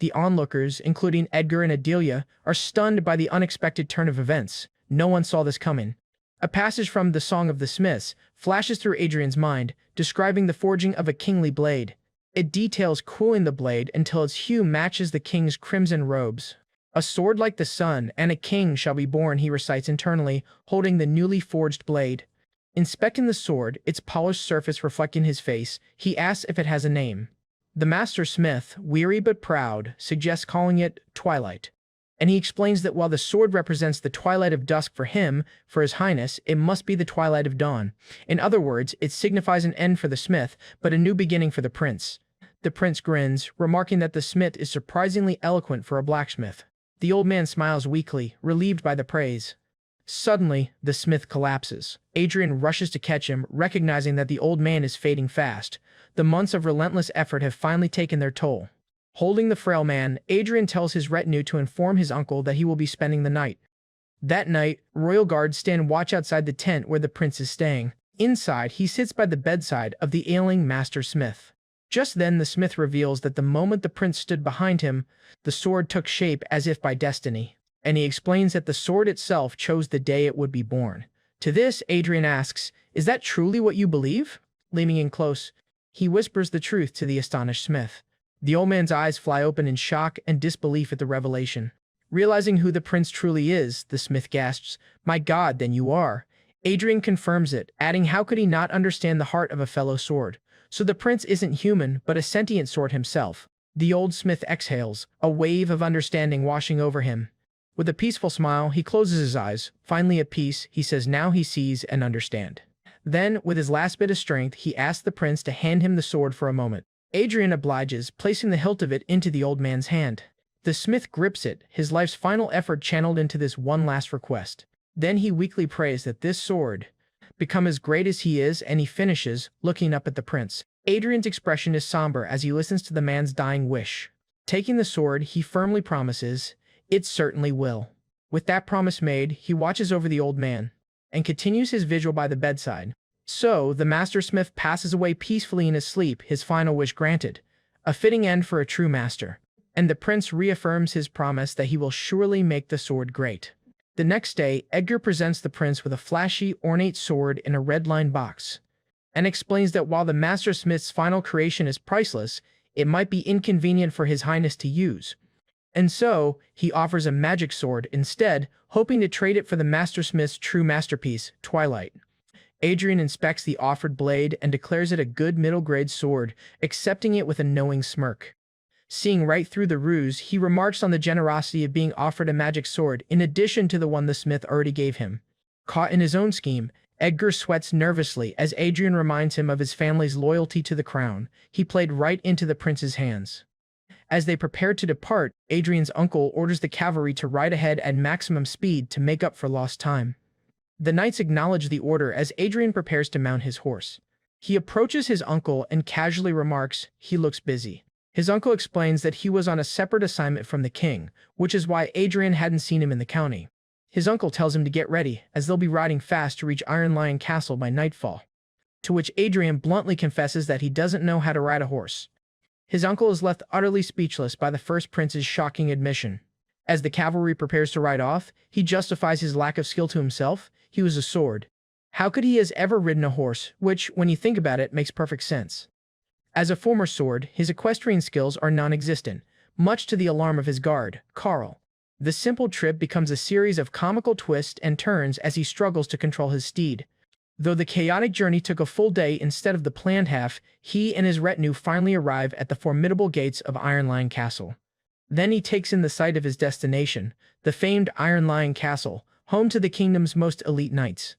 S1: The onlookers, including Edgar and Adelia, are stunned by the unexpected turn of events. No one saw this coming. A passage from The Song of the Smiths flashes through Adrian's mind, describing the forging of a kingly blade. It details cooling the blade until its hue matches the king's crimson robes. A sword like the sun, and a king shall be born, he recites internally, holding the newly forged blade. Inspecting the sword, its polished surface reflecting his face, he asks if it has a name. The master smith, weary but proud, suggests calling it Twilight. And he explains that while the sword represents the twilight of dusk for him, for his highness, it must be the twilight of dawn. In other words, it signifies an end for the smith, but a new beginning for the prince. The prince grins, remarking that the smith is surprisingly eloquent for a blacksmith. The old man smiles weakly, relieved by the praise. Suddenly, the smith collapses. Adrian rushes to catch him, recognizing that the old man is fading fast. The months of relentless effort have finally taken their toll. Holding the frail man, Adrian tells his retinue to inform his uncle that he will be spending the night. That night, royal guards stand watch outside the tent where the prince is staying. Inside, he sits by the bedside of the ailing master smith. Just then, the smith reveals that the moment the prince stood behind him, the sword took shape as if by destiny. And he explains that the sword itself chose the day it would be born. To this, Adrian asks, "Is that truly what you believe?" Leaning in close, he whispers the truth to the astonished smith. The old man's eyes fly open in shock and disbelief at the revelation. Realizing who the prince truly is, the smith gasps, "My God, then you are." Adrian confirms it, adding how could he not understand the heart of a fellow sword? So the prince isn't human, but a sentient sword himself. The old smith exhales, a wave of understanding washing over him. With a peaceful smile, he closes his eyes. Finally at peace, he says now he sees and understands. Then, with his last bit of strength, he asks the prince to hand him the sword for a moment. Adrian obliges, placing the hilt of it into the old man's hand. The smith grips it, his life's final effort channeled into this one last request. Then he weakly prays that this sword become as great as he is, and he finishes, looking up at the prince. Adrian's expression is somber as he listens to the man's dying wish. Taking the sword, he firmly promises, "It certainly will." With that promise made, he watches over the old man and continues his vigil by the bedside. So, the master smith passes away peacefully in his sleep, his final wish granted. A fitting end for a true master. And the prince reaffirms his promise that he will surely make the sword great. The next day, Edgar presents the prince with a flashy, ornate sword in a red-lined box, and explains that while the master smith's final creation is priceless, it might be inconvenient for his highness to use. And so, he offers a magic sword instead, hoping to trade it for the master smith's true masterpiece, Twilight. Adrian inspects the offered blade and declares it a good middle-grade sword, accepting it with a knowing smirk. Seeing right through the ruse, he remarks on the generosity of being offered a magic sword in addition to the one the smith already gave him. Caught in his own scheme, Edgar sweats nervously as Adrian reminds him of his family's loyalty to the crown. He played right into the prince's hands. As they prepare to depart, Adrian's uncle orders the cavalry to ride ahead at maximum speed to make up for lost time. The knights acknowledge the order as Adrian prepares to mount his horse. He approaches his uncle and casually remarks, "He looks busy." His uncle explains that he was on a separate assignment from the king, which is why Adrian hadn't seen him in the county. His uncle tells him to get ready, as they'll be riding fast to reach Iron Lion Castle by nightfall. To which Adrian bluntly confesses that he doesn't know how to ride a horse. His uncle is left utterly speechless by the first prince's shocking admission. As the cavalry prepares to ride off, he justifies his lack of skill to himself. He was a sword. How could he has ever ridden a horse, which, when you think about it, makes perfect sense. As a former sword, his equestrian skills are non-existent, much to the alarm of his guard, Karl. The simple trip becomes a series of comical twists and turns as he struggles to control his steed. Though the chaotic journey took a full day instead of the planned half, he and his retinue finally arrive at the formidable gates of Iron Lion Castle. Then he takes in the sight of his destination, the famed Iron Lion Castle, home to the kingdom's most elite knights.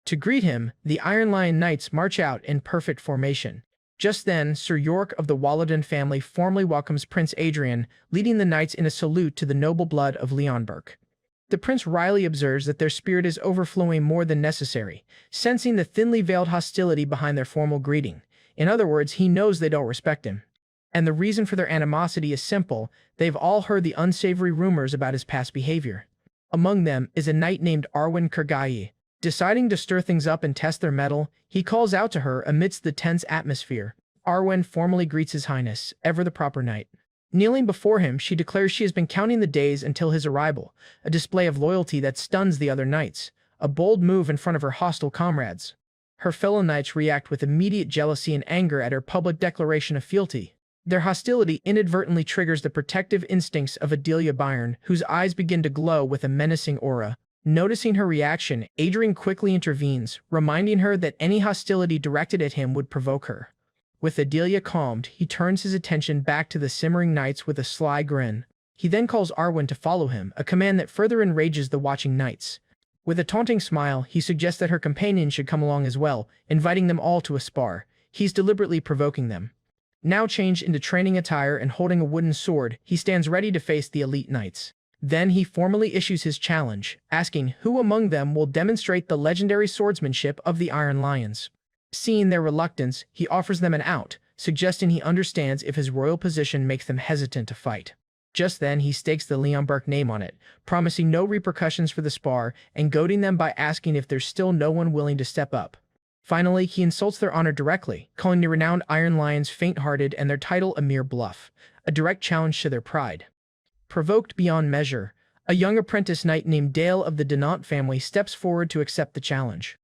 S1: To greet him, the Iron Lion Knights march out in perfect formation. Just then, Sir York of the Walloden family formally welcomes Prince Adrian, leading the knights in a salute to the noble blood of Leonberg. The prince wryly observes that their spirit is overflowing more than necessary, sensing the thinly veiled hostility behind their formal greeting. In other words, he knows they don't respect him. And the reason for their animosity is simple: they've all heard the unsavory rumors about his past behavior. Among them is a knight named Arwen Kurgai. Deciding to stir things up and test their mettle, he calls out to her amidst the tense atmosphere. Arwen formally greets His Highness, ever the proper knight. Kneeling before him, she declares she has been counting the days until his arrival, a display of loyalty that stuns the other knights, a bold move in front of her hostile comrades. Her fellow knights react with immediate jealousy and anger at her public declaration of fealty. Their hostility inadvertently triggers the protective instincts of Adelia Byrne, whose eyes begin to glow with a menacing aura. Noticing her reaction, Adrian quickly intervenes, reminding her that any hostility directed at him would provoke her. With Adelia calmed, he turns his attention back to the simmering knights with a sly grin. He then calls Arwen to follow him, a command that further enrages the watching knights. With a taunting smile, he suggests that her companion should come along as well, inviting them all to a spar. He's deliberately provoking them. Now changed into training attire and holding a wooden sword, he stands ready to face the elite knights. Then he formally issues his challenge, asking who among them will demonstrate the legendary swordsmanship of the Iron Lions. Seeing their reluctance, he offers them an out, suggesting he understands if his royal position makes them hesitant to fight. Just then, he stakes the Leonberg name on it, promising no repercussions for the spar and goading them by asking if there's still no one willing to step up. Finally, he insults their honor directly, calling the renowned Iron Lions faint-hearted and their title a mere bluff, a direct challenge to their pride. Provoked beyond measure, a young apprentice knight named Dale of the Donant family steps forward to accept the challenge.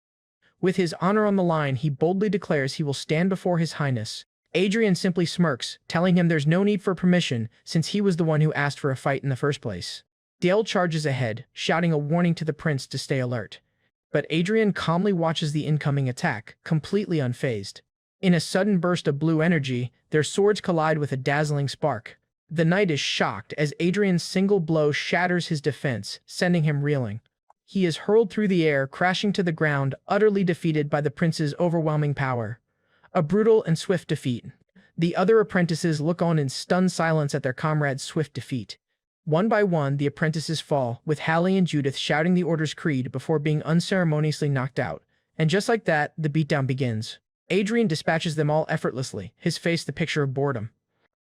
S1: With his honor on the line, he boldly declares he will stand before His Highness. Adrian simply smirks, telling him there's no need for permission since he was the one who asked for a fight in the first place. Dale charges ahead, shouting a warning to the prince to stay alert. But Adrian calmly watches the incoming attack, completely unfazed. In a sudden burst of blue energy, their swords collide with a dazzling spark. The knight is shocked as Adrian's single blow shatters his defense, sending him reeling. He is hurled through the air, crashing to the ground, utterly defeated by the prince's overwhelming power. A brutal and swift defeat. The other apprentices look on in stunned silence at their comrade's swift defeat. One by one, the apprentices fall, with Hallie and Judith shouting the order's creed before being unceremoniously knocked out. And just like that, the beatdown begins. Adrian dispatches them all effortlessly, his face the picture of boredom.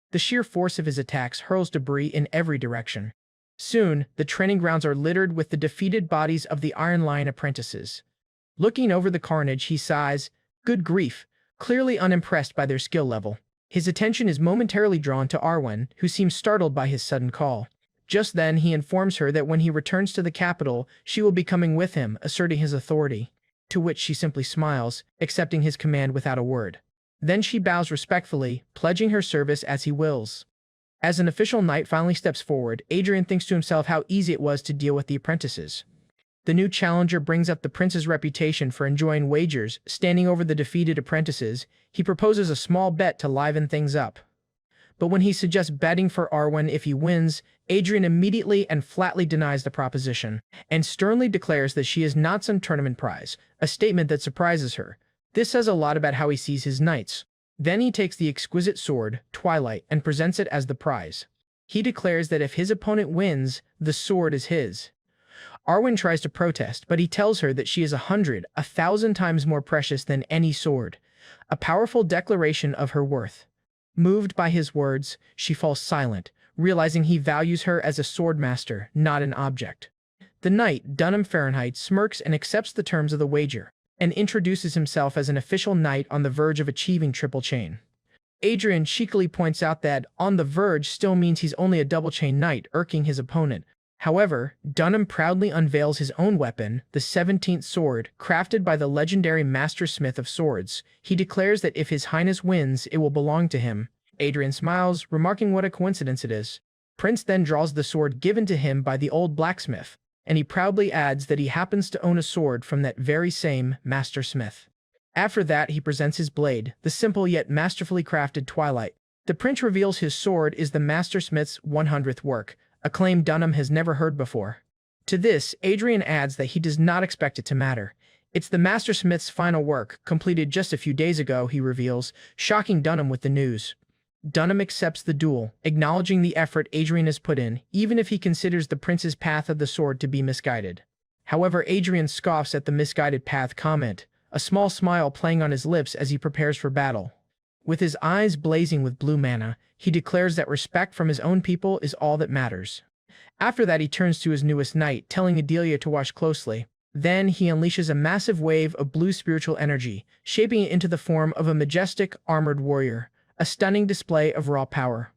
S1: The sheer force of his attacks hurls debris in every direction. Soon, the training grounds are littered with the defeated bodies of the Iron Lion apprentices. Looking over the carnage, he sighs, "Good grief," clearly unimpressed by their skill level. His attention is momentarily drawn to Arwen, who seems startled by his sudden call. Just then, he informs her that when he returns to the capital, she will be coming with him, asserting his authority. To which she simply smiles, accepting his command without a word. Then she bows respectfully, pledging her service as he wills. As an official knight finally steps forward, Adrian thinks to himself how easy it was to deal with the apprentices. The new challenger brings up the prince's reputation for enjoying wagers, standing over the defeated apprentices. He proposes a small bet to liven things up. But when he suggests betting for Arwen if he wins, Adrian immediately and flatly denies the proposition, and sternly declares that she is not some tournament prize, a statement that surprises her. This says a lot about how he sees his knights. Then he takes the exquisite sword, Twilight, and presents it as the prize. He declares that if his opponent wins, the sword is his. Arwen tries to protest, but he tells her that she is 1,000 times more precious than any sword, a powerful declaration of her worth. Moved by his words, she falls silent, realizing he values her as a swordmaster, not an object. The knight, Dunham Fahrenheit, smirks and accepts the terms of the wager, and introduces himself as an official knight on the verge of achieving triple chain. Adrian cheekily points out that on the verge still means he's only a double chain knight, irking his opponent. However, Dunham proudly unveils his own weapon, the 17th sword, crafted by the legendary master smith of swords. He declares that if His Highness wins, it will belong to him. Adrian smiles, remarking what a coincidence it is. Prince then draws the sword given to him by the old blacksmith, and he proudly adds that he happens to own a sword from that very same master smith. After that, he presents his blade, the simple yet masterfully crafted Twilight. The prince reveals his sword is the master smith's 100th work, a claim Dunham has never heard before. To this, Adrian adds that he does not expect it to matter. It's the master smith's final work, completed just a few days ago, he reveals, shocking Dunham with the news. Dunham accepts the duel, acknowledging the effort Adrian has put in, even if he considers the prince's path of the sword to be misguided. However, Adrian scoffs at the misguided path comment, a small smile playing on his lips as he prepares for battle. With his eyes blazing with blue mana, he declares that respect from his own people is all that matters. After that, he turns to his newest knight, telling Adelia to watch closely. Then he unleashes a massive wave of blue spiritual energy, shaping it into the form of a majestic, armored warrior, a stunning display of raw power.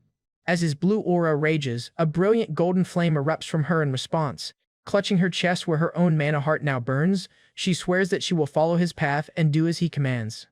S1: As his blue aura rages, a brilliant golden flame erupts from her in response. Clutching her chest where her own mana heart now burns, she swears that she will follow his path and do as he commands.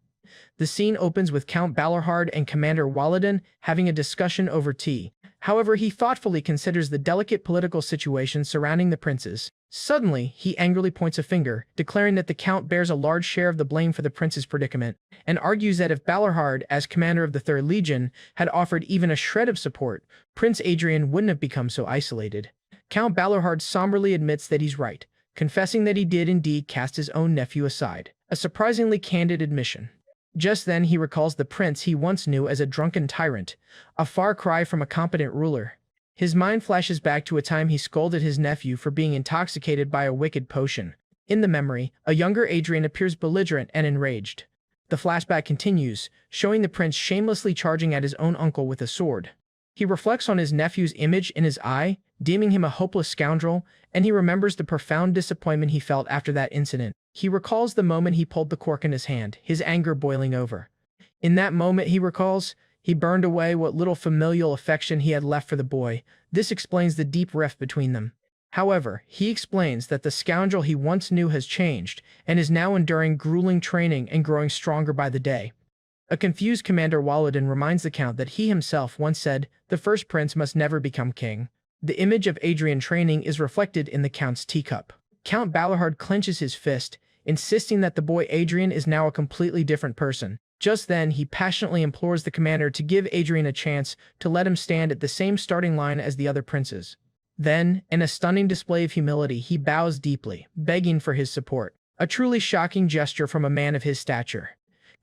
S1: The scene opens with Count Balarhard and Commander Waladin having a discussion over tea. However, he thoughtfully considers the delicate political situation surrounding the princes. Suddenly, he angrily points a finger, declaring that the Count bears a large share of the blame for the prince's predicament, and argues that if Balarhard, as commander of the Third Legion, had offered even a shred of support, Prince Adrian wouldn't have become so isolated. Count Balarhard somberly admits that he's right, confessing that he did indeed cast his own nephew aside, a surprisingly candid admission. Just then he recalls the prince he once knew as a drunken tyrant, a far cry from a competent ruler. His mind flashes back to a time he scolded his nephew for being intoxicated by a wicked potion. In the memory, a younger Adrian appears belligerent and enraged. The flashback continues, showing the prince shamelessly charging at his own uncle with a sword. He reflects on his nephew's image in his eye, deeming him a hopeless scoundrel, and he remembers the profound disappointment he felt after that incident. He recalls the moment he pulled the cork in his hand, his anger boiling over. In that moment, he recalls, he burned away what little familial affection he had left for the boy. This explains the deep rift between them. However, he explains that the scoundrel he once knew has changed, and is now enduring grueling training and growing stronger by the day. A confused Commander Waladin reminds the Count that he himself once said, the first prince must never become king. The image of Adrian training is reflected in the Count's teacup. Count Balarhard clenches his fist, insisting that the boy Adrian is now a completely different person. Just then, he passionately implores the commander to give Adrian a chance to let him stand at the same starting line as the other princes. Then, in a stunning display of humility, he bows deeply, begging for his support. A truly shocking gesture from a man of his stature.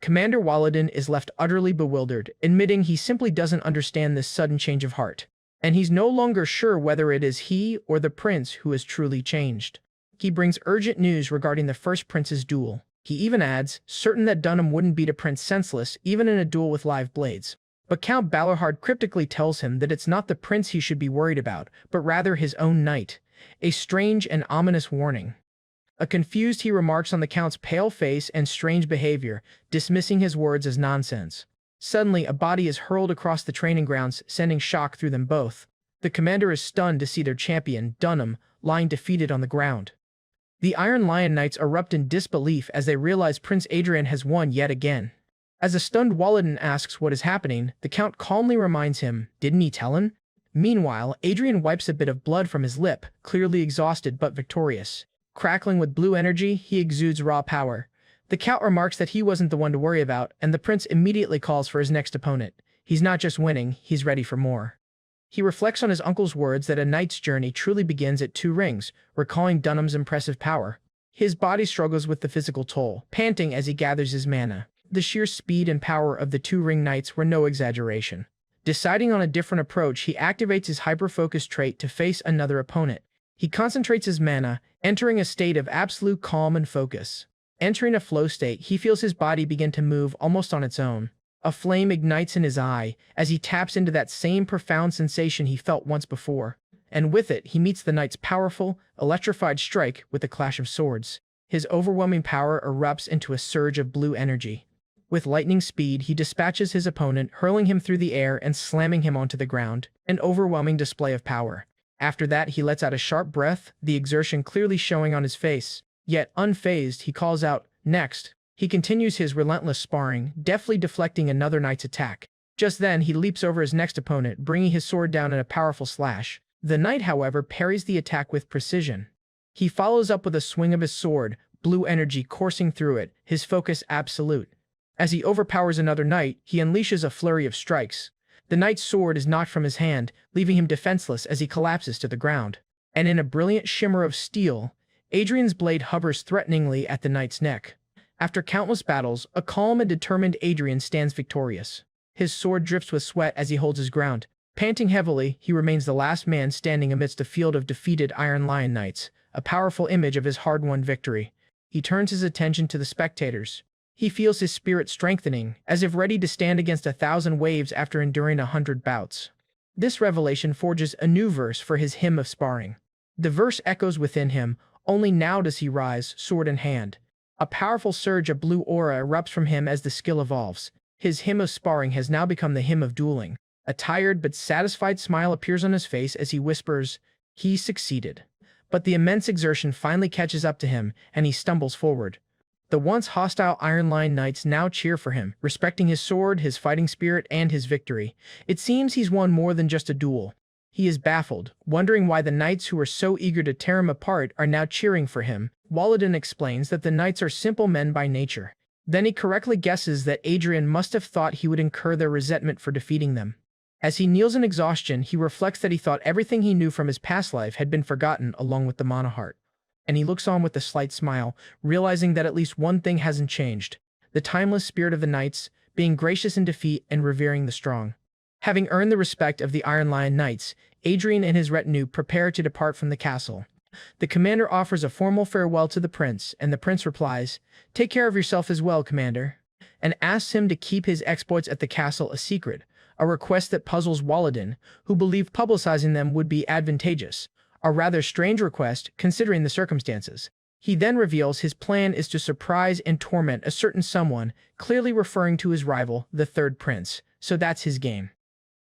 S1: Commander Waladin is left utterly bewildered, admitting he simply doesn't understand this sudden change of heart. And he's no longer sure whether it is he or the prince who has truly changed. He brings urgent news regarding the first prince's duel. He even adds, certain that Dunham wouldn't beat a prince senseless even in a duel with live blades. But Count Balarhard cryptically tells him that it's not the prince he should be worried about, but rather his own knight. A strange and ominous warning. Confused, he remarks on the Count's pale face and strange behavior, dismissing his words as nonsense. Suddenly, a body is hurled across the training grounds, sending shock through them both. The commander is stunned to see their champion, Dunham, lying defeated on the ground. The Iron Lion Knights erupt in disbelief as they realize Prince Adrian has won yet again. As a stunned Waladin asks what is happening, the Count calmly reminds him, didn't he tell him? Meanwhile, Adrian wipes a bit of blood from his lip, clearly exhausted but victorious. Crackling with blue energy, he exudes raw power. The Count remarks that he wasn't the one to worry about, and the prince immediately calls for his next opponent. He's not just winning, he's ready for more. He reflects on his uncle's words that a knight's journey truly begins at 2 rings, recalling Dunham's impressive power. His body struggles with the physical toll, panting as he gathers his mana. The sheer speed and power of the 2-ring knights were no exaggeration. Deciding on a different approach, he activates his hyper-focus trait to face another opponent. He concentrates his mana, entering a state of absolute calm and focus. Entering a flow state, he feels his body begin to move almost on its own. A flame ignites in his eye as he taps into that same profound sensation he felt once before. And with it, he meets the knight's powerful, electrified strike with a clash of swords. His overwhelming power erupts into a surge of blue energy. With lightning speed, he dispatches his opponent, hurling him through the air and slamming him onto the ground. An overwhelming display of power. After that, he lets out a sharp breath, the exertion clearly showing on his face. Yet, unfazed, he calls out, next. He continues his relentless sparring, deftly deflecting another knight's attack. Just then, he leaps over his next opponent, bringing his sword down in a powerful slash. The knight, however, parries the attack with precision. He follows up with a swing of his sword, blue energy coursing through it, his focus absolute. As he overpowers another knight, he unleashes a flurry of strikes. The knight's sword is knocked from his hand, leaving him defenseless as he collapses to the ground. And in a brilliant shimmer of steel, Adrian's blade hovers threateningly at the knight's neck. After countless battles, a calm and determined Adrian stands victorious. His sword drips with sweat as he holds his ground. Panting heavily, he remains the last man standing amidst a field of defeated Iron Lion Knights, a powerful image of his hard-won victory. He turns his attention to the spectators. He feels his spirit strengthening, as if ready to stand against 1,000 waves after enduring 100 bouts. This revelation forges a new verse for his hymn of sparring. The verse echoes within him, only now does he rise, sword in hand. A powerful surge of blue aura erupts from him as the skill evolves. His hymn of sparring has now become the hymn of dueling. A tired but satisfied smile appears on his face as he whispers, "He succeeded." But the immense exertion finally catches up to him, and he stumbles forward. The once hostile Iron Lion Knights now cheer for him, respecting his sword, his fighting spirit, and his victory. It seems he's won more than just a duel. He is baffled, wondering why the knights who were so eager to tear him apart are now cheering for him. Walladin explains that the knights are simple men by nature. Then he correctly guesses that Adrian must have thought he would incur their resentment for defeating them. As he kneels in exhaustion, he reflects that he thought everything he knew from his past life had been forgotten along with the monoheart. And he looks on with a slight smile, realizing that at least one thing hasn't changed: the timeless spirit of the knights, being gracious in defeat and revering the strong. Having earned the respect of the Iron Lion Knights, Adrian and his retinue prepare to depart from the castle. The commander offers a formal farewell to the prince, and the prince replies, "Take care of yourself as well, commander," and asks him to keep his exploits at the castle a secret, a request that puzzles Walladin, who believed publicizing them would be advantageous. A rather strange request, considering the circumstances. He then reveals his plan is to surprise and torment a certain someone, clearly referring to his rival, the third prince. So that's his game.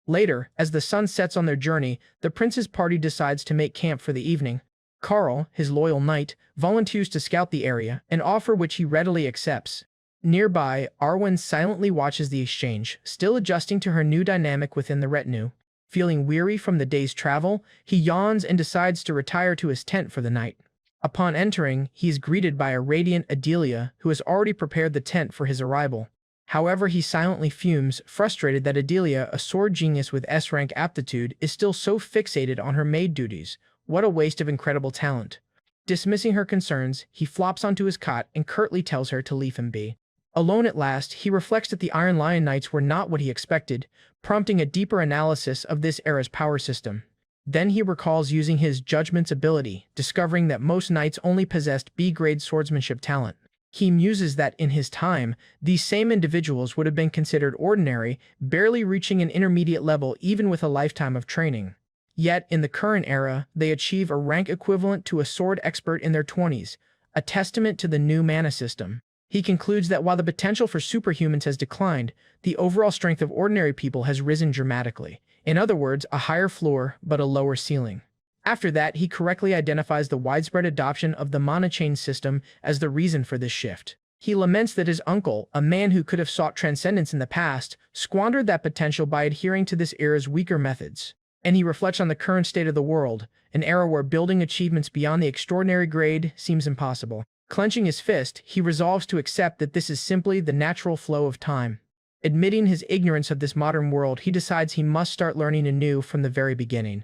S1: Later, as the sun sets on their journey, the prince's party decides to make camp for the evening. Carl, his loyal knight, volunteers to scout the area, an offer which he readily accepts. Nearby, Arwen silently watches the exchange, still adjusting to her new dynamic within the retinue. Feeling weary from the day's travel, he yawns and decides to retire to his tent for the night. Upon entering, he is greeted by a radiant Adelia, who has already prepared the tent for his arrival. However, he silently fumes, frustrated that Adelia, a sword genius with S-rank aptitude, is still so fixated on her maid duties. What a waste of incredible talent. Dismissing her concerns, he flops onto his cot and curtly tells her to leave him be. Alone at last, he reflects that the Iron Lion Knights were not what he expected, prompting a deeper analysis of this era's power system. Then he recalls using his judgment's ability, discovering that most knights only possessed B-grade swordsmanship talent. He muses that in his time, these same individuals would have been considered ordinary, barely reaching an intermediate level even with a lifetime of training. Yet, in the current era, they achieve a rank equivalent to a sword expert in their 20s, a testament to the new mana system. He concludes that while the potential for superhumans has declined, the overall strength of ordinary people has risen dramatically. In other words, a higher floor, but a lower ceiling. After that, he correctly identifies the widespread adoption of the mana chain system as the reason for this shift. He laments that his uncle, a man who could have sought transcendence in the past, squandered that potential by adhering to this era's weaker methods. And he reflects on the current state of the world, an era where building achievements beyond the extraordinary grade seems impossible. Clenching his fist, he resolves to accept that this is simply the natural flow of time. Admitting his ignorance of this modern world, he decides he must start learning anew from the very beginning.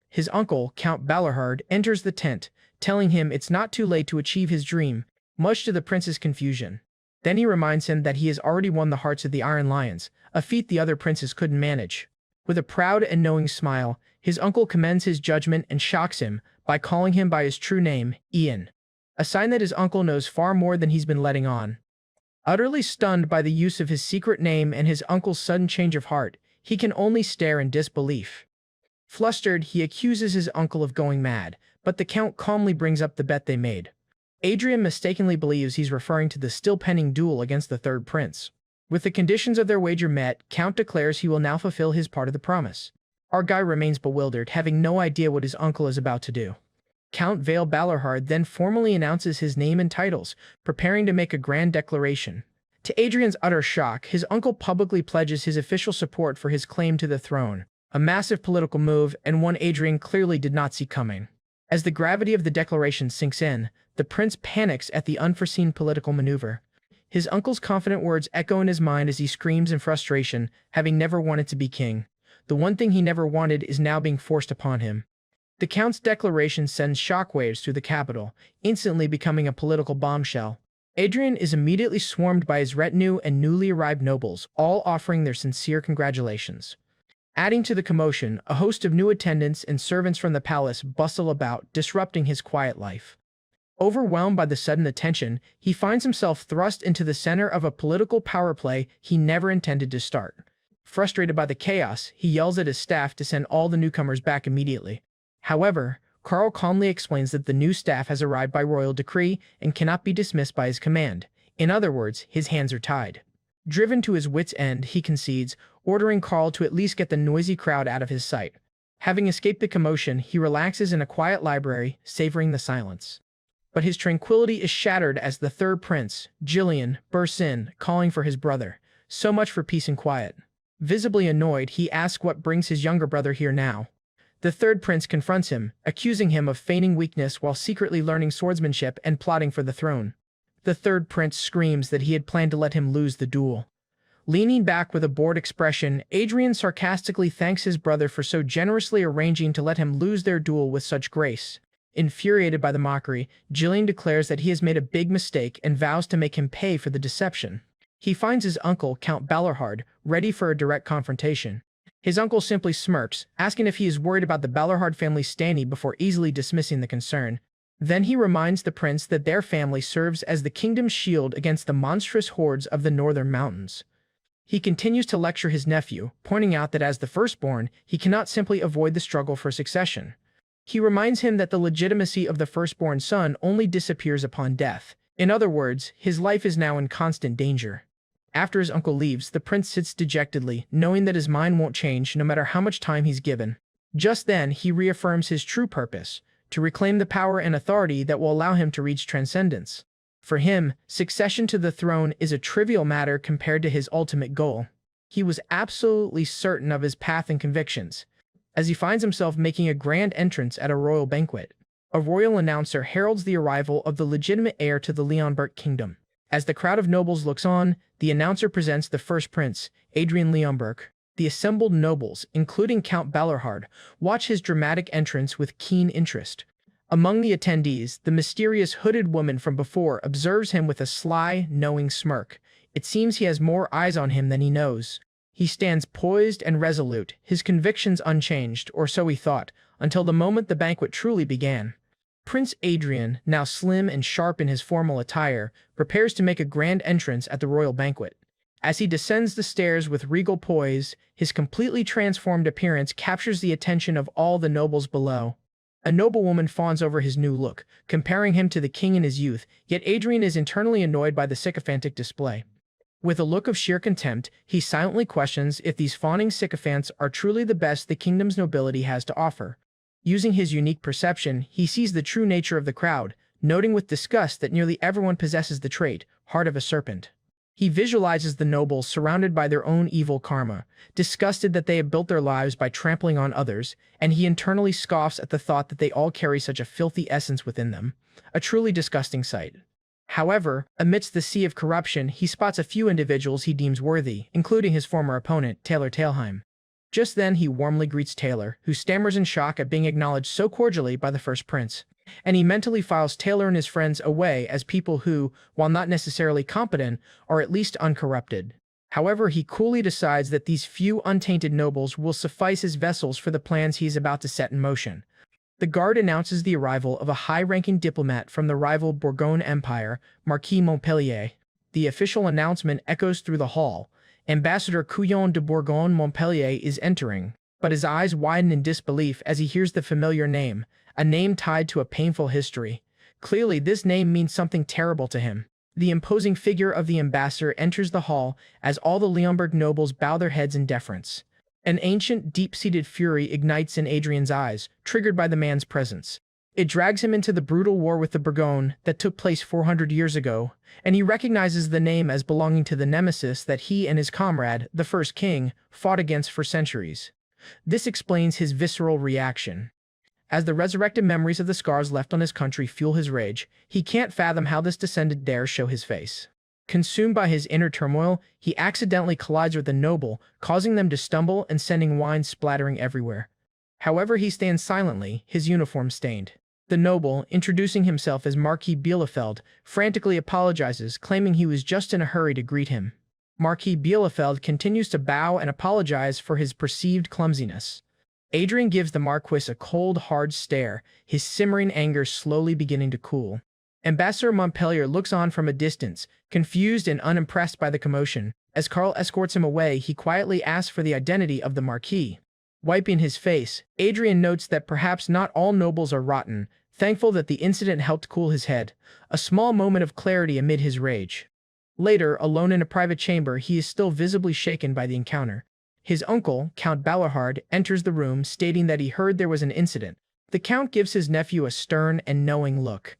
S1: His uncle, Count Balerhard, enters the tent, telling him it's not too late to achieve his dream, much to the prince's confusion. Then he reminds him that he has already won the hearts of the Iron Lions, a feat the other princes couldn't manage. With a proud and knowing smile, his uncle commends his judgment and shocks him by calling him by his true name, Ian. A sign that his uncle knows far more than he's been letting on. Utterly stunned by the use of his secret name and his uncle's sudden change of heart, he can only stare in disbelief. Flustered, he accuses his uncle of going mad, but the Count calmly brings up the bet they made. Adrian mistakenly believes he's referring to the still-pending duel against the third prince. With the conditions of their wager met, Count declares he will now fulfill his part of the promise. Our guy remains bewildered, having no idea what his uncle is about to do. Count Vale Balerhard then formally announces his name and titles, preparing to make a grand declaration. To Adrian's utter shock, his uncle publicly pledges his official support for his claim to the throne, a massive political move and one Adrian clearly did not see coming. As the gravity of the declaration sinks in, the prince panics at the unforeseen political maneuver. His uncle's confident words echo in his mind as he screams in frustration, having never wanted to be king. The one thing he never wanted is now being forced upon him. The count's declaration sends shockwaves through the capital, instantly becoming a political bombshell. Adrian is immediately swarmed by his retinue and newly arrived nobles, all offering their sincere congratulations. Adding to the commotion, a host of new attendants and servants from the palace bustle about, disrupting his quiet life. Overwhelmed by the sudden attention, he finds himself thrust into the center of a political power play he never intended to start. Frustrated by the chaos, he yells at his staff to send all the newcomers back immediately. However, Carl calmly explains that the new staff has arrived by royal decree and cannot be dismissed by his command. In other words, his hands are tied. Driven to his wits' end, he concedes, ordering Carl to at least get the noisy crowd out of his sight. Having escaped the commotion, he relaxes in a quiet library, savoring the silence. But his tranquility is shattered as the third prince, Gillian, bursts in, calling for his brother. So much for peace and quiet. Visibly annoyed, he asks what brings his younger brother here now. The third prince confronts him, accusing him of feigning weakness while secretly learning swordsmanship and plotting for the throne. The third prince screams that he had planned to let him lose the duel. Leaning back with a bored expression, Adrian sarcastically thanks his brother for so generously arranging to let him lose their duel with such grace. Infuriated by the mockery, Gillian declares that he has made a big mistake and vows to make him pay for the deception. He finds his uncle, Count Balerhard, ready for a direct confrontation. His uncle simply smirks, asking if he is worried about the Balerhard family's standing before easily dismissing the concern. Then he reminds the prince that their family serves as the kingdom's shield against the monstrous hordes of the northern mountains. He continues to lecture his nephew, pointing out that as the firstborn, he cannot simply avoid the struggle for succession. He reminds him that the legitimacy of the firstborn son only disappears upon death. In other words, his life is now in constant danger. After his uncle leaves, the prince sits dejectedly, knowing that his mind won't change no matter how much time he's given. Just then, he reaffirms his true purpose, to reclaim the power and authority that will allow him to reach transcendence. For him, succession to the throne is a trivial matter compared to his ultimate goal. He was absolutely certain of his path and convictions, as he finds himself making a grand entrance at a royal banquet. A royal announcer heralds the arrival of the legitimate heir to the Leonberg kingdom. As the crowd of nobles looks on, the announcer presents the first prince, Adrian Leonberg. The assembled nobles, including Count Balerhard, watch his dramatic entrance with keen interest. Among the attendees, the mysterious hooded woman from before observes him with a sly, knowing smirk. It seems he has more eyes on him than he knows. He stands poised and resolute, his convictions unchanged, or so he thought, until the moment the banquet truly began. Prince Adrian, now slim and sharp in his formal attire, prepares to make a grand entrance at the royal banquet. As he descends the stairs with regal poise, his completely transformed appearance captures the attention of all the nobles below. A noblewoman fawns over his new look, comparing him to the king in his youth, yet Adrian is internally annoyed by the sycophantic display. With a look of sheer contempt, he silently questions if these fawning sycophants are truly the best the kingdom's nobility has to offer. Using his unique perception, he sees the true nature of the crowd, noting with disgust that nearly everyone possesses the trait, heart of a serpent. He visualizes the nobles surrounded by their own evil karma, disgusted that they have built their lives by trampling on others, and he internally scoffs at the thought that they all carry such a filthy essence within them. A truly disgusting sight. However, amidst the sea of corruption, he spots a few individuals he deems worthy, including his former opponent, Taylor Talheim. Just then, he warmly greets Taylor, who stammers in shock at being acknowledged so cordially by the first prince. And he mentally files Taylor and his friends away as people who, while not necessarily competent, are at least uncorrupted. However, he coolly decides that these few untainted nobles will suffice as vessels for the plans he is about to set in motion. The guard announces the arrival of a high-ranking diplomat from the rival Bourgogne Empire, Marquis Montpellier. The official announcement echoes through the hall. Ambassador Couillon de Bourgogne-Montpellier is entering, but his eyes widen in disbelief as he hears the familiar name, a name tied to a painful history. Clearly, this name means something terrible to him. The imposing figure of the ambassador enters the hall as all the Leonberg nobles bow their heads in deference. An ancient, deep-seated fury ignites in Adrian's eyes, triggered by the man's presence. It drags him into the brutal war with the Burgonde that took place 400 years ago, and he recognizes the name as belonging to the nemesis that he and his comrade, the first king, fought against for centuries. This explains his visceral reaction. As the resurrected memories of the scars left on his country fuel his rage, he can't fathom how this descendant dares show his face. Consumed by his inner turmoil, he accidentally collides with a noble, causing them to stumble and sending wine splattering everywhere. However, he stands silently, his uniform stained. The noble, introducing himself as Marquis Bielefeld, frantically apologizes, claiming he was just in a hurry to greet him. Marquis Bielefeld continues to bow and apologize for his perceived clumsiness. Adrian gives the Marquis a cold, hard stare, his simmering anger slowly beginning to cool. Ambassador Montpellier looks on from a distance, confused and unimpressed by the commotion. As Karl escorts him away, he quietly asks for the identity of the Marquis. Wiping his face, Adrian notes that perhaps not all nobles are rotten, thankful that the incident helped cool his head, a small moment of clarity amid his rage. Later, alone in a private chamber, he is still visibly shaken by the encounter. His uncle, Count Balohard, enters the room, stating that he heard there was an incident. The Count gives his nephew a stern and knowing look,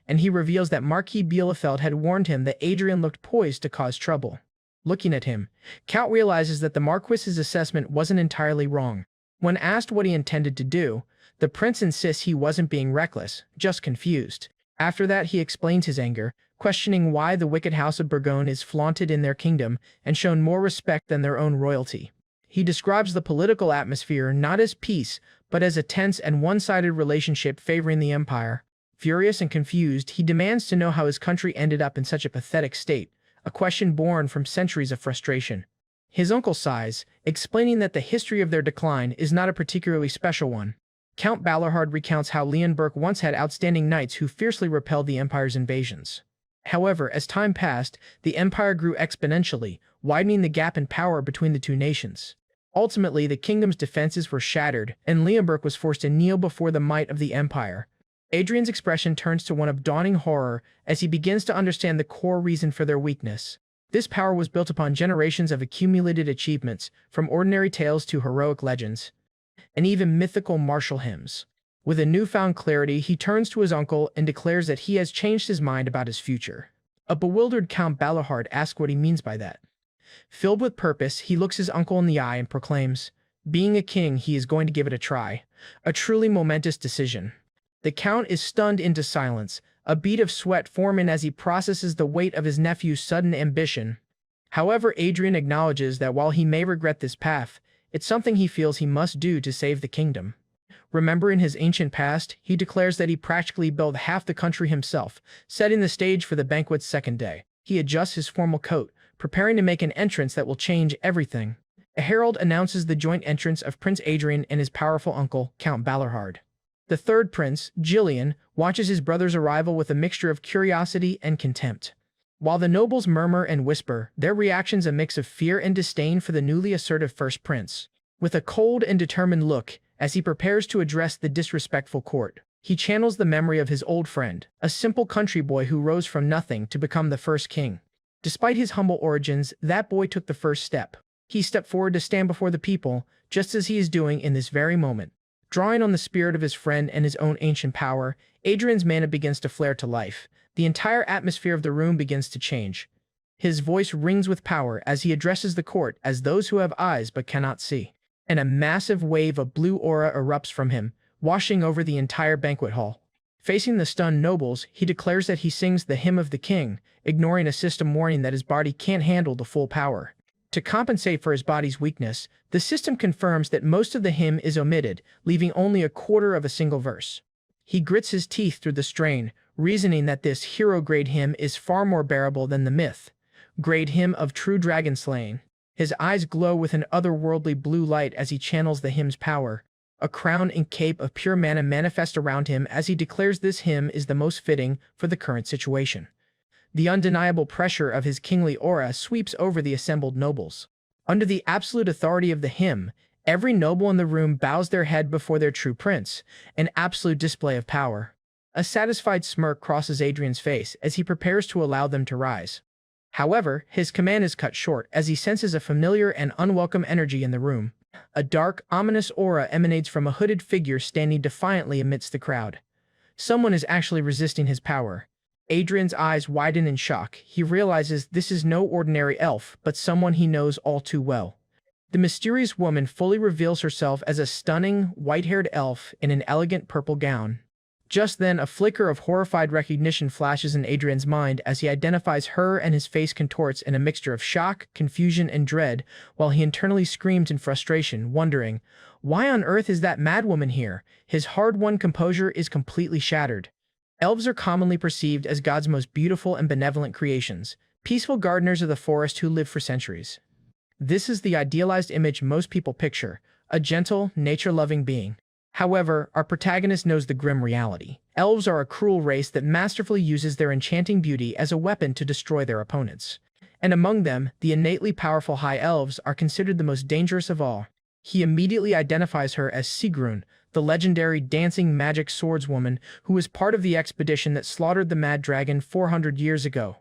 S1: and he reveals that Marquis Bielefeld had warned him that Adrian looked poised to cause trouble. Looking at him, Count realizes that the Marquis's assessment wasn't entirely wrong. When asked what he intended to do, the prince insists he wasn't being reckless, just confused. After that, he explains his anger, questioning why the wicked House of Burgonde is flaunted in their kingdom and shown more respect than their own royalty. He describes the political atmosphere not as peace, but as a tense and one-sided relationship favoring the empire. Furious and confused, he demands to know how his country ended up in such a pathetic state, a question born from centuries of frustration. His uncle sighs, explaining that the history of their decline is not a particularly special one. Count Balohard recounts how Leonberg once had outstanding knights who fiercely repelled the empire's invasions. However, as time passed, the empire grew exponentially, widening the gap in power between the two nations. Ultimately, the kingdom's defenses were shattered, and Leonberg was forced to kneel before the might of the empire. Adrian's expression turns to one of dawning horror as he begins to understand the core reason for their weakness. This power was built upon generations of accumulated achievements, from ordinary tales to heroic legends, and even mythical martial hymns. With a newfound clarity, he turns to his uncle and declares that he has changed his mind about his future. A bewildered Count Balohard asks what he means by that. Filled with purpose, he looks his uncle in the eye and proclaims, being a king, he is going to give it a try. A truly momentous decision. The Count is stunned into silence, a bead of sweat forming as he processes the weight of his nephew's sudden ambition. However, Adrian acknowledges that while he may regret this path, it's something he feels he must do to save the kingdom. Remembering his ancient past, he declares that he practically built half the country himself, setting the stage for the banquet's second day. He adjusts his formal coat, preparing to make an entrance that will change everything. A herald announces the joint entrance of Prince Adrian and his powerful uncle, Count Balohard. The third prince, Gillian, watches his brother's arrival with a mixture of curiosity and contempt. While the nobles murmur and whisper, their reactions a mix of fear and disdain for the newly assertive first prince. With a cold and determined look, as he prepares to address the disrespectful court, he channels the memory of his old friend, a simple country boy who rose from nothing to become the first king. Despite his humble origins, that boy took the first step. He stepped forward to stand before the people, just as he is doing in this very moment. Drawing on the spirit of his friend and his own ancient power, Adrian's mana begins to flare to life. The entire atmosphere of the room begins to change. His voice rings with power as he addresses the court as those who have eyes but cannot see. And a massive wave of blue aura erupts from him, washing over the entire banquet hall. Facing the stunned nobles, he declares that he sings the hymn of the king, ignoring a system warning that his body can't handle the full power. To compensate for his body's weakness, the system confirms that most of the hymn is omitted, leaving only a quarter of a single verse. He grits his teeth through the strain, reasoning that this hero-grade hymn is far more bearable than the myth-grade hymn of true dragon slaying. His eyes glow with an otherworldly blue light as he channels the hymn's power. A crown and cape of pure mana manifest around him as he declares this hymn is the most fitting for the current situation. The undeniable pressure of his kingly aura sweeps over the assembled nobles. Under the absolute authority of the hymn, every noble in the room bows their head before their true prince, an absolute display of power. A satisfied smirk crosses Adrian's face as he prepares to allow them to rise. However, his command is cut short as he senses a familiar and unwelcome energy in the room. A dark, ominous aura emanates from a hooded figure standing defiantly amidst the crowd. Someone is actually resisting his power. Adrian's eyes widen in shock. He realizes this is no ordinary elf, but someone he knows all too well. The mysterious woman fully reveals herself as a stunning, white-haired elf in an elegant purple gown. Just then, a flicker of horrified recognition flashes in Adrian's mind as he identifies her, and his face contorts in a mixture of shock, confusion, and dread, while he internally screams in frustration, wondering, why on earth is that madwoman here? His hard-won composure is completely shattered. Elves are commonly perceived as God's most beautiful and benevolent creations, peaceful gardeners of the forest who live for centuries. This is the idealized image most people picture, a gentle, nature-loving being. However, our protagonist knows the grim reality. Elves are a cruel race that masterfully uses their enchanting beauty as a weapon to destroy their opponents. And among them, the innately powerful High Elves are considered the most dangerous of all. He immediately identifies her as Sigrun, the legendary dancing magic swordswoman who was part of the expedition that slaughtered the Mad Dragon 400 years ago.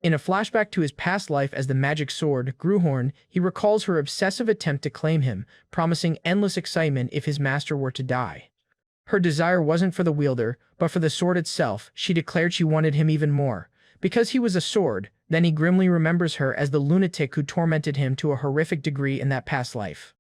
S1: In a flashback to his past life as the magic sword, Gruhorn, he recalls her obsessive attempt to claim him, promising endless excitement if his master were to die. Her desire wasn't for the wielder, but for the sword itself. She declared she wanted him even more. Because he was a sword, then he grimly remembers her as the lunatic who tormented him to a horrific degree in that past life.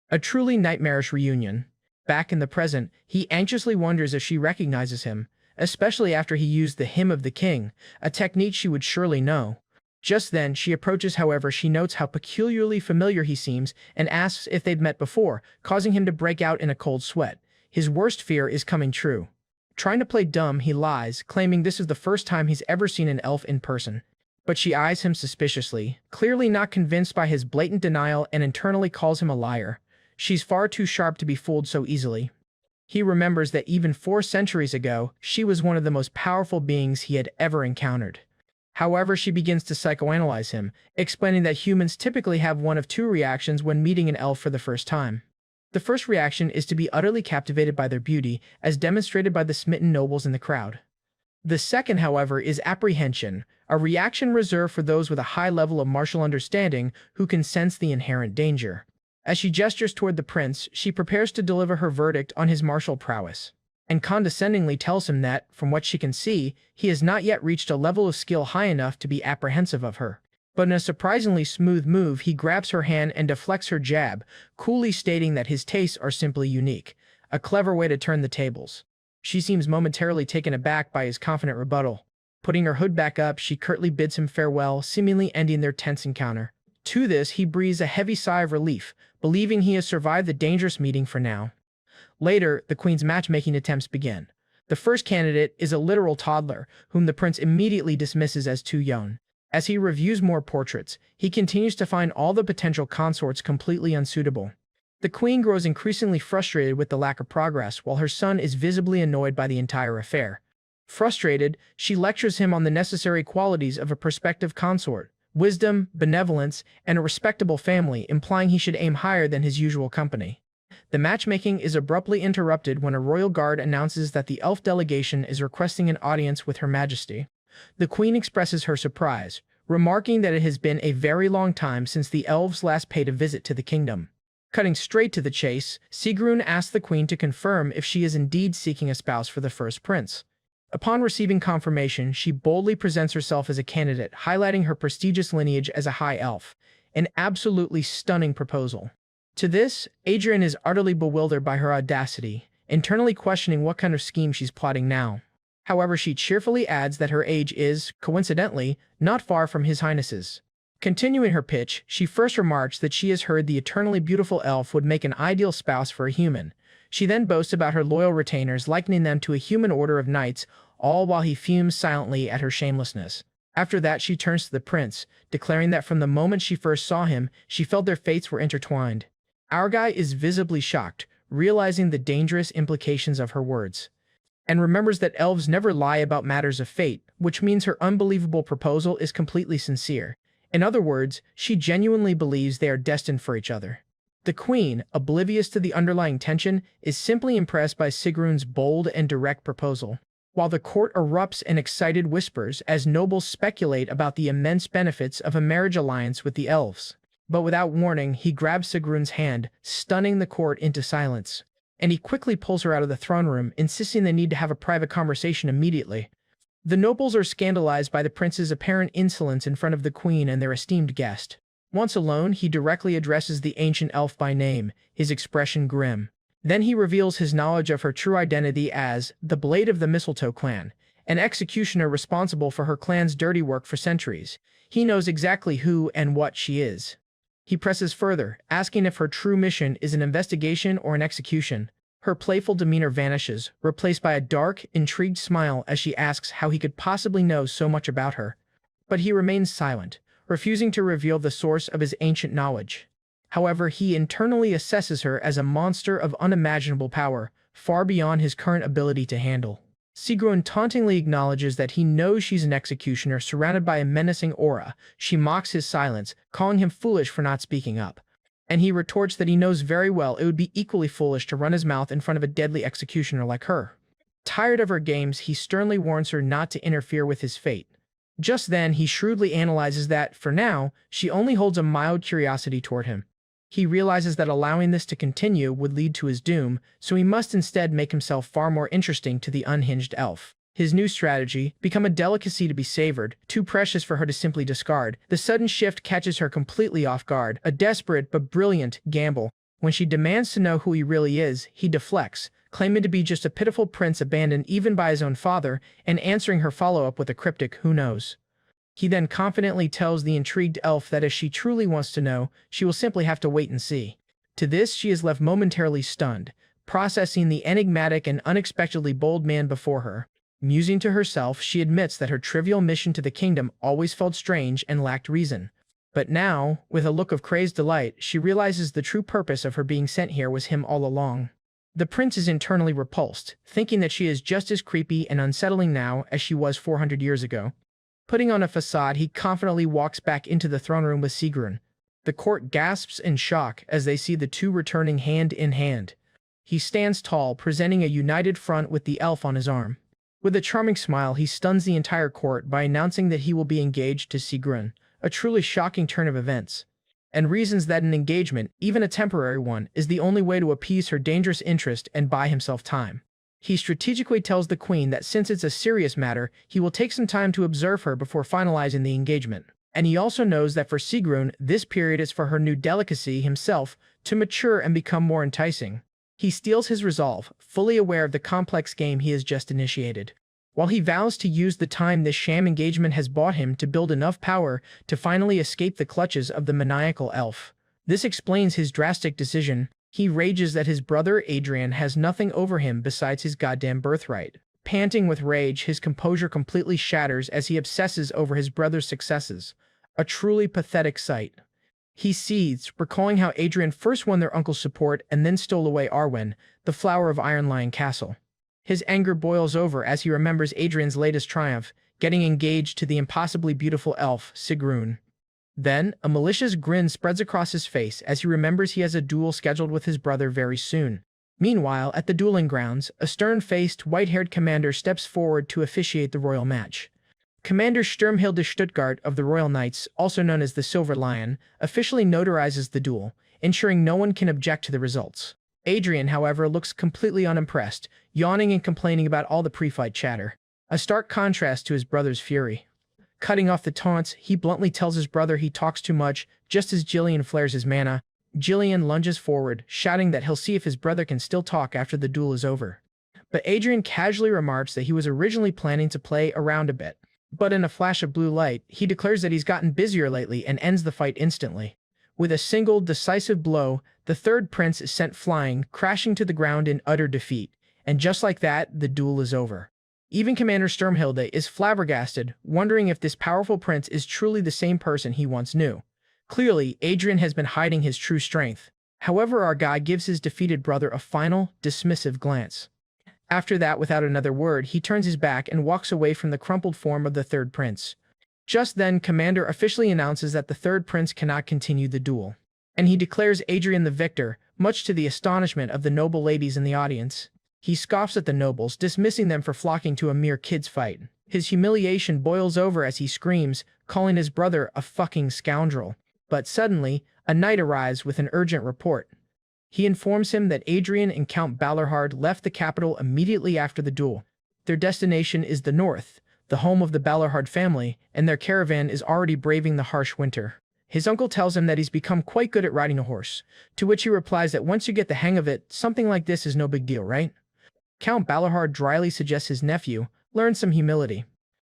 S1: A truly nightmarish reunion. Back in the present, he anxiously wonders if she recognizes him, especially after he used the Hymn of the King, a technique she would surely know. Just then, she approaches. However, she notes how peculiarly familiar he seems and asks if they'd met before, causing him to break out in a cold sweat. His worst fear is coming true. Trying to play dumb, he lies, claiming this is the first time he's ever seen an elf in person. But she eyes him suspiciously, clearly not convinced by his blatant denial, and internally calls him a liar. She's far too sharp to be fooled so easily. He remembers that even 4 centuries ago, she was one of the most powerful beings he had ever encountered. However, she begins to psychoanalyze him, explaining that humans typically have one of 2 reactions when meeting an elf for the first time. The first reaction is to be utterly captivated by their beauty, as demonstrated by the smitten nobles in the crowd. The second, however, is apprehension, a reaction reserved for those with a high level of martial understanding who can sense the inherent danger. As she gestures toward the prince, she prepares to deliver her verdict on his martial prowess, and condescendingly tells him that, from what she can see, he has not yet reached a level of skill high enough to be apprehensive of her. But in a surprisingly smooth move, he grabs her hand and deflects her jab, coolly stating that his tastes are simply unique, a clever way to turn the tables. She seems momentarily taken aback by his confident rebuttal. Putting her hood back up, she curtly bids him farewell, seemingly ending their tense encounter. To this, he breathes a heavy sigh of relief, believing he has survived the dangerous meeting for now. Later, the queen's matchmaking attempts begin. The first candidate is a literal toddler, whom the prince immediately dismisses as too young. As he reviews more portraits, he continues to find all the potential consorts completely unsuitable. The queen grows increasingly frustrated with the lack of progress, while her son is visibly annoyed by the entire affair. Frustrated, she lectures him on the necessary qualities of a prospective consort: wisdom, benevolence, and a respectable family, implying he should aim higher than his usual company. The matchmaking is abruptly interrupted when a royal guard announces that the elf delegation is requesting an audience with Her Majesty. The queen expresses her surprise, remarking that it has been a very long time since the elves last paid a visit to the kingdom. Cutting straight to the chase, Sigrun asks the queen to confirm if she is indeed seeking a spouse for the first prince. Upon receiving confirmation, she boldly presents herself as a candidate, highlighting her prestigious lineage as a high elf. An absolutely stunning proposal. To this, Adrian is utterly bewildered by her audacity, internally questioning what kind of scheme she's plotting now. However, she cheerfully adds that her age is, coincidentally, not far from His Highness's. Continuing her pitch, she first remarks that she has heard the eternally beautiful elf would make an ideal spouse for a human. She then boasts about her loyal retainers, likening them to a human order of knights, all while he fumes silently at her shamelessness. After that, she turns to the prince, declaring that from the moment she first saw him, she felt their fates were intertwined. Our guy is visibly shocked, realizing the dangerous implications of her words, and remembers that elves never lie about matters of fate, which means her unbelievable proposal is completely sincere. In other words, she genuinely believes they are destined for each other. The queen, oblivious to the underlying tension, is simply impressed by Sigrun's bold and direct proposal. While the court erupts in excited whispers as nobles speculate about the immense benefits of a marriage alliance with the elves. But without warning, he grabs Sigrun's hand, stunning the court into silence. and he quickly pulls her out of the throne room, insisting they need to have a private conversation immediately. The nobles are scandalized by the prince's apparent insolence in front of the queen and their esteemed guest. Once alone, he directly addresses the ancient elf by name, his expression grim. Then he reveals his knowledge of her true identity as the Blade of the Mistletoe clan, an executioner responsible for her clan's dirty work for centuries. He knows exactly who and what she is. He presses further, asking if her true mission is an investigation or an execution. Her playful demeanor vanishes, replaced by a dark, intrigued smile as she asks how he could possibly know so much about her. But he remains silent, refusing to reveal the source of his ancient knowledge. However, he internally assesses her as a monster of unimaginable power, far beyond his current ability to handle. Sigrun tauntingly acknowledges that he knows she's an executioner surrounded by a menacing aura. She mocks his silence, calling him foolish for not speaking up. And he retorts that he knows very well it would be equally foolish to run his mouth in front of a deadly executioner like her. Tired of her games, he sternly warns her not to interfere with his fate. Just then, he shrewdly analyzes that, for now, she only holds a mild curiosity toward him. He realizes that allowing this to continue would lead to his doom, so he must instead make himself far more interesting to the unhinged elf. His new strategy, become a delicacy to be savored, too precious for her to simply discard. The sudden shift catches her completely off guard, a desperate but brilliant gamble. When she demands to know who he really is, he deflects, claiming to be just a pitiful prince abandoned even by his own father, and answering her follow-up with a cryptic "who knows." He then confidently tells the intrigued elf that if she truly wants to know, she will simply have to wait and see. To this, she is left momentarily stunned, processing the enigmatic and unexpectedly bold man before her. Musing to herself, she admits that her trivial mission to the kingdom always felt strange and lacked reason. But now, with a look of crazed delight, she realizes the true purpose of her being sent here was him all along. The prince is internally repulsed, thinking that she is just as creepy and unsettling now as she was 400 years ago. Putting on a facade, he confidently walks back into the throne room with Sigrun. The court gasps in shock as they see the two returning hand in hand. He stands tall, presenting a united front with the elf on his arm. With a charming smile, he stuns the entire court by announcing that he will be engaged to Sigrun, a truly shocking turn of events, and reasons that an engagement, even a temporary one, is the only way to appease her dangerous interest and buy himself time. He strategically tells the queen that since it's a serious matter, he will take some time to observe her before finalizing the engagement. And he also knows that for Sigrun, this period is for her new delicacy himself to mature and become more enticing. He steels his resolve, fully aware of the complex game he has just initiated. While he vows to use the time this sham engagement has bought him to build enough power to finally escape the clutches of the maniacal elf. This explains his drastic decision. He rages that his brother Adrian has nothing over him besides his goddamn birthright. Panting with rage, his composure completely shatters as he obsesses over his brother's successes. A truly pathetic sight. He seethes, recalling how Adrian first won their uncle's support and then stole away Arwen, the flower of Iron Lion Castle. His anger boils over as he remembers Adrian's latest triumph, getting engaged to the impossibly beautiful elf, Sigrun. Then, a malicious grin spreads across his face as he remembers he has a duel scheduled with his brother very soon. Meanwhile, at the dueling grounds, a stern-faced, white-haired commander steps forward to officiate the royal match. Commander Sturmhilde Stuttgart of the Royal Knights, also known as the Silver Lion, officially notarizes the duel, ensuring no one can object to the results. Adrian, however, looks completely unimpressed, yawning and complaining about all the pre-fight chatter. A stark contrast to his brother's fury. Cutting off the taunts, he bluntly tells his brother he talks too much, just as Jillian flares his mana. Jillian lunges forward, shouting that he'll see if his brother can still talk after the duel is over. But Adrian casually remarks that he was originally planning to play around a bit. But in a flash of blue light, he declares that he's gotten busier lately and ends the fight instantly. With a single, decisive blow, the third prince is sent flying, crashing to the ground in utter defeat. And just like that, the duel is over. Even Commander Sturmhilde is flabbergasted, wondering if this powerful prince is truly the same person he once knew. Clearly, Adrian has been hiding his true strength. However, our guy gives his defeated brother a final, dismissive glance. After that, without another word, he turns his back and walks away from the crumpled form of the third prince. Just then, Commander officially announces that the third prince cannot continue the duel. And he declares Adrian the victor, much to the astonishment of the noble ladies in the audience. He scoffs at the nobles, dismissing them for flocking to a mere kid's fight. His humiliation boils over as he screams, calling his brother a fucking scoundrel. But suddenly, a knight arrives with an urgent report. He informs him that Adrian and Count Balerhard left the capital immediately after the duel. Their destination is the north, the home of the Balerhard family, and their caravan is already braving the harsh winter. His uncle tells him that he's become quite good at riding a horse, to which he replies that once you get the hang of it, something like this is no big deal, right? Count Balerhard dryly suggests his nephew learn some humility.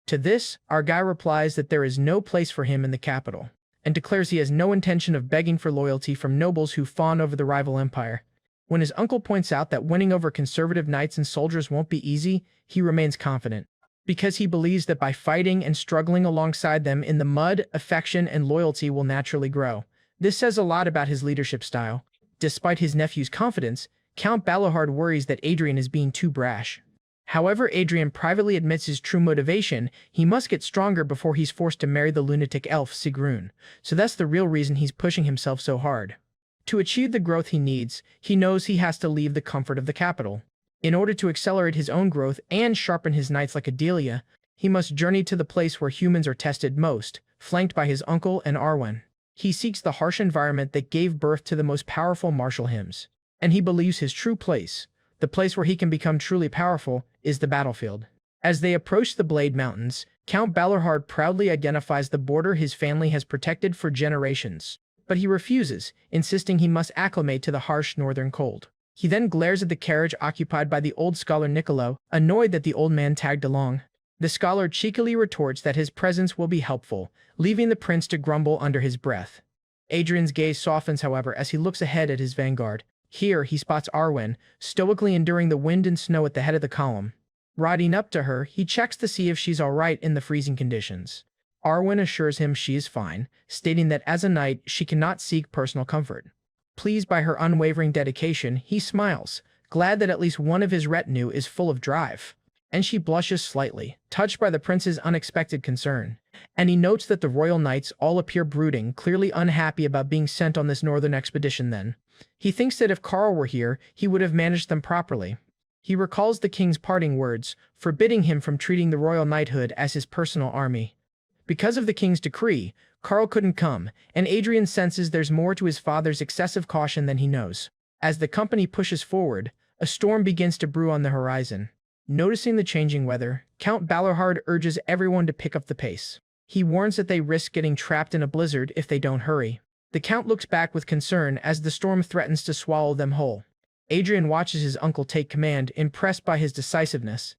S1: To this, our guy replies that there is no place for him in the capital, and declares he has no intention of begging for loyalty from nobles who fawn over the rival empire. When his uncle points out that winning over conservative knights and soldiers won't be easy, he remains confident, because he believes that by fighting and struggling alongside them in the mud, affection and loyalty will naturally grow. This says a lot about his leadership style. Despite his nephew's confidence, Count Balerhard worries that Adrian is being too brash. However, Adrian privately admits his true motivation: he must get stronger before he's forced to marry the lunatic elf Sigrun, so that's the real reason he's pushing himself so hard. To achieve the growth he needs, he knows he has to leave the comfort of the capital. In order to accelerate his own growth and sharpen his knights like Adelia, he must journey to the place where humans are tested most, flanked by his uncle and Arwen. He seeks the harsh environment that gave birth to the most powerful martial hymns, and he believes his true place, the place where he can become truly powerful, is the battlefield. As they approach the Blade Mountains, Count Balerhard proudly identifies the border his family has protected for generations, but he refuses, insisting he must acclimate to the harsh northern cold. He then glares at the carriage occupied by the old scholar Niccolo, annoyed that the old man tagged along. The scholar cheekily retorts that his presence will be helpful, leaving the prince to grumble under his breath. Adrian's gaze softens, however, as he looks ahead at his vanguard. Here, he spots Arwen, stoically enduring the wind and snow at the head of the column. Riding up to her, he checks to see if she's all right in the freezing conditions. Arwen assures him she is fine, stating that as a knight, she cannot seek personal comfort. Pleased by her unwavering dedication, he smiles, glad that at least one of his retinue is full of drive. And she blushes slightly, touched by the prince's unexpected concern. And he notes that the royal knights all appear brooding, clearly unhappy about being sent on this northern expedition then. He thinks that if Karl were here, he would have managed them properly. He recalls the king's parting words, forbidding him from treating the royal knighthood as his personal army. Because of the king's decree, Karl couldn't come, and Adrian senses there's more to his father's excessive caution than he knows. As the company pushes forward, a storm begins to brew on the horizon. Noticing the changing weather, Count Balerhard urges everyone to pick up the pace. He warns that they risk getting trapped in a blizzard if they don't hurry. The Count looks back with concern as the storm threatens to swallow them whole. Adrian watches his uncle take command, impressed by his decisiveness.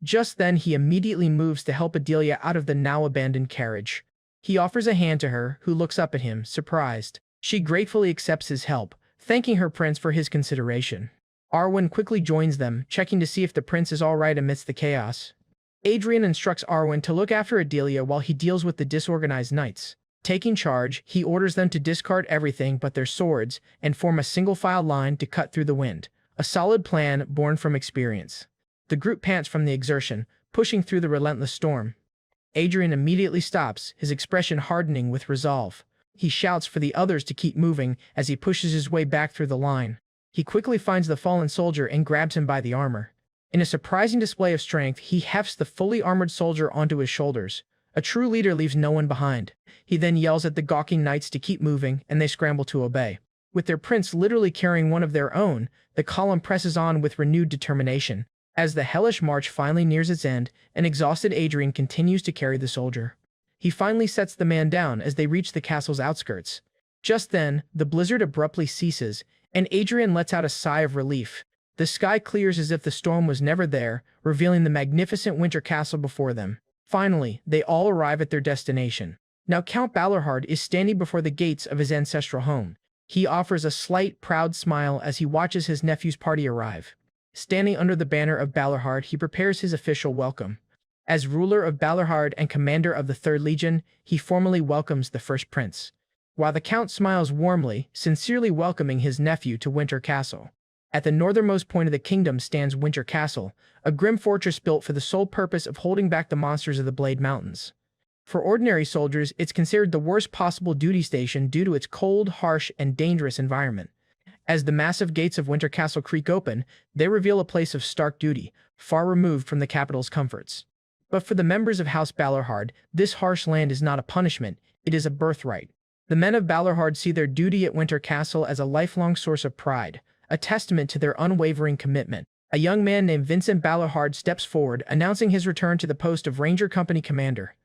S1: Just then, he immediately moves to help Adelia out of the now-abandoned carriage. He offers a hand to her, who looks up at him, surprised. She gratefully accepts his help, thanking her prince for his consideration. Arwen quickly joins them, checking to see if the prince is all right amidst the chaos. Adrian instructs Arwen to look after Adelia while he deals with the disorganized knights. Taking charge, he orders them to discard everything but their swords and form a single-file line to cut through the wind, a solid plan born from experience. The group pants from the exertion, pushing through the relentless storm. Adrian immediately stops, his expression hardening with resolve. He shouts for the others to keep moving as he pushes his way back through the line. He quickly finds the fallen soldier and grabs him by the armor. In a surprising display of strength, he hefts the fully armored soldier onto his shoulders. A true leader leaves no one behind. He then yells at the gawking knights to keep moving, and they scramble to obey. With their prince literally carrying one of their own, the column presses on with renewed determination. As the hellish march finally nears its end, an exhausted Adrian continues to carry the soldier. He finally sets the man down as they reach the castle's outskirts. Just then, the blizzard abruptly ceases, and Adrian lets out a sigh of relief. The sky clears as if the storm was never there, revealing the magnificent winter castle before them. Finally, they all arrive at their destination. Now Count Balerhard is standing before the gates of his ancestral home. He offers a slight, proud smile as he watches his nephew's party arrive. Standing under the banner of Balerhard, he prepares his official welcome. As ruler of Balerhard and commander of the 3rd Legion, he formally welcomes the first prince. While the Count smiles warmly, sincerely welcoming his nephew to Winter Castle. At the northernmost point of the kingdom stands Winter Castle, a grim fortress built for the sole purpose of holding back the monsters of the Blade Mountains. For ordinary soldiers, it's considered the worst possible duty station due to its cold, harsh, and dangerous environment. As the massive gates of Winter Castle creak open, they reveal a place of stark duty, far removed from the capital's comforts. But for the members of House Balerhard, this harsh land is not a punishment, it is a birthright. The men of Balorhard see their duty at Winter Castle as a lifelong source of pride, a testament to their unwavering commitment. A young man named Vincent Balorhard steps forward, announcing his return to the post of Ranger Company commander.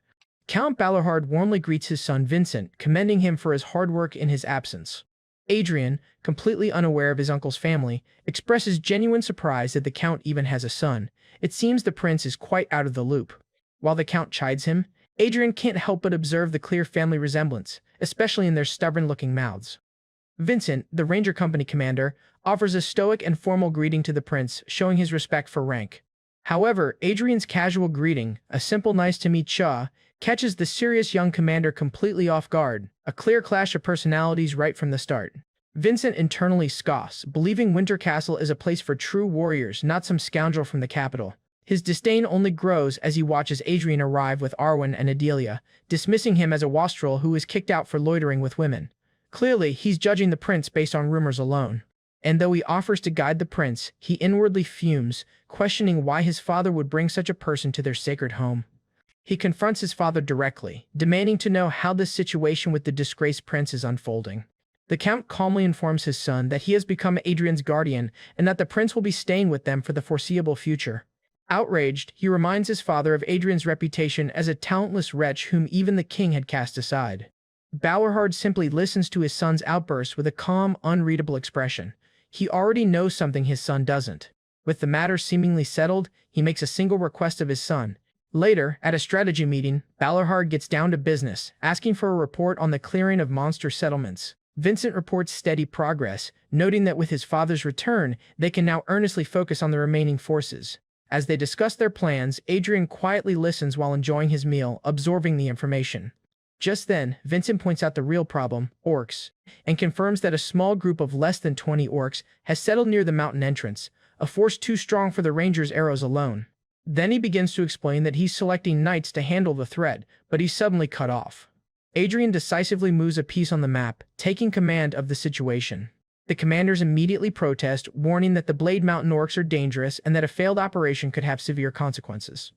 S1: Count Balorhard warmly greets his son Vincent, commending him for his hard work in his absence. Adrian, completely unaware of his uncle's family, expresses genuine surprise that the Count even has a son. It seems the prince is quite out of the loop. While the Count chides him, Adrian can't help but observe the clear family resemblance, especially in their stubborn-looking mouths. Vincent, the Ranger Company commander, offers a stoic and formal greeting to the prince, showing his respect for rank. However, Adrian's casual greeting, a simple nice-to-meet-ya, catches the serious young commander completely off guard, a clear clash of personalities right from the start. Vincent internally scoffs, believing Winter Castle is a place for true warriors, not some scoundrel from the capital. His disdain only grows as he watches Adrian arrive with Arwen and Adelia, dismissing him as a wastrel who is kicked out for loitering with women. Clearly, he's judging the prince based on rumors alone. And though he offers to guide the prince, he inwardly fumes, questioning why his father would bring such a person to their sacred home. He confronts his father directly, demanding to know how this situation with the disgraced prince is unfolding. The Count calmly informs his son that he has become Adrian's guardian and that the prince will be staying with them for the foreseeable future. Outraged, he reminds his father of Adrian's reputation as a talentless wretch whom even the king had cast aside. Balorhard simply listens to his son's outburst with a calm, unreadable expression. He already knows something his son doesn't. With the matter seemingly settled, he makes a single request of his son. Later, at a strategy meeting, Balorhard gets down to business, asking for a report on the clearing of monster settlements. Vincent reports steady progress, noting that with his father's return, they can now earnestly focus on the remaining forces. As they discuss their plans, Adrian quietly listens while enjoying his meal, absorbing the information. Just then, Vincent points out the real problem, orcs, and confirms that a small group of less than 20 orcs has settled near the mountain entrance, a force too strong for the rangers' arrows alone. Then he begins to explain that he's selecting knights to handle the threat, but he's suddenly cut off. Adrian decisively moves a piece on the map, taking command of the situation. The commanders immediately protest, warning that the Blade Mountain orcs are dangerous and that a failed operation could have severe consequences.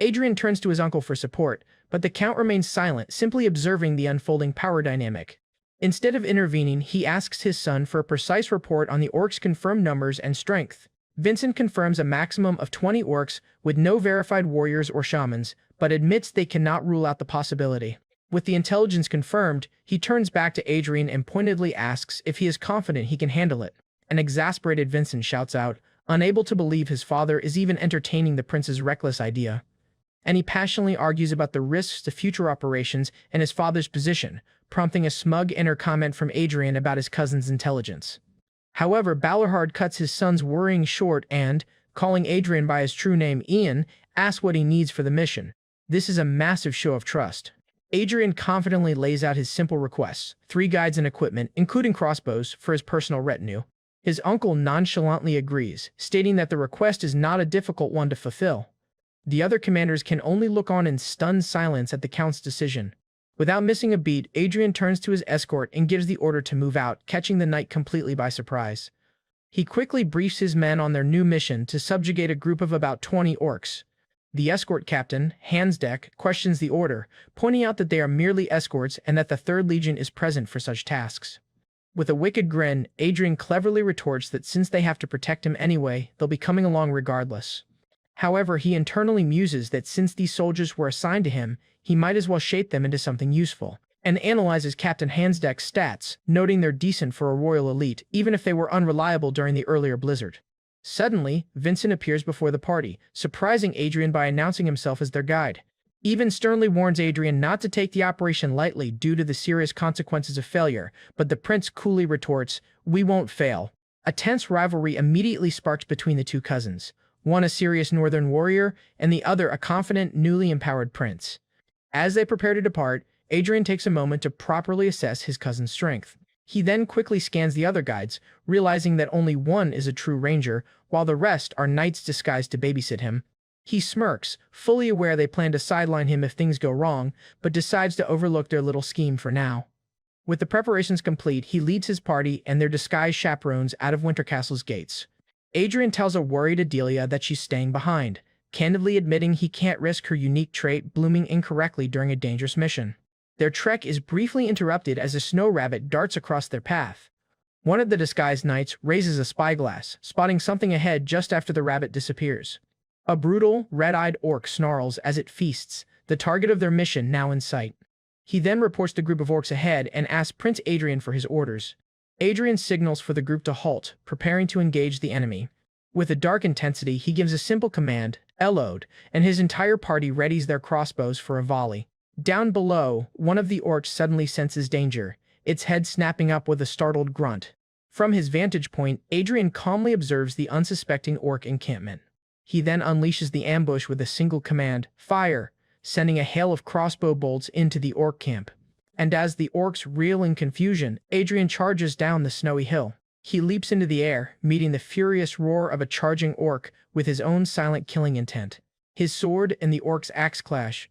S1: Adrian turns to his uncle for support, but the Count remains silent, simply observing the unfolding power dynamic. Instead of intervening, he asks his son for a precise report on the orcs' confirmed numbers and strength. Vincent confirms a maximum of 20 orcs with no verified warriors or shamans, but admits they cannot rule out the possibility. With the intelligence confirmed, he turns back to Adrian and pointedly asks if he is confident he can handle it. An exasperated Vincent shouts out, unable to believe his father is even entertaining the prince's reckless idea. And he passionately argues about the risks to future operations and his father's position, prompting a smug inner comment from Adrian about his cousin's intelligence. However, Balorhard cuts his son's worrying short and, calling Adrian by his true name Ian, asks what he needs for the mission. This is a massive show of trust. Adrian confidently lays out his simple requests, 3 guides and equipment, including crossbows, for his personal retinue. His uncle nonchalantly agrees, stating that the request is not a difficult one to fulfill. The other commanders can only look on in stunned silence at the Count's decision. Without missing a beat, Adrian turns to his escort and gives the order to move out, catching the knight completely by surprise. He quickly briefs his men on their new mission to subjugate a group of about 20 orcs. The escort captain, Hansdeck, questions the order, pointing out that they are merely escorts and that the 3rd Legion is present for such tasks. With a wicked grin, Adrian cleverly retorts that since they have to protect him anyway, they'll be coming along regardless. However, he internally muses that since these soldiers were assigned to him, he might as well shape them into something useful, and analyzes Captain Hansdeck's stats, noting they're decent for a royal elite, even if they were unreliable during the earlier blizzard. Suddenly, Vincent appears before the party, surprising Adrian by announcing himself as their guide. Even sternly warns Adrian not to take the operation lightly due to the serious consequences of failure, but the prince coolly retorts, "We won't fail." A tense rivalry immediately sparks between the two cousins, one a serious northern warrior, and the other a confident, newly empowered prince. As they prepare to depart, Adrian takes a moment to properly assess his cousin's strength. He then quickly scans the other guides, realizing that only one is a true ranger, while the rest are knights disguised to babysit him. He smirks, fully aware they plan to sideline him if things go wrong, but decides to overlook their little scheme for now. With the preparations complete, he leads his party and their disguised chaperones out of Winter Castle's gates. Adrian tells a worried Adelia that she's staying behind, candidly admitting he can't risk her unique trait blooming incorrectly during a dangerous mission. Their trek is briefly interrupted as a snow rabbit darts across their path. One of the disguised knights raises a spyglass, spotting something ahead just after the rabbit disappears. A brutal, red-eyed orc snarls as it feasts, the target of their mission now in sight. He then reports the group of orcs ahead and asks Prince Adrian for his orders. Adrian signals for the group to halt, preparing to engage the enemy. With a dark intensity, he gives a simple command, "Elode," and his entire party readies their crossbows for a volley. Down below, one of the orcs suddenly senses danger, its head snapping up with a startled grunt. From his vantage point, Adrian calmly observes the unsuspecting orc encampment. He then unleashes the ambush with a single command, "Fire," sending a hail of crossbow bolts into the orc camp. And as the orcs reel in confusion, Adrian charges down the snowy hill. He leaps into the air, meeting the furious roar of a charging orc with his own silent killing intent. His sword and the orc's axe clash,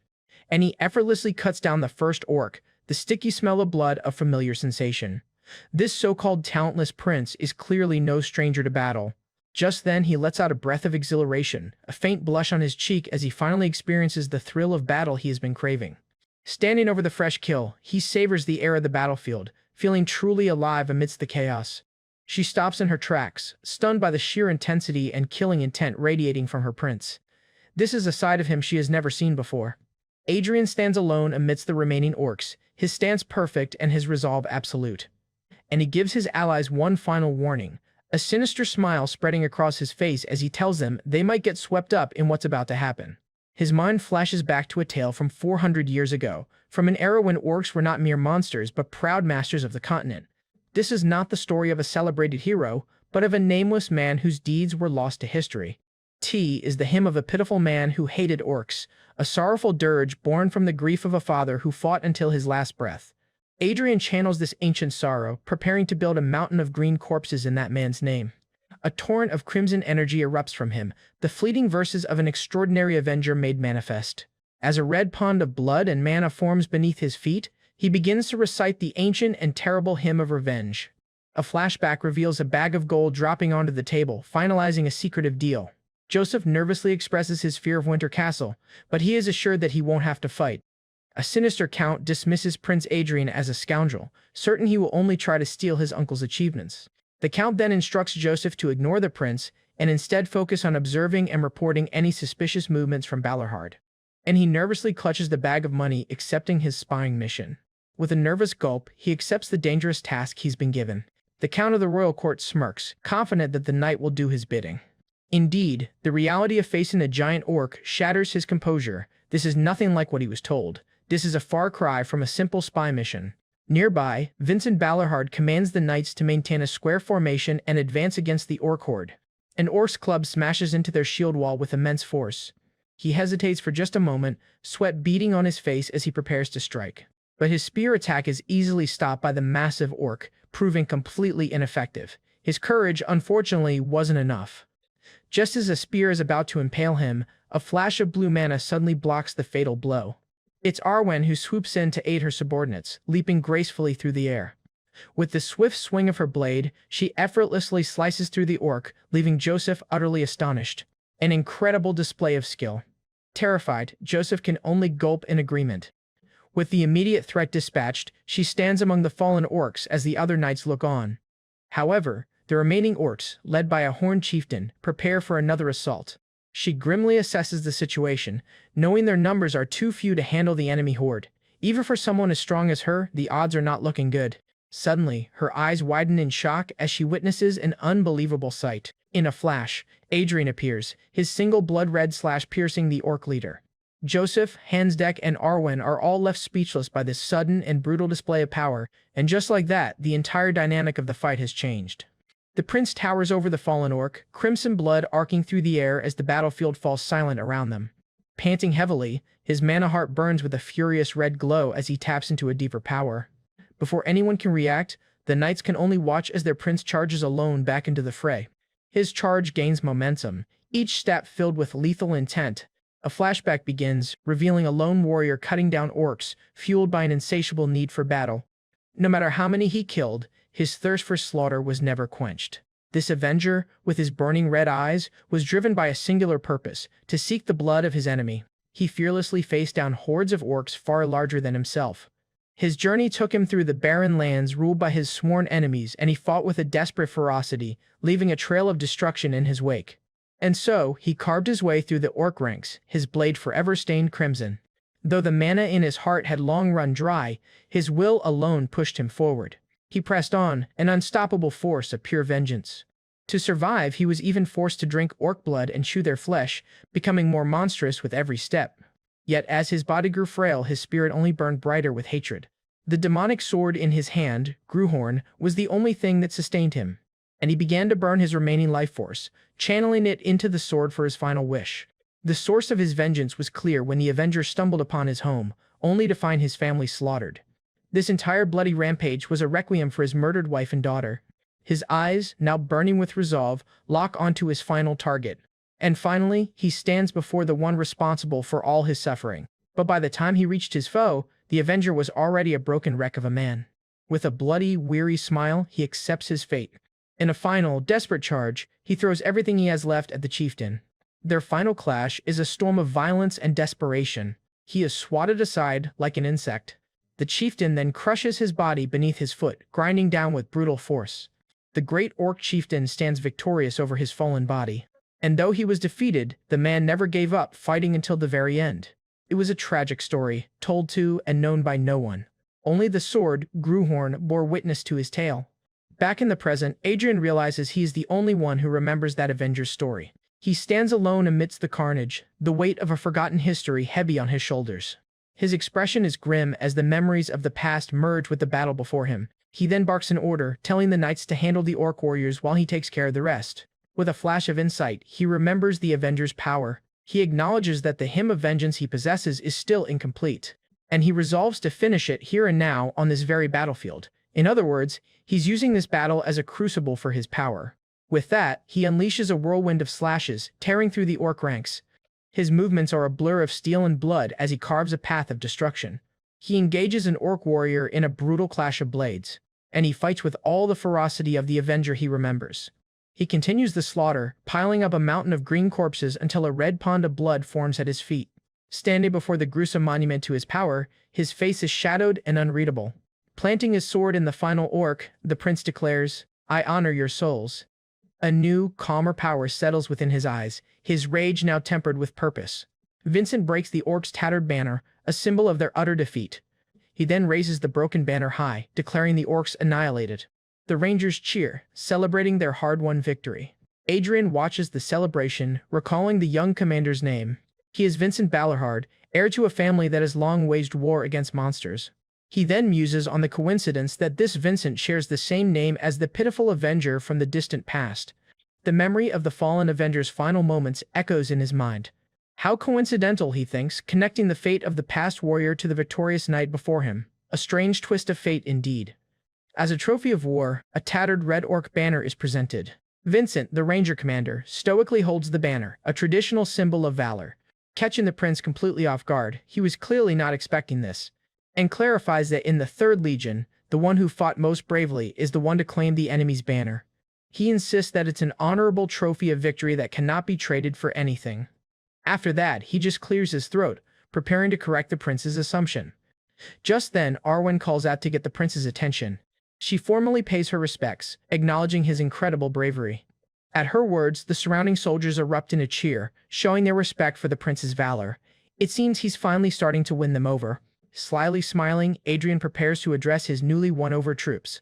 S1: and he effortlessly cuts down the first orc, the sticky smell of blood a familiar sensation. This so-called talentless prince is clearly no stranger to battle. Just then he lets out a breath of exhilaration, a faint blush on his cheek as he finally experiences the thrill of battle he has been craving. Standing over the fresh kill, he savors the air of the battlefield, feeling truly alive amidst the chaos. She stops in her tracks, stunned by the sheer intensity and killing intent radiating from her prince. This is a side of him she has never seen before. Adrian stands alone amidst the remaining orcs, his stance perfect and his resolve absolute. And he gives his allies one final warning, a sinister smile spreading across his face as he tells them they might get swept up in what's about to happen. His mind flashes back to a tale from 400 years ago, from an era when orcs were not mere monsters but proud masters of the continent. This is not the story of a celebrated hero, but of a nameless man whose deeds were lost to history. T is the hymn of a pitiful man who hated orcs, a sorrowful dirge born from the grief of a father who fought until his last breath. Adrian channels this ancient sorrow, preparing to build a mountain of green corpses in that man's name. A torrent of crimson energy erupts from him, the fleeting verses of an extraordinary avenger made manifest. As a red pond of blood and mana forms beneath his feet, he begins to recite the ancient and terrible hymn of revenge. A flashback reveals a bag of gold dropping onto the table, finalizing a secretive deal. Joseph nervously expresses his fear of Winter Castle, but he is assured that he won't have to fight. A sinister count dismisses Prince Adrian as a scoundrel, certain he will only try to steal his uncle's achievements. The count then instructs Joseph to ignore the prince and instead focus on observing and reporting any suspicious movements from Balerhard. And he nervously clutches the bag of money, accepting his spying mission. With a nervous gulp, he accepts the dangerous task he's been given. The count of the royal court smirks, confident that the knight will do his bidding. Indeed, the reality of facing a giant orc shatters his composure. This is nothing like what he was told. This is a far cry from a simple spy mission. Nearby, Vincent Balerhard commands the knights to maintain a square formation and advance against the orc horde. An orc's club smashes into their shield wall with immense force. He hesitates for just a moment, sweat beading on his face as he prepares to strike. But his spear attack is easily stopped by the massive orc, proving completely ineffective. His courage, unfortunately, wasn't enough. Just as a spear is about to impale him, a flash of blue mana suddenly blocks the fatal blow. It's Arwen who swoops in to aid her subordinates, leaping gracefully through the air. With the swift swing of her blade, she effortlessly slices through the orc, leaving Joseph utterly astonished. An incredible display of skill. Terrified, Joseph can only gulp in agreement. With the immediate threat dispatched, she stands among the fallen orcs as the other knights look on. However, the remaining orcs, led by a horned chieftain, prepare for another assault. She grimly assesses the situation, knowing their numbers are too few to handle the enemy horde. Even for someone as strong as her, the odds are not looking good. Suddenly, her eyes widen in shock as she witnesses an unbelievable sight. In a flash, Adrian appears, his single blood-red slash piercing the orc leader. Joseph, Hansdeck, and Arwen are all left speechless by this sudden and brutal display of power, and just like that, the entire dynamic of the fight has changed. The prince towers over the fallen orc, crimson blood arcing through the air as the battlefield falls silent around them. Panting heavily, his mana heart burns with a furious red glow as he taps into a deeper power. Before anyone can react, the knights can only watch as their prince charges alone back into the fray. His charge gains momentum, each step filled with lethal intent. A flashback begins, revealing a lone warrior cutting down orcs, fueled by an insatiable need for battle. No matter how many he killed, his thirst for slaughter was never quenched. This avenger, with his burning red eyes, was driven by a singular purpose, to seek the blood of his enemy. He fearlessly faced down hordes of orcs far larger than himself. His journey took him through the barren lands ruled by his sworn enemies, and he fought with a desperate ferocity, leaving a trail of destruction in his wake. And so, he carved his way through the orc ranks, his blade forever stained crimson. Though the mana in his heart had long run dry, his will alone pushed him forward. He pressed on, an unstoppable force of pure vengeance. To survive, he was even forced to drink orc blood and chew their flesh, becoming more monstrous with every step. Yet as his body grew frail, his spirit only burned brighter with hatred. The demonic sword in his hand, Gruhorn, was the only thing that sustained him, and he began to burn his remaining life force, channeling it into the sword for his final wish. The source of his vengeance was clear when the Avenger stumbled upon his home, only to find his family slaughtered. This entire bloody rampage was a requiem for his murdered wife and daughter. His eyes, now burning with resolve, lock onto his final target. And finally, he stands before the one responsible for all his suffering. But by the time he reached his foe, the Avenger was already a broken wreck of a man. With a bloody, weary smile, he accepts his fate. In a final, desperate charge, he throws everything he has left at the chieftain. Their final clash is a storm of violence and desperation. He is swatted aside like an insect. The chieftain then crushes his body beneath his foot, grinding down with brutal force. The great orc chieftain stands victorious over his fallen body. And though he was defeated, the man never gave up, fighting until the very end. It was a tragic story, told to and known by no one. Only the sword, Gruhorn, bore witness to his tale. Back in the present, Adrian realizes he is the only one who remembers that Avenger's story. He stands alone amidst the carnage, the weight of a forgotten history heavy on his shoulders. His expression is grim as the memories of the past merge with the battle before him. He then barks an order, telling the knights to handle the orc warriors while he takes care of the rest. With a flash of insight, he remembers the Avenger's power. He acknowledges that the hymn of vengeance he possesses is still incomplete, and he resolves to finish it here and now on this very battlefield. In other words, he's using this battle as a crucible for his power. With that, he unleashes a whirlwind of slashes, tearing through the orc ranks. His movements are a blur of steel and blood as he carves a path of destruction. He engages an orc warrior in a brutal clash of blades, and he fights with all the ferocity of the Avenger he remembers. He continues the slaughter, piling up a mountain of green corpses until a red pond of blood forms at his feet. Standing before the gruesome monument to his power, his face is shadowed and unreadable. Planting his sword in the final orc, the prince declares, "I honor your souls." A new, calmer power settles within his eyes, his rage now tempered with purpose. Vincent breaks the orc's tattered banner, a symbol of their utter defeat. He then raises the broken banner high, declaring the orcs annihilated. The Rangers cheer, celebrating their hard-won victory. Adrian watches the celebration, recalling the young commander's name. He is Vincent Balorhard, heir to a family that has long waged war against monsters. He then muses on the coincidence that this Vincent shares the same name as the pitiful Avenger from the distant past. The memory of the fallen Avenger's final moments echoes in his mind. How coincidental, he thinks, connecting the fate of the past warrior to the victorious knight before him. A strange twist of fate indeed. As a trophy of war, a tattered red orc banner is presented. Vincent, the ranger commander, stoically holds the banner, a traditional symbol of valor. Catching the prince completely off guard, he was clearly not expecting this, and clarifies that in the 3rd Legion, the one who fought most bravely is the one to claim the enemy's banner. He insists that it's an honorable trophy of victory that cannot be traded for anything. After that, he just clears his throat, preparing to correct the prince's assumption. Just then, Arwen calls out to get the prince's attention. She formally pays her respects, acknowledging his incredible bravery. At her words, the surrounding soldiers erupt in a cheer, showing their respect for the prince's valor. It seems he's finally starting to win them over. Slyly smiling, Adrian prepares to address his newly won-over troops.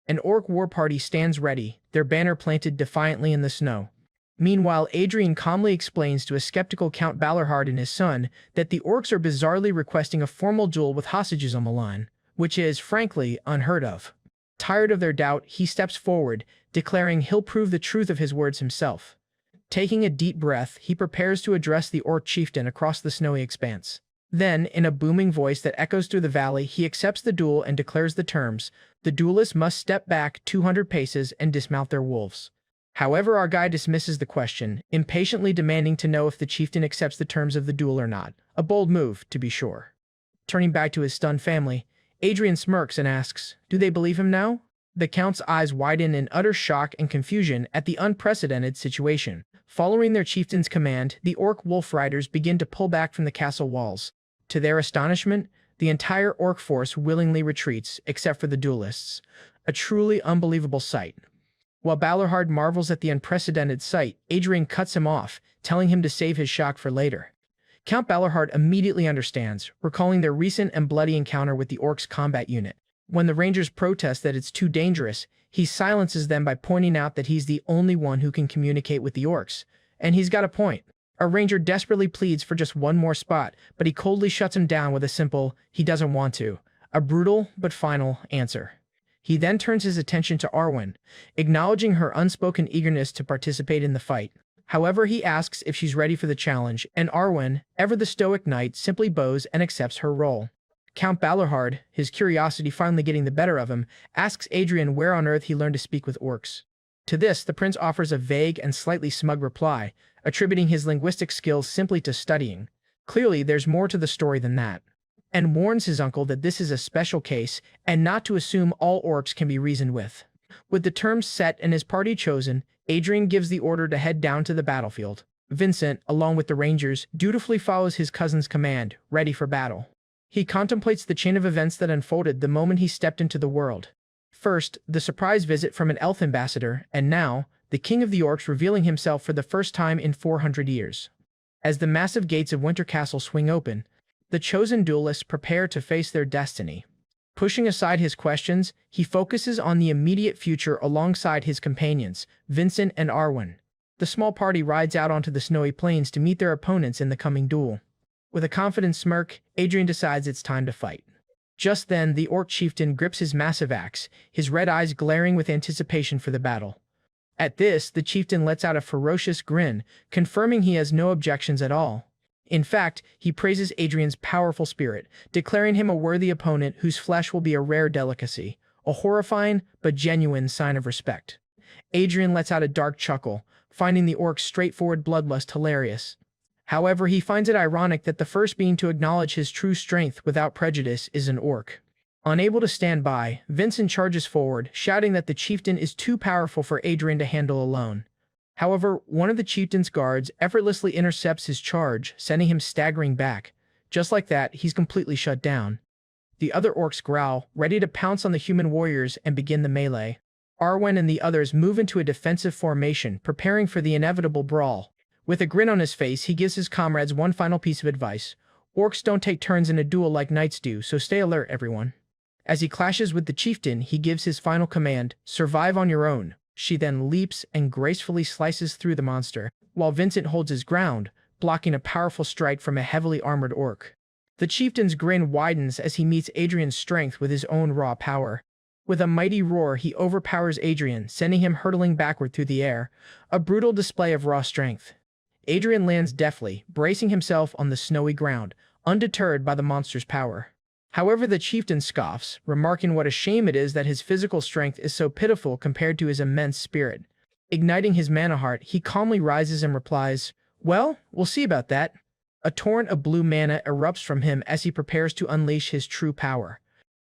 S1: An orc war party stands ready, their banner planted defiantly in the snow. Meanwhile, Adrian calmly explains to a skeptical Count Balorhard and his son that the orcs are bizarrely requesting a formal duel with hostages on the line, which is, frankly, unheard of. Tired of their doubt, he steps forward, declaring he'll prove the truth of his words himself. Taking a deep breath, he prepares to address the orc chieftain across the snowy expanse. Then, in a booming voice that echoes through the valley, he accepts the duel and declares the terms. The duelists must step back 200 paces and dismount their wolves. However, our guy dismisses the question, impatiently demanding to know if the chieftain accepts the terms of the duel or not. A bold move, to be sure. Turning back to his stunned family, Adrian smirks and asks, "Do they believe him now?" The Count's eyes widen in utter shock and confusion at the unprecedented situation. Following their chieftain's command, the orc wolf riders begin to pull back from the castle walls. To their astonishment, The entire orc force willingly retreats, except for the duelists. A truly unbelievable sight. While Balorhard marvels at the unprecedented sight, Adrian cuts him off, telling him to save his shock for later. Count Balorhard immediately understands, recalling their recent and bloody encounter with the orcs' combat unit. When the Rangers protest that it's too dangerous, he silences them by pointing out that he's the only one who can communicate with the orcs. And he's got a point. A ranger desperately pleads for just one more spot, but he coldly shuts him down with a simple, he doesn't want to. A brutal, but final, answer. He then turns his attention to Arwen, acknowledging her unspoken eagerness to participate in the fight. However, he asks if she's ready for the challenge, and Arwen, ever the stoic knight, simply bows and accepts her role. Count Balorhard, his curiosity finally getting the better of him, asks Adrian where on earth he learned to speak with orcs. To this, the prince offers a vague and slightly smug reply, attributing his linguistic skills simply to studying. Clearly, there's more to the story than that. And warns his uncle that this is a special case and not to assume all orcs can be reasoned with. With the terms set and his party chosen, Adrian gives the order to head down to the battlefield. Vincent, along with the Rangers, dutifully follows his cousin's command, ready for battle. He contemplates the chain of events that unfolded the moment he stepped into the world. First, the surprise visit from an elf ambassador, and now, the king of the orcs revealing himself for the first time in 400 years. As the massive gates of Winter Castle swing open, the chosen duelists prepare to face their destiny. Pushing aside his questions, he focuses on the immediate future alongside his companions, Vincent and Arwen. The small party rides out onto the snowy plains to meet their opponents in the coming duel. With a confident smirk, Adrian decides it's time to fight. Just then, the orc chieftain grips his massive axe, his red eyes glaring with anticipation for the battle. At this, the chieftain lets out a ferocious grin, confirming he has no objections at all. In fact, he praises Adrian's powerful spirit, declaring him a worthy opponent whose flesh will be a rare delicacy, a horrifying but genuine sign of respect. Adrian lets out a dark chuckle, finding the orc's straightforward bloodlust hilarious. However, he finds it ironic that the first being to acknowledge his true strength without prejudice is an orc. Unable to stand by, Vincent charges forward, shouting that the chieftain is too powerful for Adrian to handle alone. However, one of the chieftain's guards effortlessly intercepts his charge, sending him staggering back. Just like that, he's completely shut down. The other orcs growl, ready to pounce on the human warriors and begin the melee. Arwen and the others move into a defensive formation, preparing for the inevitable brawl. With a grin on his face, he gives his comrades one final piece of advice. Orcs don't take turns in a duel like knights do, so stay alert, everyone. As he clashes with the chieftain, he gives his final command, survive on your own. She then leaps and gracefully slices through the monster, while Vincent holds his ground, blocking a powerful strike from a heavily armored orc. The chieftain's grin widens as he meets Adrian's strength with his own raw power. With a mighty roar, he overpowers Adrian, sending him hurtling backward through the air, a brutal display of raw strength. Adrian lands deftly, bracing himself on the snowy ground, undeterred by the monster's power. However, the chieftain scoffs, remarking what a shame it is that his physical strength is so pitiful compared to his immense spirit. Igniting his mana heart, he calmly rises and replies, "Well, we'll see about that." A torrent of blue mana erupts from him as he prepares to unleash his true power.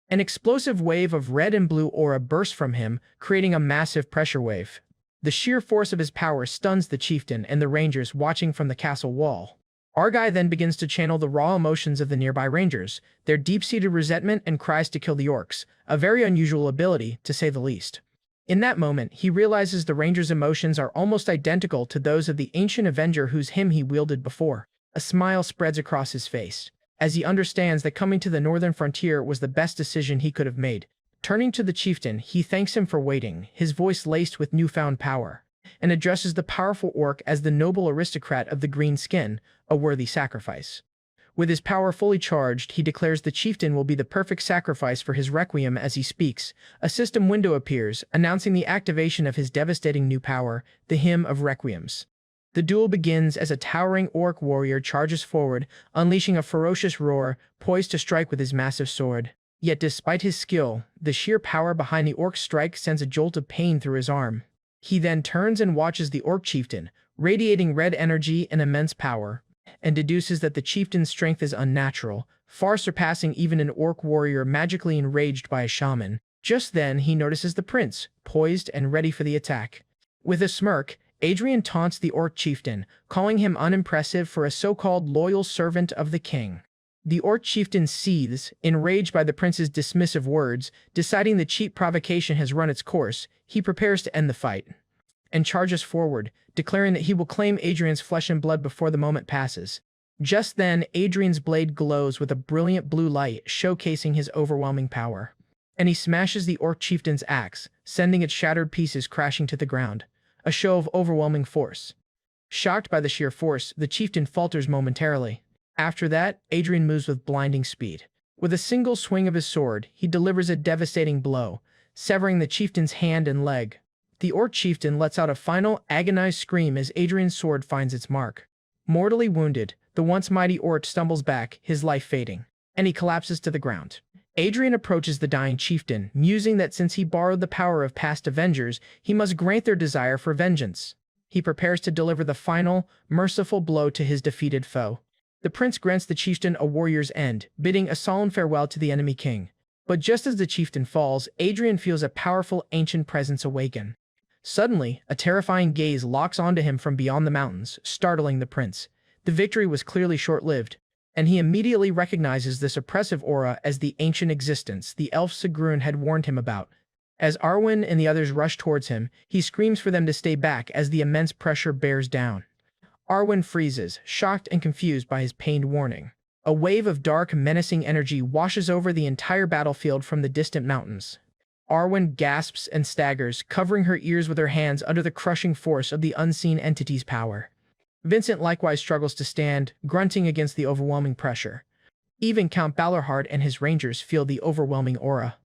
S1: An explosive wave of red and blue aura bursts from him, creating a massive pressure wave. The sheer force of his power stuns the chieftain and the rangers watching from the castle wall. Argai then begins to channel the raw emotions of the nearby rangers, their deep-seated resentment and cries to kill the orcs, a very unusual ability, to say the least. In that moment, he realizes the rangers' emotions are almost identical to those of the ancient Avenger whose hymn he wielded before. A smile spreads across his face, as he understands that coming to the northern frontier was the best decision he could have made. Turning to the chieftain, he thanks him for waiting, his voice laced with newfound power, and addresses the powerful orc as the noble aristocrat of the green skin, a worthy sacrifice. With his power fully charged, he declares the chieftain will be the perfect sacrifice for his requiem. As he speaks, a system window appears, announcing the activation of his devastating new power, the Hymn of Requiems. The duel begins as a towering orc warrior charges forward, unleashing a ferocious roar, poised to strike with his massive sword. Yet despite his skill, the sheer power behind the orc's strike sends a jolt of pain through his arm. He then turns and watches the orc chieftain, radiating red energy and immense power, and deduces that the chieftain's strength is unnatural, far surpassing even an orc warrior magically enraged by a shaman. Just then, he notices the prince, poised and ready for the attack. With a smirk, Adrian taunts the orc chieftain, calling him unimpressive for a so-called loyal servant of the king. The orc chieftain seethes, enraged by the prince's dismissive words. Deciding the cheap provocation has run its course, he prepares to end the fight and charges forward, declaring that he will claim Adrian's flesh and blood before the moment passes. Just then, Adrian's blade glows with a brilliant blue light, showcasing his overwhelming power, and he smashes the orc chieftain's axe, sending its shattered pieces crashing to the ground, a show of overwhelming force. Shocked by the sheer force, the chieftain falters momentarily. After that, Adrian moves with blinding speed. With a single swing of his sword, he delivers a devastating blow, severing the chieftain's hand and leg. The orc chieftain lets out a final, agonized scream as Adrian's sword finds its mark. Mortally wounded, the once mighty orc stumbles back, his life fading, and he collapses to the ground. Adrian approaches the dying chieftain, musing that since he borrowed the power of past avengers, he must grant their desire for vengeance. He prepares to deliver the final, merciful blow to his defeated foe. The prince grants the chieftain a warrior's end, bidding a solemn farewell to the enemy king. But just as the chieftain falls, Adrian feels a powerful ancient presence awaken. Suddenly, a terrifying gaze locks onto him from beyond the mountains, startling the prince. The victory was clearly short-lived, and he immediately recognizes this oppressive aura as the ancient existence the elf Sigrun had warned him about. As Arwen and the others rush towards him, he screams for them to stay back as the immense pressure bears down. Arwen freezes, shocked and confused by his pained warning. A wave of dark, menacing energy washes over the entire battlefield from the distant mountains. Arwen gasps and staggers, covering her ears with her hands under the crushing force of the unseen entity's power. Vincent likewise struggles to stand, grunting against the overwhelming pressure. Even Count Balerhard and his rangers feel the overwhelming aura.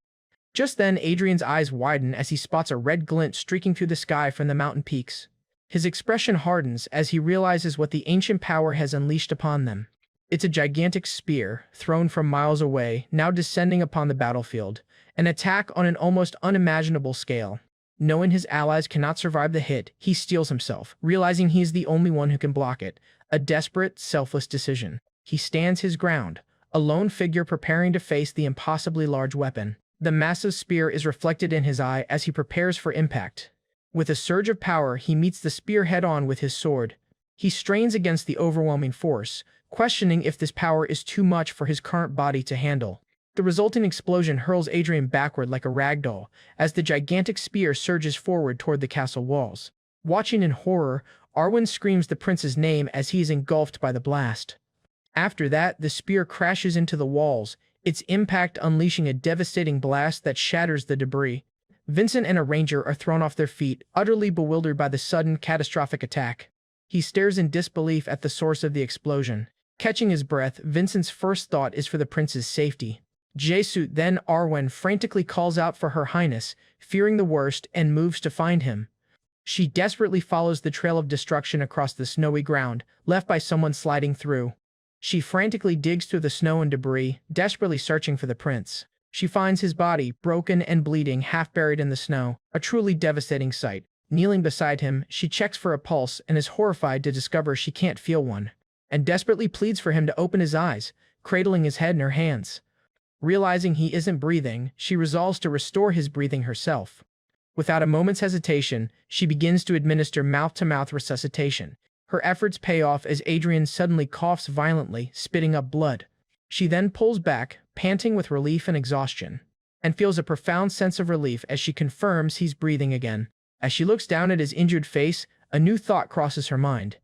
S1: Just then, Adrian's eyes widen as he spots a red glint streaking through the sky from the mountain peaks. His expression hardens as he realizes what the ancient power has unleashed upon them. It's a gigantic spear, thrown from miles away, now descending upon the battlefield. An attack on an almost unimaginable scale. Knowing his allies cannot survive the hit, he steels himself, realizing he is the only one who can block it. A desperate, selfless decision. He stands his ground, a lone figure preparing to face the impossibly large weapon. The massive spear is reflected in his eye as he prepares for impact. With a surge of power, he meets the spear head-on with his sword. He strains against the overwhelming force, questioning if this power is too much for his current body to handle. The resulting explosion hurls Adrian backward like a ragdoll, as the gigantic spear surges forward toward the castle walls. Watching in horror, Arwen screams the prince's name as he is engulfed by the blast. After that, the spear crashes into the walls, its impact unleashing a devastating blast that shatters the debris. Vincent and a ranger are thrown off their feet, utterly bewildered by the sudden, catastrophic attack. He stares in disbelief at the source of the explosion. Catching his breath, Vincent's first thought is for the prince's safety. Jesut, then Arwen, frantically calls out for Her Highness, fearing the worst, and moves to find him. She desperately follows the trail of destruction across the snowy ground, left by someone sliding through. She frantically digs through the snow and debris, desperately searching for the prince. She finds his body, broken and bleeding, half buried in the snow, a truly devastating sight. Kneeling beside him, she checks for a pulse and is horrified to discover she can't feel one, and desperately pleads for him to open his eyes, cradling his head in her hands. Realizing he isn't breathing, she resolves to restore his breathing herself. Without a moment's hesitation, she begins to administer mouth-to-mouth resuscitation. Her efforts pay off as Adrian suddenly coughs violently, spitting up blood. She then pulls back, panting with relief and exhaustion, and feels a profound sense of relief as she confirms he's breathing again. As she looks down at his injured face, a new thought crosses her mind.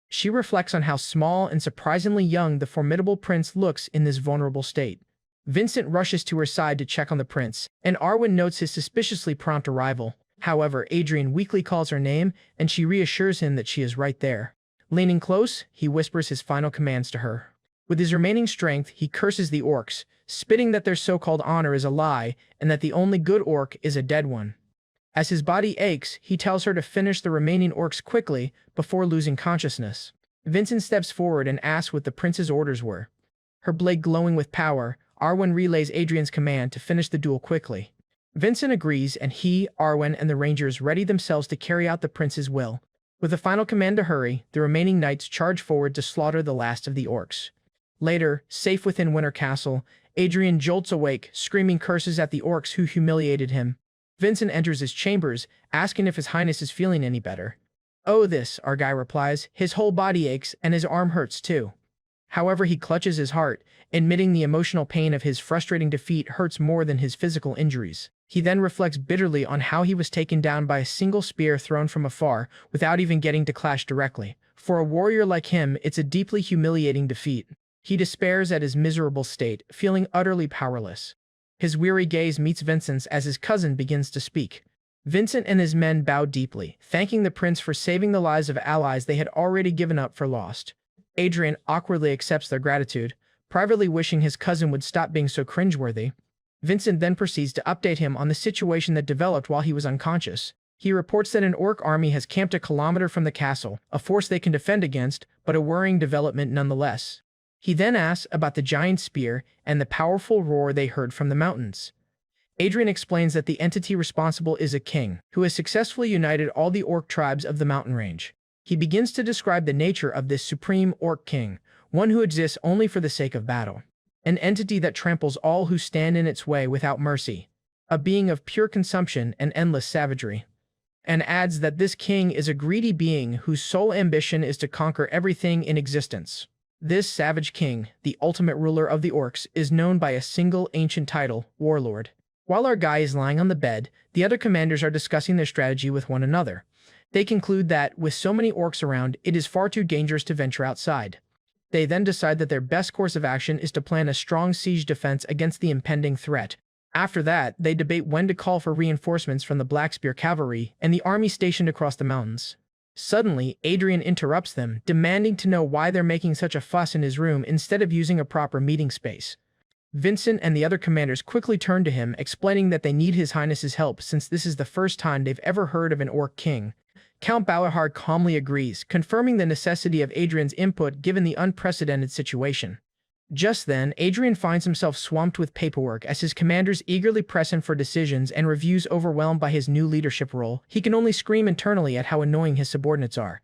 S1: She reflects on how small and surprisingly young the formidable prince looks in this vulnerable state. Vincent rushes to her side to check on the prince, and Arwen notes his suspiciously prompt arrival. However, Adrian weakly calls her name, and she reassures him that she is right there. Leaning close, he whispers his final commands to her. With his remaining strength, he curses the orcs, spitting that their so-called honor is a lie, and that the only good orc is a dead one. As his body aches, he tells her to finish the remaining orcs quickly before losing consciousness. Vincent steps forward and asks what the prince's orders were. Her blade glowing with power, Arwen relays Adrian's command to finish the duel quickly. Vincent agrees, and he, Arwen, and the rangers ready themselves to carry out the prince's will. With a final command to hurry, the remaining knights charge forward to slaughter the last of the orcs. Later, safe within Winter Castle, Adrian jolts awake, screaming curses at the orcs who humiliated him. Vincent enters his chambers, asking if His Highness is feeling any better. "Oh, this," Argai replies. His whole body aches, and his arm hurts too. However, he clutches his heart, admitting the emotional pain of his frustrating defeat hurts more than his physical injuries. He then reflects bitterly on how he was taken down by a single spear thrown from afar without even getting to clash directly. For a warrior like him, it's a deeply humiliating defeat. He despairs at his miserable state, feeling utterly powerless. His weary gaze meets Vincent's as his cousin begins to speak. Vincent and his men bow deeply, thanking the prince for saving the lives of allies they had already given up for lost. Adrian awkwardly accepts their gratitude, privately wishing his cousin would stop being so cringeworthy. Vincent then proceeds to update him on the situation that developed while he was unconscious. He reports that an orc army has camped a kilometer from the castle, a force they can defend against, but a worrying development nonetheless. He then asks about the giant spear and the powerful roar they heard from the mountains. Adrian explains that the entity responsible is a king, who has successfully united all the orc tribes of the mountain range. He begins to describe the nature of this supreme orc king, one who exists only for the sake of battle. An entity that tramples all who stand in its way without mercy. A being of pure consumption and endless savagery. And adds that this king is a greedy being whose sole ambition is to conquer everything in existence. This savage king, the ultimate ruler of the orcs, is known by a single ancient title, Warlord. While our guy is lying on the bed, the other commanders are discussing their strategy with one another. They conclude that, with so many orcs around, it is far too dangerous to venture outside. They then decide that their best course of action is to plan a strong siege defense against the impending threat. After that, they debate when to call for reinforcements from the Blackspear cavalry and the army stationed across the mountains. Suddenly, Adrian interrupts them, demanding to know why they're making such a fuss in his room instead of using a proper meeting space. Vincent and the other commanders quickly turn to him, explaining that they need His Highness's help since this is the first time they've ever heard of an orc king. Count Balahard calmly agrees, confirming the necessity of Adrian's input given the unprecedented situation. Just then, Adrian finds himself swamped with paperwork as his commanders eagerly press him for decisions and reviews. Overwhelmed by his new leadership role, he can only scream internally at how annoying his subordinates are.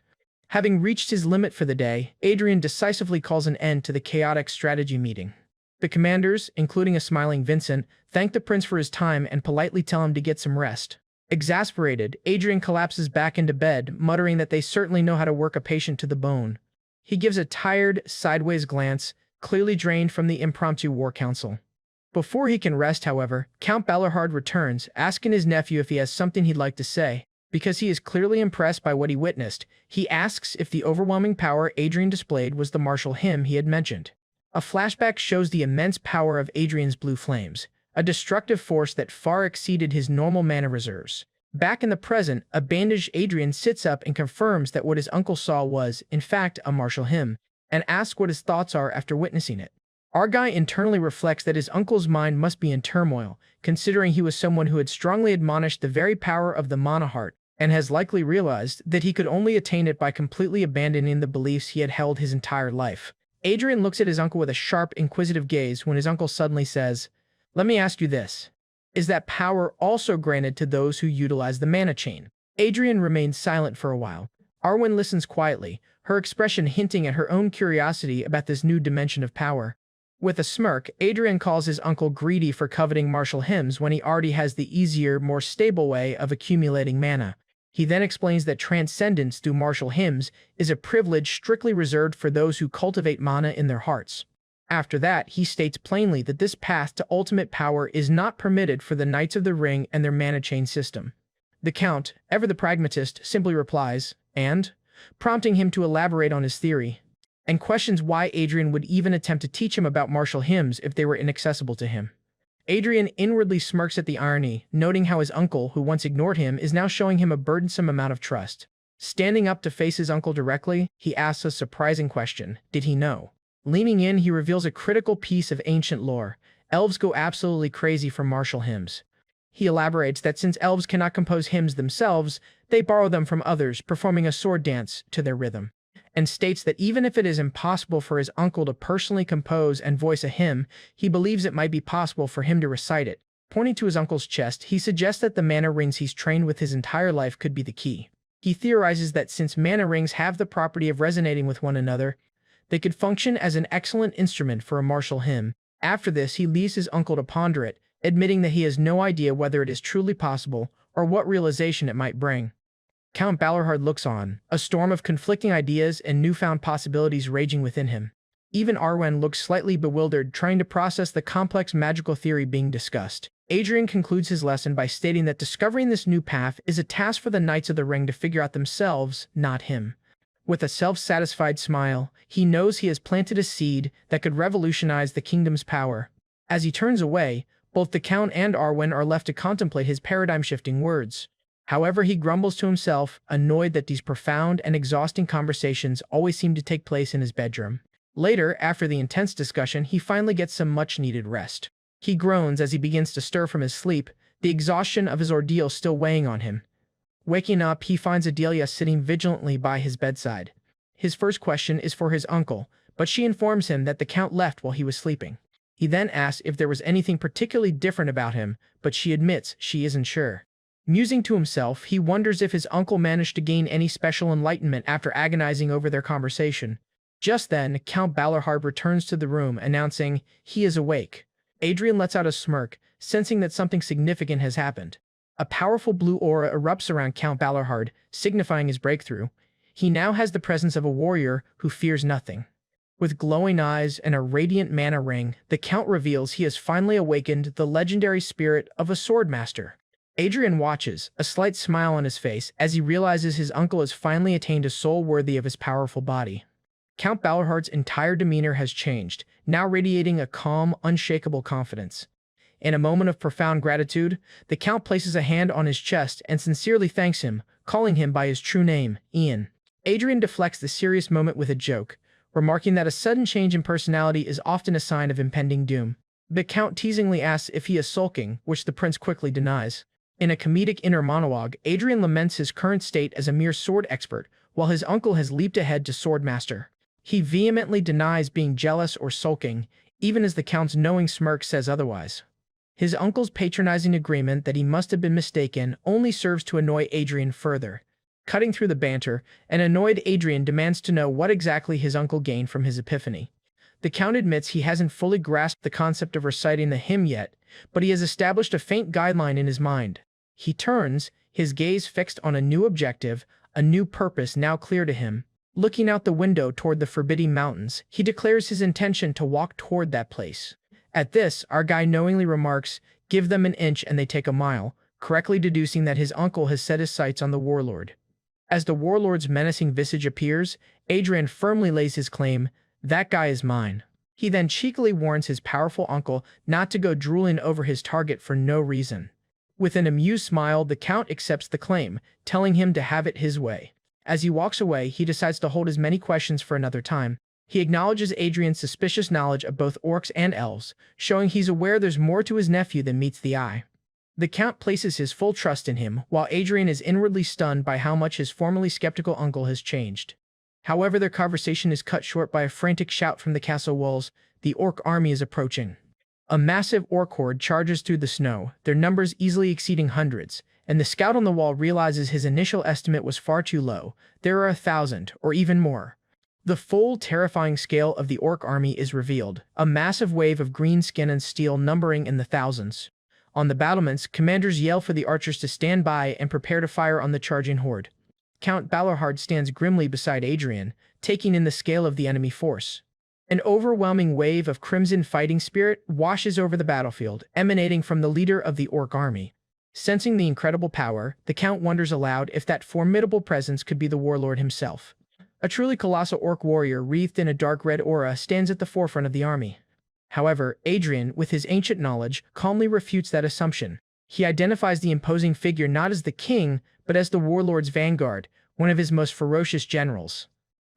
S1: Having reached his limit for the day, Adrian decisively calls an end to the chaotic strategy meeting. The commanders, including a smiling Vincent, thank the prince for his time and politely tell him to get some rest. Exasperated, Adrian collapses back into bed, muttering that they certainly know how to work a patient to the bone. He gives a tired, sideways glance, clearly drained from the impromptu war council. Before he can rest, however, Count Balahard returns, asking his nephew if he has something he'd like to say. Because he is clearly impressed by what he witnessed, he asks if the overwhelming power Adrian displayed was the martial hymn he had mentioned. A flashback shows the immense power of Adrian's blue flames, a destructive force that far exceeded his normal mana reserves. Back in the present, a bandaged Adrian sits up and confirms that what his uncle saw was, in fact, a martial hymn, and asks what his thoughts are after witnessing it. Our guy internally reflects that his uncle's mind must be in turmoil, considering he was someone who had strongly admonished the very power of the mana heart, and has likely realized that he could only attain it by completely abandoning the beliefs he had held his entire life. Adrian looks at his uncle with a sharp, inquisitive gaze when his uncle suddenly says, "Let me ask you this. Is that power also granted to those who utilize the mana chain?" Adrian remains silent for a while. Arwen listens quietly, her expression hinting at her own curiosity about this new dimension of power. With a smirk, Adrian calls his uncle greedy for coveting martial hymns when he already has the easier, more stable way of accumulating mana. He then explains that transcendence through martial hymns is a privilege strictly reserved for those who cultivate mana in their hearts. After that, he states plainly that this path to ultimate power is not permitted for the Knights of the Ring and their mana chain system. The Count, ever the pragmatist, simply replies, "And?" prompting him to elaborate on his theory, and questions why Adrian would even attempt to teach him about martial hymns if they were inaccessible to him. Adrian inwardly smirks at the irony, noting how his uncle, who once ignored him, is now showing him a burdensome amount of trust. Standing up to face his uncle directly, he asks a surprising question: did he know? Leaning in, he reveals a critical piece of ancient lore. Elves go absolutely crazy for martial hymns. He elaborates that since elves cannot compose hymns themselves, they borrow them from others, performing a sword dance to their rhythm, and states that even if it is impossible for his uncle to personally compose and voice a hymn, he believes it might be possible for him to recite it. Pointing to his uncle's chest, he suggests that the mana rings he's trained with his entire life could be the key. He theorizes that since mana rings have the property of resonating with one another, they could function as an excellent instrument for a martial hymn. After this, he leaves his uncle to ponder it, admitting that he has no idea whether it is truly possible or what realization it might bring. Count Balahard looks on, a storm of conflicting ideas and newfound possibilities raging within him. Even Arwen looks slightly bewildered, trying to process the complex magical theory being discussed. Adrian concludes his lesson by stating that discovering this new path is a task for the Knights of the Ring to figure out themselves, not him. With a self-satisfied smile, he knows he has planted a seed that could revolutionize the kingdom's power. As he turns away, both the Count and Arwen are left to contemplate his paradigm-shifting words. However, he grumbles to himself, annoyed that these profound and exhausting conversations always seem to take place in his bedroom. Later, after the intense discussion, he finally gets some much-needed rest. He groans as he begins to stir from his sleep, the exhaustion of his ordeal still weighing on him. Waking up, he finds Adelia sitting vigilantly by his bedside. His first question is for his uncle, but she informs him that the Count left while he was sleeping. He then asks if there was anything particularly different about him, but she admits she isn't sure. Musing to himself, he wonders if his uncle managed to gain any special enlightenment after agonizing over their conversation. Just then, Count Balarhard returns to the room, announcing he is awake. Adrian lets out a smirk, sensing that something significant has happened. A powerful blue aura erupts around Count Balarhard, signifying his breakthrough. He now has the presence of a warrior who fears nothing. With glowing eyes and a radiant mana ring, the Count reveals he has finally awakened the legendary spirit of a swordmaster. Adrian watches, a slight smile on his face, as he realizes his uncle has finally attained a soul worthy of his powerful body. Count Balarhard's entire demeanor has changed, now radiating a calm, unshakable confidence. In a moment of profound gratitude, the Count places a hand on his chest and sincerely thanks him, calling him by his true name, Ian. Adrian deflects the serious moment with a joke, remarking that a sudden change in personality is often a sign of impending doom. The Count teasingly asks if he is sulking, which the prince quickly denies. In a comedic inner monologue, Adrian laments his current state as a mere sword expert, while his uncle has leaped ahead to swordmaster. He vehemently denies being jealous or sulking, even as the Count's knowing smirk says otherwise. His uncle's patronizing agreement that he must have been mistaken only serves to annoy Adrian further. Cutting through the banter, an annoyed Adrian demands to know what exactly his uncle gained from his epiphany. The Count admits he hasn't fully grasped the concept of reciting the hymn yet, but he has established a faint guideline in his mind. He turns, his gaze fixed on a new objective, a new purpose now clear to him. Looking out the window toward the forbidding mountains, he declares his intention to walk toward that place. At this, our guy knowingly remarks, "Give them an inch and they take a mile," correctly deducing that his uncle has set his sights on the warlord. As the warlord's menacing visage appears, Adrian firmly lays his claim, "That guy is mine." He then cheekily warns his powerful uncle not to go drooling over his target for no reason. With an amused smile, the Count accepts the claim, telling him to have it his way. As he walks away, he decides to hold his many questions for another time. He acknowledges Adrian's suspicious knowledge of both orcs and elves, showing he's aware there's more to his nephew than meets the eye. The Count places his full trust in him, while Adrian is inwardly stunned by how much his formerly skeptical uncle has changed. However, their conversation is cut short by a frantic shout from the castle walls. The orc army is approaching. A massive orc horde charges through the snow, their numbers easily exceeding hundreds, and the scout on the wall realizes his initial estimate was far too low. There are 1,000, or even more. The full, terrifying scale of the orc army is revealed, a massive wave of green skin and steel numbering in the thousands. On the battlements, commanders yell for the archers to stand by and prepare to fire on the charging horde. Count Balarhard stands grimly beside Adrian, taking in the scale of the enemy force. An overwhelming wave of crimson fighting spirit washes over the battlefield, emanating from the leader of the orc army. Sensing the incredible power, the Count wonders aloud if that formidable presence could be the warlord himself. A truly colossal orc warrior wreathed in a dark red aura stands at the forefront of the army. However, Adrian, with his ancient knowledge, calmly refutes that assumption. He identifies the imposing figure not as the king, but as the warlord's vanguard, one of his most ferocious generals.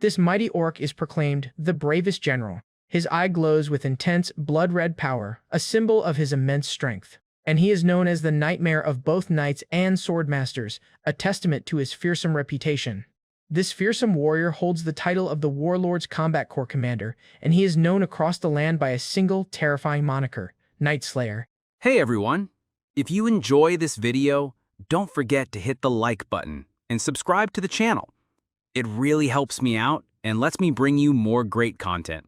S1: This mighty orc is proclaimed the bravest general. His eye glows with intense, blood-red power, a symbol of his immense strength. And he is known as the nightmare of both knights and swordmasters, a testament to his fearsome reputation. This fearsome warrior holds the title of the Warlord's Combat Corps Commander, and he is known across the land by a single terrifying moniker, Night Slayer.
S2: Hey everyone! If you enjoy this video, don't forget to hit the like button and subscribe to the channel. It really helps me out and lets me bring you more great content.